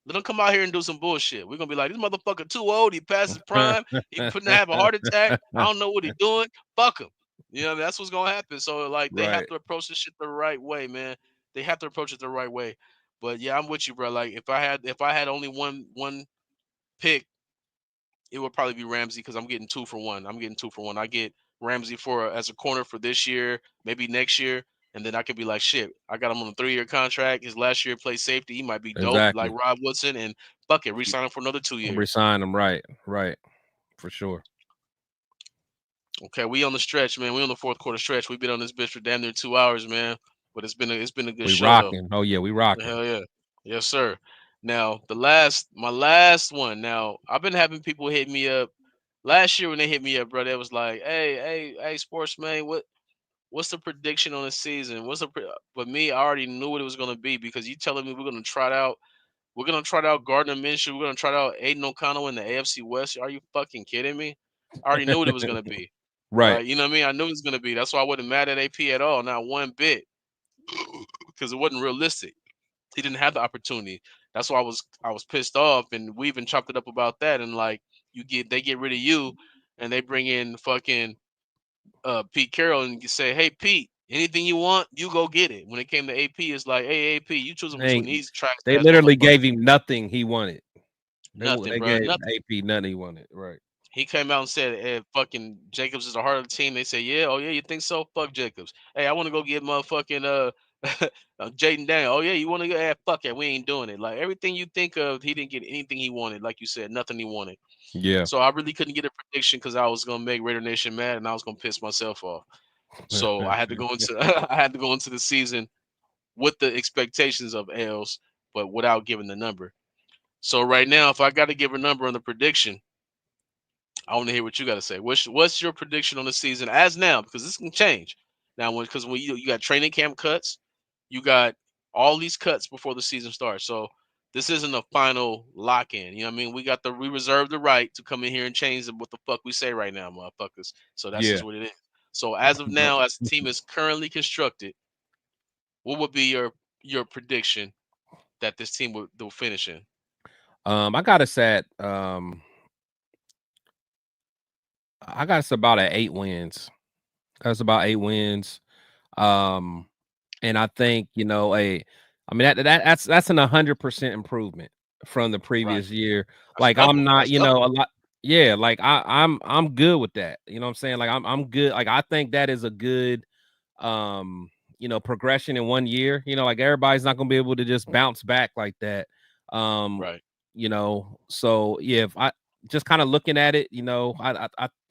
Let him come out here and do some bullshit. We're gonna be like, this motherfucker too old. He passed his prime. He couldn't have a heart attack. I don't know what he's doing. Fuck him. You know, that's what's gonna happen. So like, they have to approach this shit the right way, man. They have to approach it the right way. But yeah, I'm with you, bro. Like, if I had only one pick, it would probably be Ramsey because I'm getting 2 for 1. I get Ramsey as a corner for this year, maybe next year, and then I could be like, shit, I got him on a 3-year contract. His last year play safety, he might be dope like Rod Woodson, and fuck it, resign him for another 2 years. Resign him, right. for sure. Okay, we on the stretch, man. We on the fourth quarter stretch. We've been on this bitch for damn near 2 hours, man. But it's been a good We show though. rocking. Oh yeah, we rocking. Hell yeah. Yes, sir. Now, my last one. Now, I've been having people hit me up. Last year when they hit me up, bro, they was like, hey, sportsman, what's the prediction on the season? But me, I already knew what it was gonna be because you telling me we're gonna try out Gardner Minshew, we're gonna try out Aiden O'Connell in the AFC West. Are you fucking kidding me? I already knew what it was gonna be. Right. Right. You know what I mean? I knew it was gonna be. That's why I wasn't mad at AP at all, not one bit. Because it wasn't realistic. He didn't have the opportunity. That's why I was pissed off, and we even chopped it up about that. And like they get rid of you, and they bring in fucking Pete Carroll, and you say, hey Pete, anything you want, you go get it. When it came to AP, it's like, hey AP, you choosing between these trash They ass literally gave motherfuckers. him nothing he wanted. Nothing, They bro. gave Nothing. AP nothing he wanted. Right. He came out and said, fucking Jacobs is the heart of the team. They say, yeah, oh yeah, you think so? Fuck Jacobs. Hey, I want to go get motherfucking Jaden Daniel. Oh yeah, you want to go? Fuck it, we ain't doing it. Like everything you think of, he didn't get anything he wanted. Like you said, nothing he wanted. Yeah. So I really couldn't get a prediction because I was gonna make Raider Nation mad and I was gonna piss myself off. So I had to go into I had to go into the season with the expectations of L's, but without giving the number. So right now, if I got to give a number on the prediction, I want to hear what you got to say. What's your prediction on the season as now? Because this can change now. When you got training camp cuts, you got all these cuts before the season starts. So this isn't a final lock in. You know what I mean? We reserve the right to come in here and change what the fuck we say right now, motherfuckers. So that's Yeah. just what it is. So as of now, as the team is currently constructed, what would be your prediction that this team will finish in? I got us at I got us about at 8 wins. That's about 8 wins. And I think, I mean that's an 100% improvement from the previous year. Like I'm not, a lot. Yeah, like I'm good with that. You know what I'm saying? Like I'm good. Like I think that is a good progression in 1 year. Like everybody's not gonna be able to just bounce back like that. Right. So yeah, if I just kind of looking at it,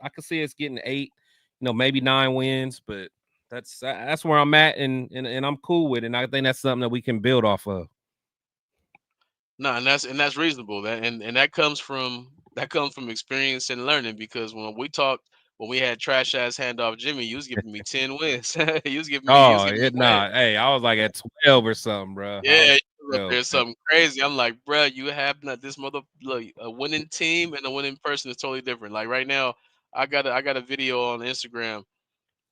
I could see us getting 8, maybe 9 wins, but that's where I'm at, and I'm cool with it. And I think that's something that we can build off of. No, and that's reasonable. That comes from experience and learning. Because when we had trash ass handoff Jimmy, you was giving me 10 wins. you was giving me. Hey, I was like at 12 or something, bro. Yeah, there's something crazy. I'm like, bro, you have not this look, a winning team and a winning person is totally different. Like right now, I got a video on Instagram.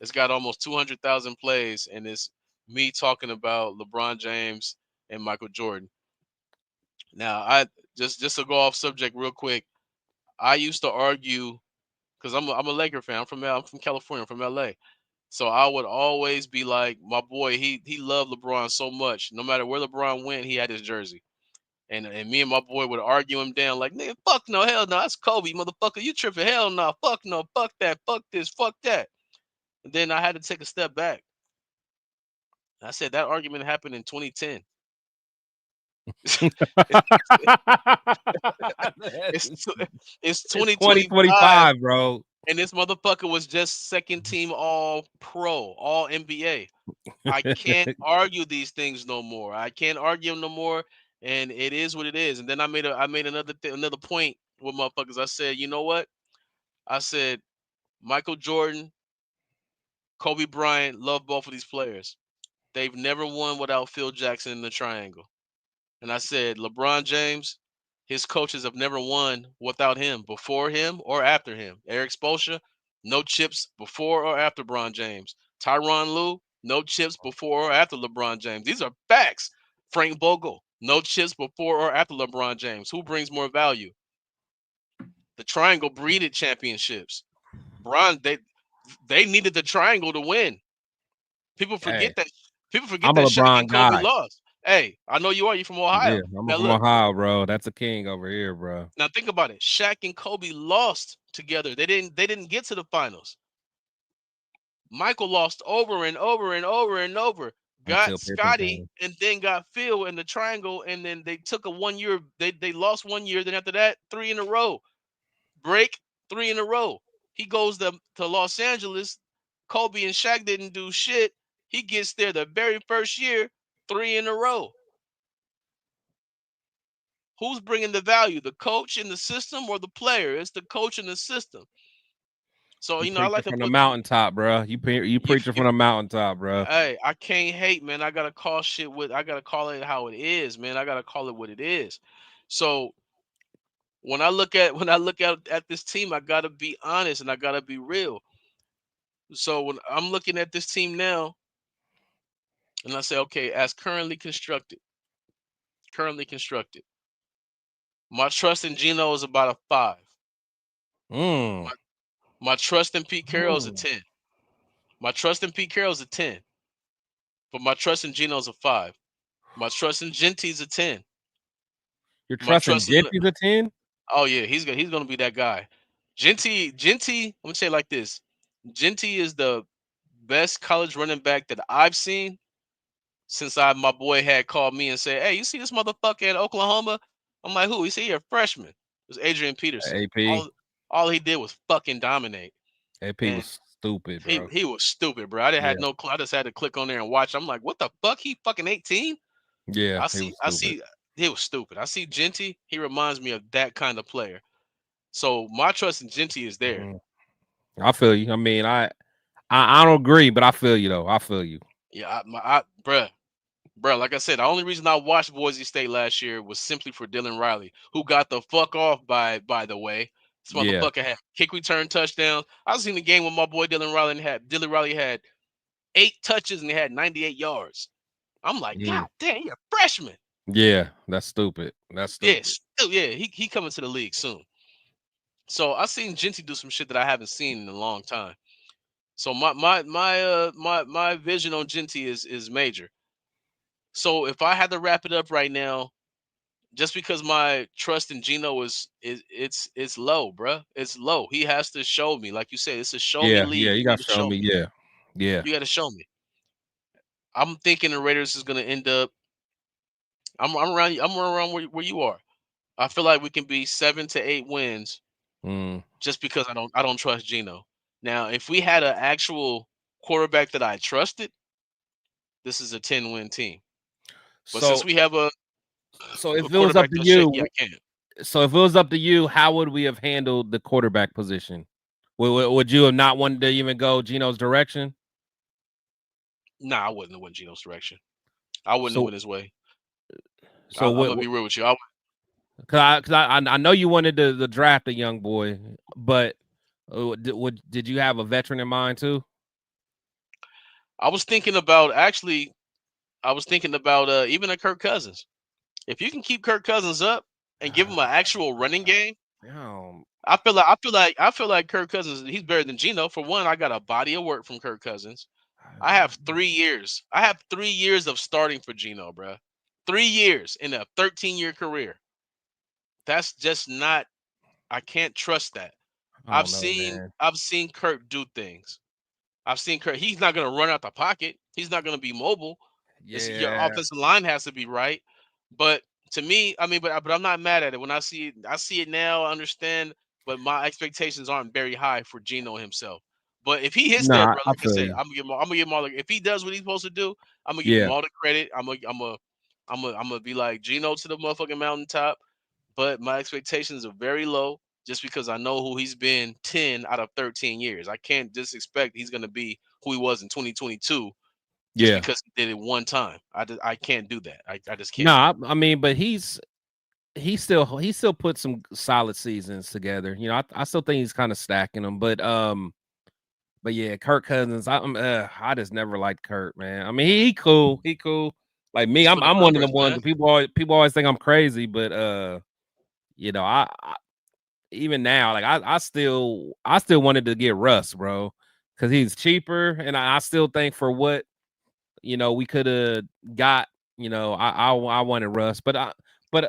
It's got almost 200,000 plays, and it's me talking about LeBron James and Michael Jordan. Now, I just to go off subject real quick. I used to argue because I'm a Laker fan. I'm from California. I'm from LA. So I would always be like, my boy, he loved LeBron so much. No matter where LeBron went, he had his jersey. And me and my boy would argue him down like, nigga, fuck no, hell no, that's Kobe, motherfucker. You tripping? Hell no, fuck that, fuck this, fuck that. And then I had to take a step back. I said that argument happened in 2010. it's 2025, bro. and this motherfucker was just second team all pro, all NBA. I can't argue these things no more. I can't argue them no more, and it is what it is. And then I made another point with motherfuckers. I said, you know what? I said Michael Jordan, Kobe Bryant, love both of these players. They've never won without Phil Jackson in the triangle. And I said, LeBron James, his coaches have never won without him, before him or after him. Eric Spoelstra, no chips before or after LeBron James. Tyronn Lue, no chips before or after LeBron James. These are facts. Frank Vogel, no chips before or after LeBron James. Who brings more value? The triangle breeded championships. They needed the triangle to win. People forget that. People forget that Shaq and Kobe lost. Hey, I know you are. You from Ohio. Yeah, I'm from Ohio, bro. That's a king over here, bro. Now think about it. Shaq and Kobe lost together. They didn't get to the finals. Michael lost over and over and over and over. Got Scotty and then got Phil in the triangle, and then they took a 1 year. They lost 1 year. Then after that, 3 in a row. Break 3 in a row. He goes to Los Angeles. Kobe and Shaq didn't do shit. He gets there the very first year, 3 in a row. Who's bringing the value? The coach in the system or the player? It's the coach in the system. So, you I like to from the put mountaintop, bro. You preaching from the mountaintop, bro. Hey, I can't hate, man. I gotta call shit I gotta call it how it is, man. I gotta call it what it is. So when I look at this team, I gotta be honest and I gotta be real. So when I'm looking at this team now, and I say, okay, as currently constructed, my trust in Gino is about a 5. My trust in Pete Carroll is a 10. My trust in Pete Carroll is a 10. But my trust in Gino is a 5. My trust in Jeanty is a 10. Your trust in Jeanty's a 10? Oh yeah, he's gonna be that guy. Jeanty, I'm gonna say it like this. Jeanty is the best college running back that I've seen since my boy had called me and said, "Hey, you see this motherfucker at Oklahoma?" I'm like, "Who?" He said, "You're a freshman." It was Adrian Peterson. AP. All he did was fucking dominate. AP was stupid, bro. He was stupid, bro. I didn't had no clue. I just had to click on there and watch. I'm like, what the fuck? He fucking 18? Yeah, I see. He was stupid. I see Jeanty. He reminds me of that kind of player. So my trust in Jeanty is there. I feel you. I mean, I don't agree, but I feel you though. I feel you. Yeah, bruh. Like I said, the only reason I watched Boise State last year was simply for Dylan Riley, who got the fuck off by the way. This motherfucker had kick return touchdowns. I was in the game with my boy Dylan Riley Dylan Riley had 8 touches and he had 98 yards. I'm like, God damn, you're a freshman. Yeah, that's stupid. That's stupid. Yeah, he coming to the league soon. So I seen Jeanty do some shit that I haven't seen in a long time. So my vision on Jeanty is major. So if I had to wrap it up right now, just because my trust in Gino is it's low, bro. It's low. He has to show me, like you said, it's a show me league. Yeah, you got to show me. Yeah. You got to show me. I'm thinking the Raiders is gonna end up. I'm around where you are. I feel like we can be 7 to 8 wins, just because I don't trust Gino. Now, if we had an actual quarterback that I trusted, this is a 10-win team. But since we have so if it was up to you, I can't. So if it was up to you, how would we have handled the quarterback position? Would you have not wanted to even go Gino's direction? Nah, I wouldn't have went Gino's direction. I wouldn't have went his way. So I'm gonna be real with you. Cause I know you wanted to draft a young boy, but did you have a veteran in mind too? I was thinking about even a Kirk Cousins. If you can keep Kirk Cousins up and give him an actual running game, I feel like Kirk Cousins, he's better than Gino. For one, I got a body of work from Kirk Cousins. I have 3 years. I have 3 years of starting for Gino, bro. 3 years in a 13-year career. That's just not. I can't trust that. I've seen Kirk do things. I've seen Kirk. He's not gonna run out the pocket. He's not gonna be mobile. Your offensive line has to be right. But to me, I mean, but I'm not mad at it. When I see it now, I understand. But my expectations aren't very high for Gino himself. But if he hits that, bro, like I said, I'm gonna give him all. If he does what he's supposed to do, I'm gonna give him all the credit. I'm gonna be like Gino to the motherfucking mountaintop. But my expectations are very low, just because I know who he's been 10 out of 13 years. I can't just expect he's gonna be who he was in 2022. Just because he did it one time. I can't do that. I just can't. No, I mean, but he still put some solid seasons together. You know, I still think he's kind of stacking them, but yeah, Kirk Cousins, I just never liked Kirk, man. I mean, he cool. Like me, I'm one of the ones that people always think I'm crazy, but you know, I even now, like I still wanted to get Russ, bro, because he's cheaper, and I still think for what, you know, we could have got, you know, I wanted Russ, but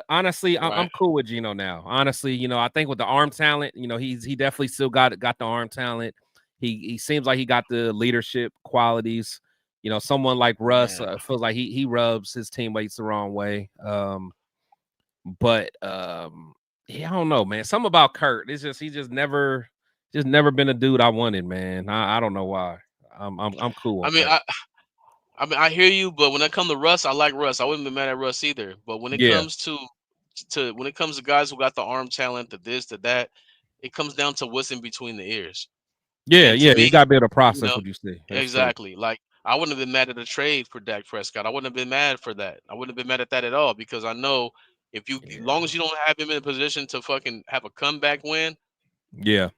honestly, I'm cool with Gino now. Honestly, you know, I think with the arm talent, you know, he definitely still got the arm talent. He seems like he got the leadership qualities. You know, someone like Russ feels like he rubs his teammates the wrong way. But I don't know, man. Something about Kurt. It's just he just never been a dude I wanted, man. I don't know why. I'm cool on I mean, Kurt. I hear you, but when it comes to Russ, I like Russ. I wouldn't be mad at Russ either. But when it Yeah, comes to when it comes to guys who got the arm talent, the this, the that, it comes down to what's in between the ears. yeah, And to yeah. You me, gotta be able to you process know, what you see. That's true. exactly. Like I wouldn't have been mad at a trade for Dak Prescott. I wouldn't have been mad for that. I wouldn't have been mad at that at all because I know as long Yeah, as you don't have him in a position to fucking have a comeback win, yeah,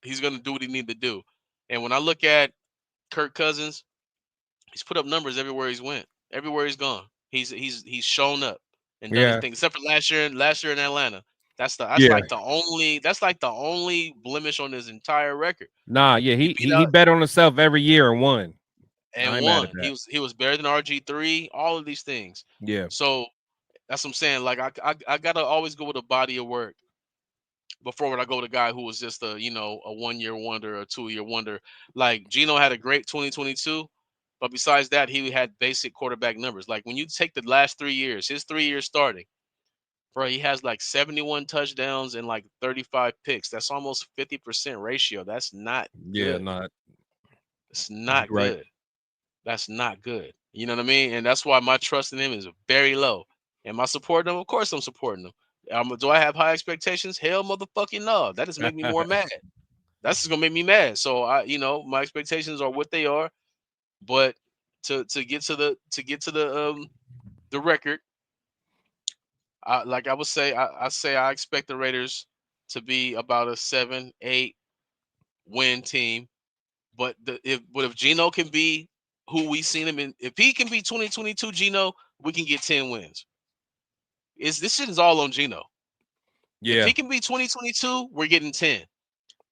he's gonna do what he need to do. And when I look at Kirk Cousins, he's put up numbers everywhere he's went. Everywhere he's gone. He's shown up and done his yeah, thing. Except for last year in Atlanta. yeah. That's like the only blemish on his entire record. Nah, yeah. He beat He out bet on himself every year and won. I and ain't mad at won. that. He was better than RG3. All of these things. Yeah, So that's what I'm saying. Like I gotta always go with a body of work before when I go with a guy who was just a 1 year wonder, a 2 year wonder. Like Gino had a great 2022, but besides that, he had basic quarterback numbers. Like when you take the last 3 years, his 3 years starting, bro, he has like 71 touchdowns and like 35 picks. That's almost 50% ratio. That's not yeah. good. Not It's not right. good. That's not good. You know what I mean? And that's why my trust in him is very low. Am I supporting him? Of course I'm supporting him. Do I have high expectations? Hell motherfucking no. That just make me more mad. That's just gonna make me mad. So my expectations are what they are. But to get to the record, I would say I expect the Raiders to be about a 7-8 win team. But if Gino can be who we seen him in, if he can be 2022 Gino, we can get 10 wins. This shit is all on Gino. If Yeah, he can be 2022, we're getting 10.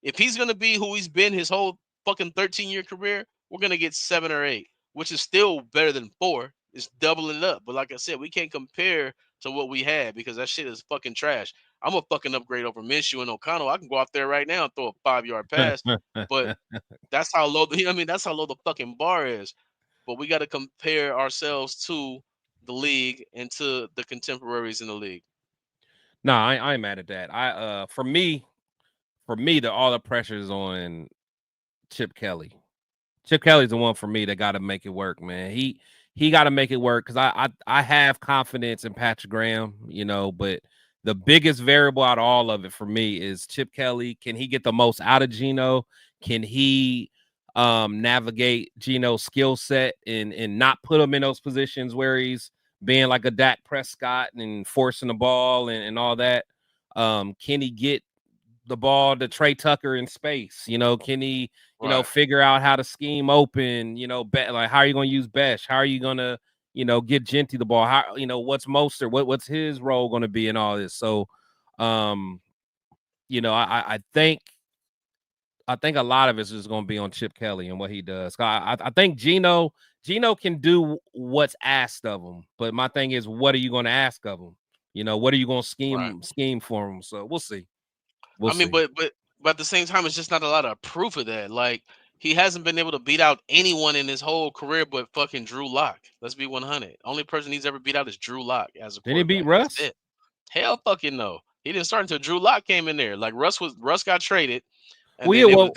If he's gonna be who he's been his whole fucking 13-year career, we're gonna get 7 or 8, which is still better than 4. It's doubling up. But like I said, we can't compare to what we had because that shit is fucking trash. I'm a fucking upgrade over Minshew and O'Connell. I can go out there right now and throw a 5-yard pass, but that's how low. I mean, that's how low the fucking bar is. But we got to compare ourselves to the league and to the contemporaries in the league. no, I ain't mad at that. For me, all the pressure is on Chip Kelly. Chip Kelly's the one for me that got to make it work, man. He got to make it work because I have confidence in Patrick Graham, but the biggest variable out of all of it for me is Chip Kelly. Can he get the most out of Gino? Can he navigate Gino's skill set and not put him in those positions where he's being like a Dak Prescott and forcing the ball and all that? Can he get the ball to Trey Tucker in space? Can he, Right. figure out how to scheme open, like how are you going to use Besh? How are you going to, get Genty the ball? How, what's Mostert? What's his role going to be in all this? So, I think a lot of it is going to be on Chip Kelly and what he does. I think Gino can do what's asked of him, but my thing is, what are you going to ask of him? What are you going to scheme for him? So we'll see. I mean, but at the same time, it's just not a lot of proof of that. Like he hasn't been able to beat out anyone in his whole career but fucking Drew Lock. Let's be 100. Only person he's ever beat out is Drew Lock as a Did he beat quarterback. Russ? That's it. Hell fucking no. He didn't start until Drew Lock came in there. Like Russ got traded, and then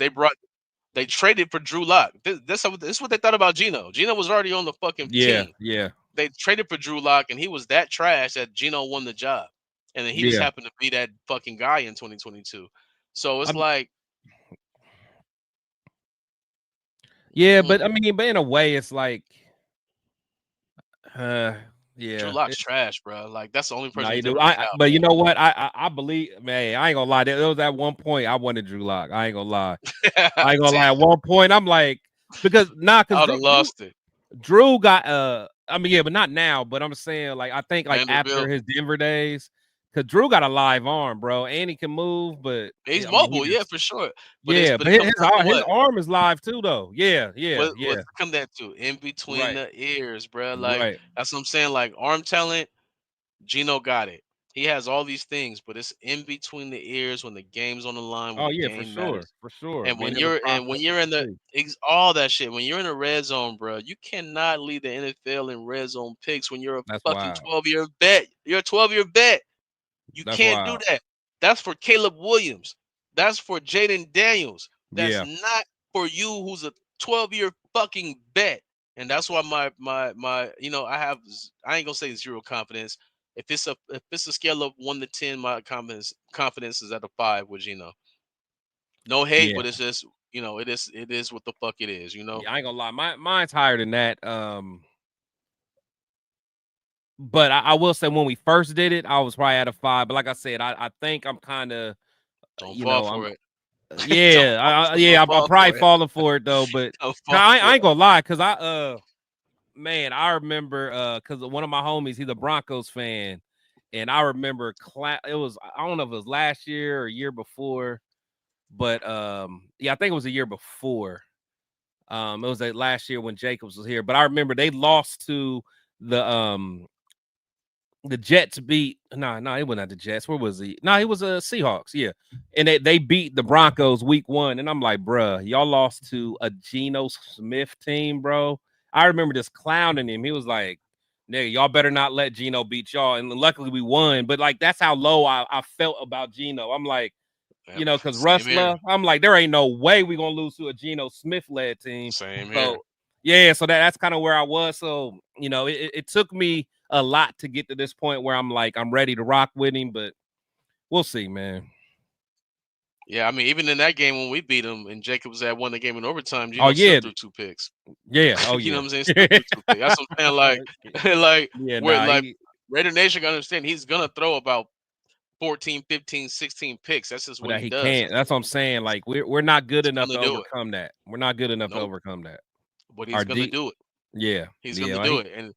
they traded for Drew Lock. This is what they thought about Gino. Gino was already on the fucking team. Yeah. They traded for Drew Lock, and he was that trash that Gino won the job. And then he just happened to be that fucking guy in 2022. So it's like, but I mean, but in a way, it's like, Drew yeah. Lock's trash, bro. Like that's the only person he's do. ever beat out. But you know what? I believe, man. I ain't gonna lie. There was at one point I wanted Drew Lock. I ain't gonna lie. I ain't gonna lie. At one point, I'm like, because I would have lost it. Drew got I mean, yeah, but not now. But I'm saying, like, I think like after his Denver days, because Drew got a live arm, bro, and he can move, but he's mobile, yeah, for sure. But his arm is live too, though. Yeah. What's come that to in between the ears, bro? Like that's what I'm saying. Like arm talent, Gino got it. He has all these things, but it's in between the ears when the game's on the line. Oh yeah, for sure. And when you're in the all that shit, when you're in the red zone, bro, you cannot lead the NFL in red zone picks when you're a fucking 12-year bet. You're a 12-year bet. You That's can't do wild. that. That's for Caleb Williams. That's for Jaden Daniels. That's Yeah. not for you, who's a 12-year fucking vet. And that's why my I ain't gonna say zero confidence. If it's a scale of 1 to 10, my confidence is at a 5 with Gino. No hate, Yeah. but it's just it is what the fuck it is. Yeah, I ain't gonna lie. Mine's higher than that. But I will say when we first did it, I was probably at a 5. But like I said, I think I'm kind of, Don't fall I'm for it. I'm Fall probably for it. falling for it though. But Don't fall I for ain't gonna lie, cause man, I remember cause one of my homies, he's a Broncos fan, and I remember it was, I don't know if it was last year or year before, but yeah, I think it was a year before. It was last year when Jacobs was here, but I remember they lost to the Jets beat it wasn't at the Jets. Where was he? No, he was a Seahawks, yeah. And they beat the Broncos week 1. And I'm like, bruh, y'all lost to a Geno Smith team, bro. I remember just clowning him. He was like, nigga, y'all better not let Geno beat y'all. And luckily we won. But like that's how low I felt about Geno. I'm like, because Russ left, I'm like, there ain't no way we're gonna lose to a Geno Smith led team. Same so here. Yeah, so that's kind of where I was. So, it took me a lot to get to this point where I'm like, I'm ready to rock with him, but we'll see, man. Yeah, I mean, even in that game when we beat him and Jacobs had won the game in overtime, Geno still threw 2 picks. Yeah. Oh, you yeah. know what I'm saying? Still threw 2 picks. That's what I'm saying. Like, Raider Nation gonna understand he's gonna throw about 14, 15, 16 picks. That's just what he does. Can't. That's what I'm saying. Like, we're not good enough to overcome overcome that. We're not good enough to overcome that. But he's gonna do it. Yeah. He's gonna do it. And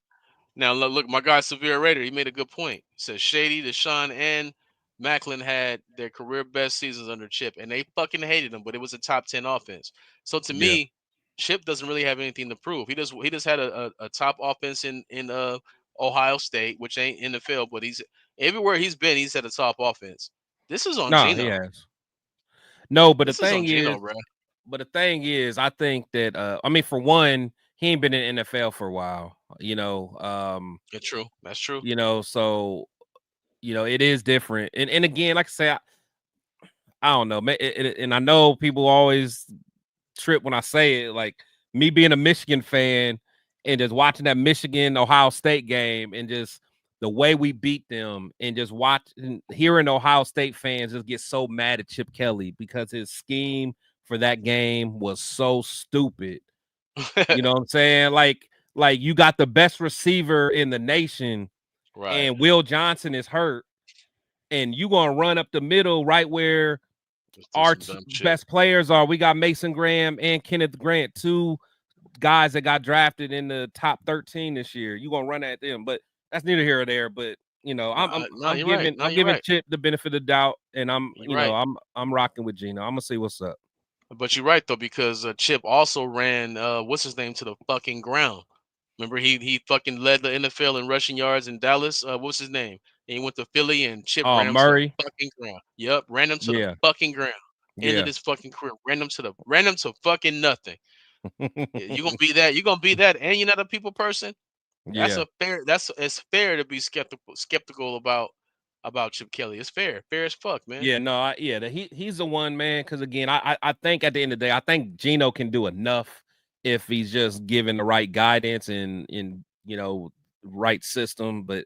now look, my guy Severe Raider, he made a good point. He says Shady, Deshaun, and Macklin had their career best seasons under Chip, and they fucking hated him, but it was a top 10 offense. So to me, Chip doesn't really have anything to prove. He just had a top offense in Ohio State, which ain't NFL, but he's everywhere he's been, he's had a top offense. This is on Geno. He has. No, but this the thing Geno, is, I think that I mean, for one, he ain't been in NFL for a while. That's true. That's true. So it is different. And again, like I say, I don't know, and I know people always trip when I say it. Like me being a Michigan fan and just watching that Michigan Ohio State game and just the way we beat them and just hearing Ohio State fans just get so mad at Chip Kelly because his scheme for that game was so stupid. You know what I'm saying? Like you got the best receiver in the nation, right? And Will Johnson is hurt, and you gonna run up the middle right where our best players are. We got Mason Graham and Kenneth Grant, 2 guys that got drafted in the top 13 this year. You gonna run at them, but that's neither here or there. But I'm giving Chip the benefit of the doubt, and I'm rocking with Geno. I'm gonna see what's up. But you're right though, because Chip also ran what's his name to the fucking ground. Remember, he fucking led the NFL in rushing yards in Dallas. What's his name? And he went to Philly and Chip ran him Murray. to the fucking ground. Yep, ran him to the fucking ground. Ended his fucking career. Ran him to fucking nothing. You gonna be that? You gonna be that? And you're not a people person. It's fair to be skeptical about Chip Kelly. It's fair as fuck, man. Yeah, no, he's the one, man. Because again, I think at the end of the day, I think Geno can do enough if he's just given the right guidance and right system. But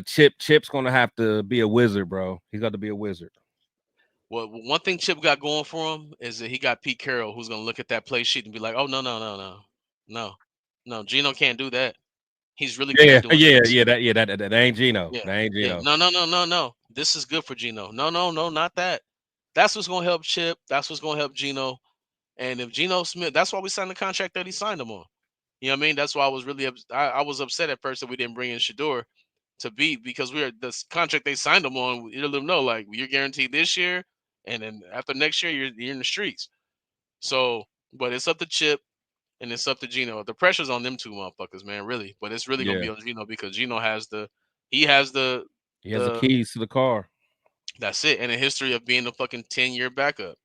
Chip's gonna have to be a wizard, bro. He's got to be a wizard. Well, one thing Chip got going for him is that he got Pete Carroll, who's gonna look at that play sheet and be like, "Oh no, Geno can't do that. He's really good at doing things. That ain't Geno. That ain't Geno. No. This is good for Geno. No, not that. That's what's gonna help Chip. That's what's gonna help Geno. And if Geno Smith, that's why we signed the contract that he signed him on. You know what I mean? That's why I was really I was upset at first that we didn't bring in Shedeur to beat, because the contract they signed him on. You let them know, like, you're guaranteed this year, and then after next year you're in the streets. So, but it's up to Chip and it's up to Geno. The pressure's on them 2 motherfuckers, man, really. But it's really gonna be on Geno, because Geno has the keys to the car. That's it, and a history of being a fucking 10-year backup.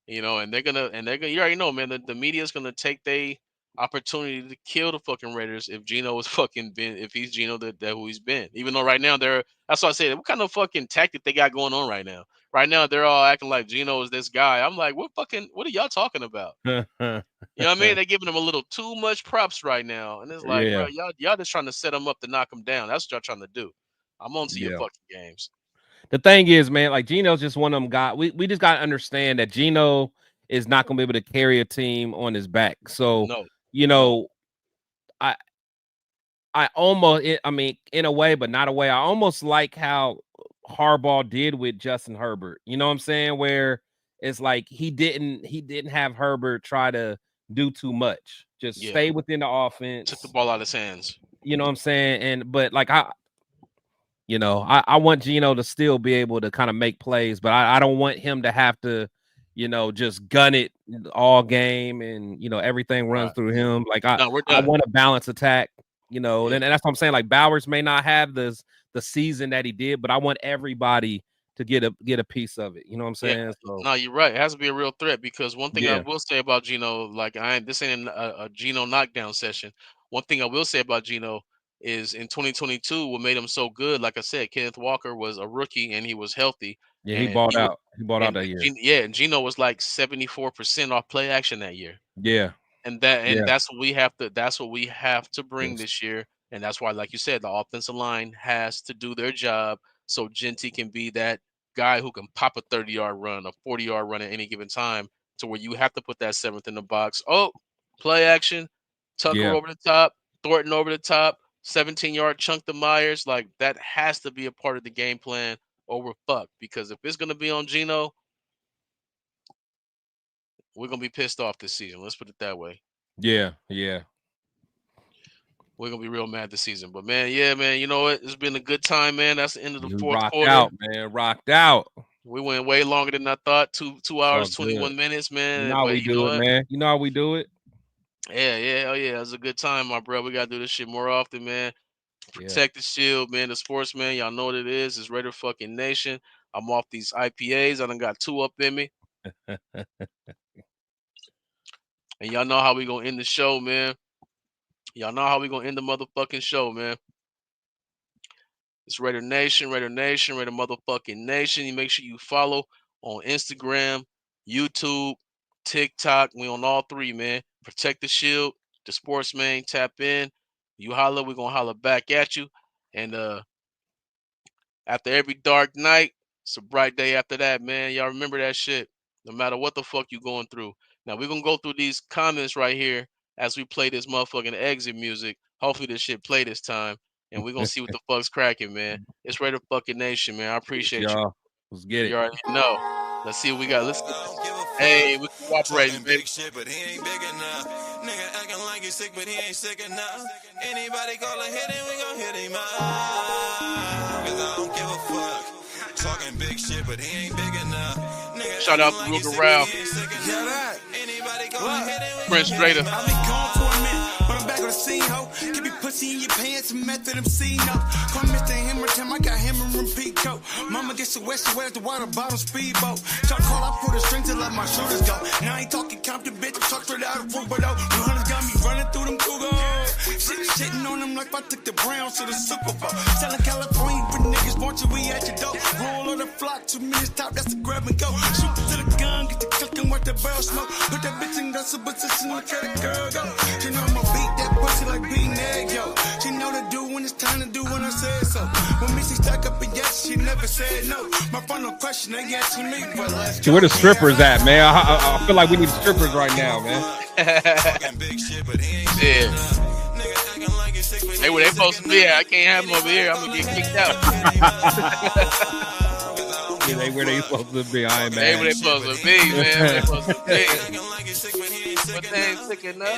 And they're gonna you already know, man, the media's gonna take opportunity to kill the fucking Raiders if Geno was fucking been, if he's Geno that who he's been. Even though right now that's what I said. What kind of fucking tactic they got going on right now? Right now they're all acting like Geno is this guy. I'm like, what are y'all talking about? You know what I mean? They're giving him a little too much props right now, and it's like, bro, y'all just trying to set him up to knock him down. That's what y'all trying to do. I'm on to your fucking games. The thing is, man, like Geno's just one of them guys. We just gotta understand that Geno is not gonna be able to carry a team on his back. So you know, I almost, I mean, in a way, but not a way. I almost like how Harbaugh did with Justin Herbert. You know what I'm saying? Where it's like he didn't have Herbert try to do too much. Just stay within the offense. Took the ball out of his hands. You know what I'm saying? But like I want Geno to still be able to kind of make plays, but I don't want him to have to, you know, just gun it all game and, you know, everything runs through him. Like I want a balanced attack, you know, and that's what I'm saying. Like Bowers may not have the season that he did, but I want everybody to get a piece of it. You know what I'm saying? Yeah. So, no, you're right. It has to be a real threat, because one thing I will say about Geno, like this ain't a Geno knockdown session. One thing I will say about Geno is in 2022, what made him so good, like I said, Kenneth Walker was a rookie and he was healthy. Yeah, he balled out. He balled out that year. And Geno was like 74% off play action that year. Yeah. And that's what we have to bring this year. And that's why, like you said, the offensive line has to do their job so Genty can be that guy who can pop a 30-yard run, a 40-yard run at any given time, to where you have to put that seventh in the box. Oh, play action, Tucker over the top, Thornton over the top, 17-yard chunk to Myers. Like, that has to be a part of the game plan, or we're fucked. Because if it's going to be on Geno, we're going to be pissed off this season. Let's put it that way. Yeah. We're going to be real mad this season. But, man, you know what? It's been a good time, man. That's the end of the fourth quarter. Rocked out. We went way longer than I thought. 2 hours, 21 minutes, man. You know how we do it, man. You know how we do it. Yeah. Oh, yeah. It was a good time, my bro. We got to do this shit more often, man. Protect the shield, man. The sportsman, y'all know what it is. It's Raider fucking Nation. I'm off these IPAs. I done got 2 up in me. And y'all know how we gonna end the show, man. Y'all know how we gonna end the motherfucking show, man. It's Raider Nation, Raider motherfucking Nation. You make sure you follow on Instagram, YouTube, TikTok. We on all 3, man. Protect the shield, the sportsman, tap in. You holler, we're gonna holler back at you. And after every dark night, it's a bright day after that, man. Y'all remember that shit. No matter what the fuck you going through. Now we're gonna go through these comments right here as we play this motherfucking exit music. Hopefully this shit play this time. And we're gonna see what the fuck's cracking, man. It's Raider fucking Nation, man. I appreciate you. Let's get it. You already know. Let's see what we got. Let's hey, we cooperating, baby. Shit, but he ain't big enough. Nigga acting like he's sick, but he ain't sick enough. Anybody call a hit and we gon' hit him up. Cause I don't give a fuck. Talking big shit, but he ain't big enough. Nigga shout out to Ruger Ralph. Prince Strader. I'll be gone for a minute, but I'm back on the scene, ho. Keep your pussy in your pants and method MC, no. Call Mr. Hammer time, I got hammer and Pico. Mama gets the west, where's the water bottle speedboat. Try to call, I put a string to let my shoulders go. Now I ain't talking Compton, bitch, I'm talking straight out of Roberto. 100 got me running through them Cougars. Shitting on them like I took the Browns to the Super Bowl. Selling California for niggas, want you, we at your door. Roll on the flock, 2 minutes top, that's the grab and go. Shoot to the gun, get the cooking, watch the barrel smoke. Put that bitch in that's a position, look at the girl go. She know I'ma beat that pussy like beating egg, yo. She know to do when it's time to do when I said so. When Missy stuck up and yes, she never said no. My final question, they asking me, but let's go. Where the strippers at, man? I feel like we need strippers right now, man. Yeah. Hey, where they supposed to be at? I can't have them over here. I'm gonna get kicked out. Yeah, they where they supposed to be. I ain't mad. They where they supposed to be, man. They supposed to be. But they ain't sick enough.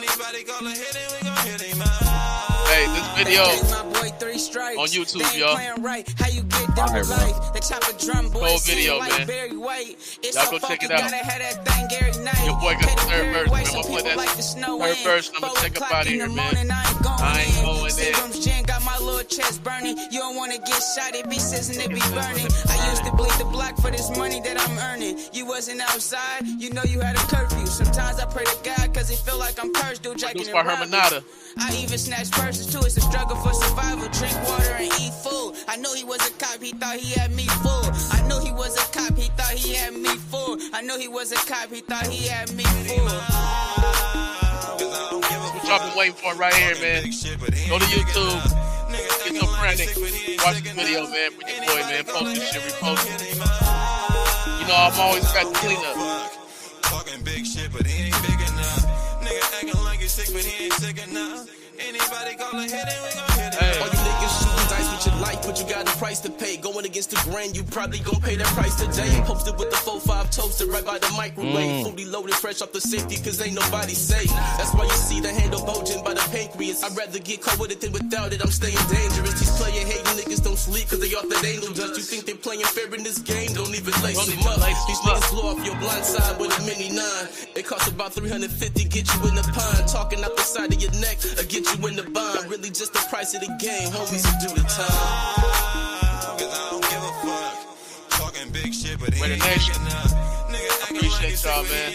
Hey, this video on YouTube, y'all. Whole video, man. Y'all go check it out. Your boy got the 3rd verse, man. I'm gonna play that 3rd verse, and I'm gonna take up out of here, man. I ain't going there. Got my little chest burning. You don't wanna get shot, it be sizzling, it be burning. I used to bleed the block for this money. money that I'm earning. You wasn't outside, you know you had a curfew. Sometimes I pray to God, cause it feel like I'm cursed, dude, jacking and robbing. I even snatch purses too, it's a struggle for survival. Drink water and eat food. I know he was a cop, he thought he had me fooled. I know he was a cop, he thought he had me fooled. I know he was a cop, he thought he had me fooled. What y'all been waiting for right here, man. Go to YouTube, get your frantic, watch the video, man. Bring your boy, man. Post this shit, repost it. You know, I'm always got to clean up. Talking big shit, but he ain't big enough. Nigga acting like he's sick, but he ain't sick enough. Anybody call a hit it, we gon' hit it. Hey. All you niggas shooting dice with your life, but you got a price to pay. Going against the grain, you probably gon' pay that price today. Posted with the 4-5 toaster right by the microwave. Fully loaded, fresh off the safety, cause ain't nobody safe. That's why you see the handle bulging by the pancreas. I'd rather get caught with it than without it. I'm staying dangerous. These player hating niggas don't sleep, cause they off that angel dust. You think they playing fair in this game? Don't even lace them up. These niggas blow off your blind side with a mini 9. It costs about $350, get you in the pine. Talking out the side of your neck, or get you in the bond. Really just the price of the game, homies, so do the time. Cause I don't give a fuck. Talking big shit, but he ain't big enough. Nigga, appreciate y'all, man.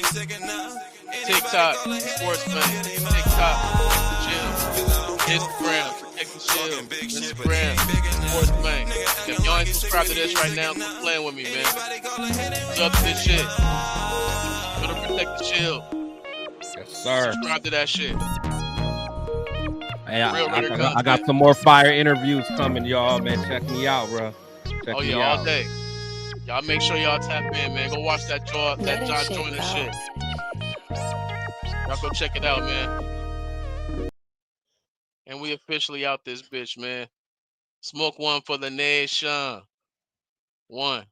TikTok, Sportsman, TikTok, chill. Instagram, protect the chill. Instagram, Sportsman. If y'all ain't subscribed to this right now, quit playing with me, man. Sub to this shit. Better protect the chill. Yes, sir. Subscribe to that shit. Hey, I got some more fire interviews coming, y'all, man. Check me out, bro. Check me out. All day. Y'all make sure y'all tap in, man. Go watch that John Joyner shit. Y'all go check it out, man. And we officially out this bitch, man. Smoke one for the nation. One.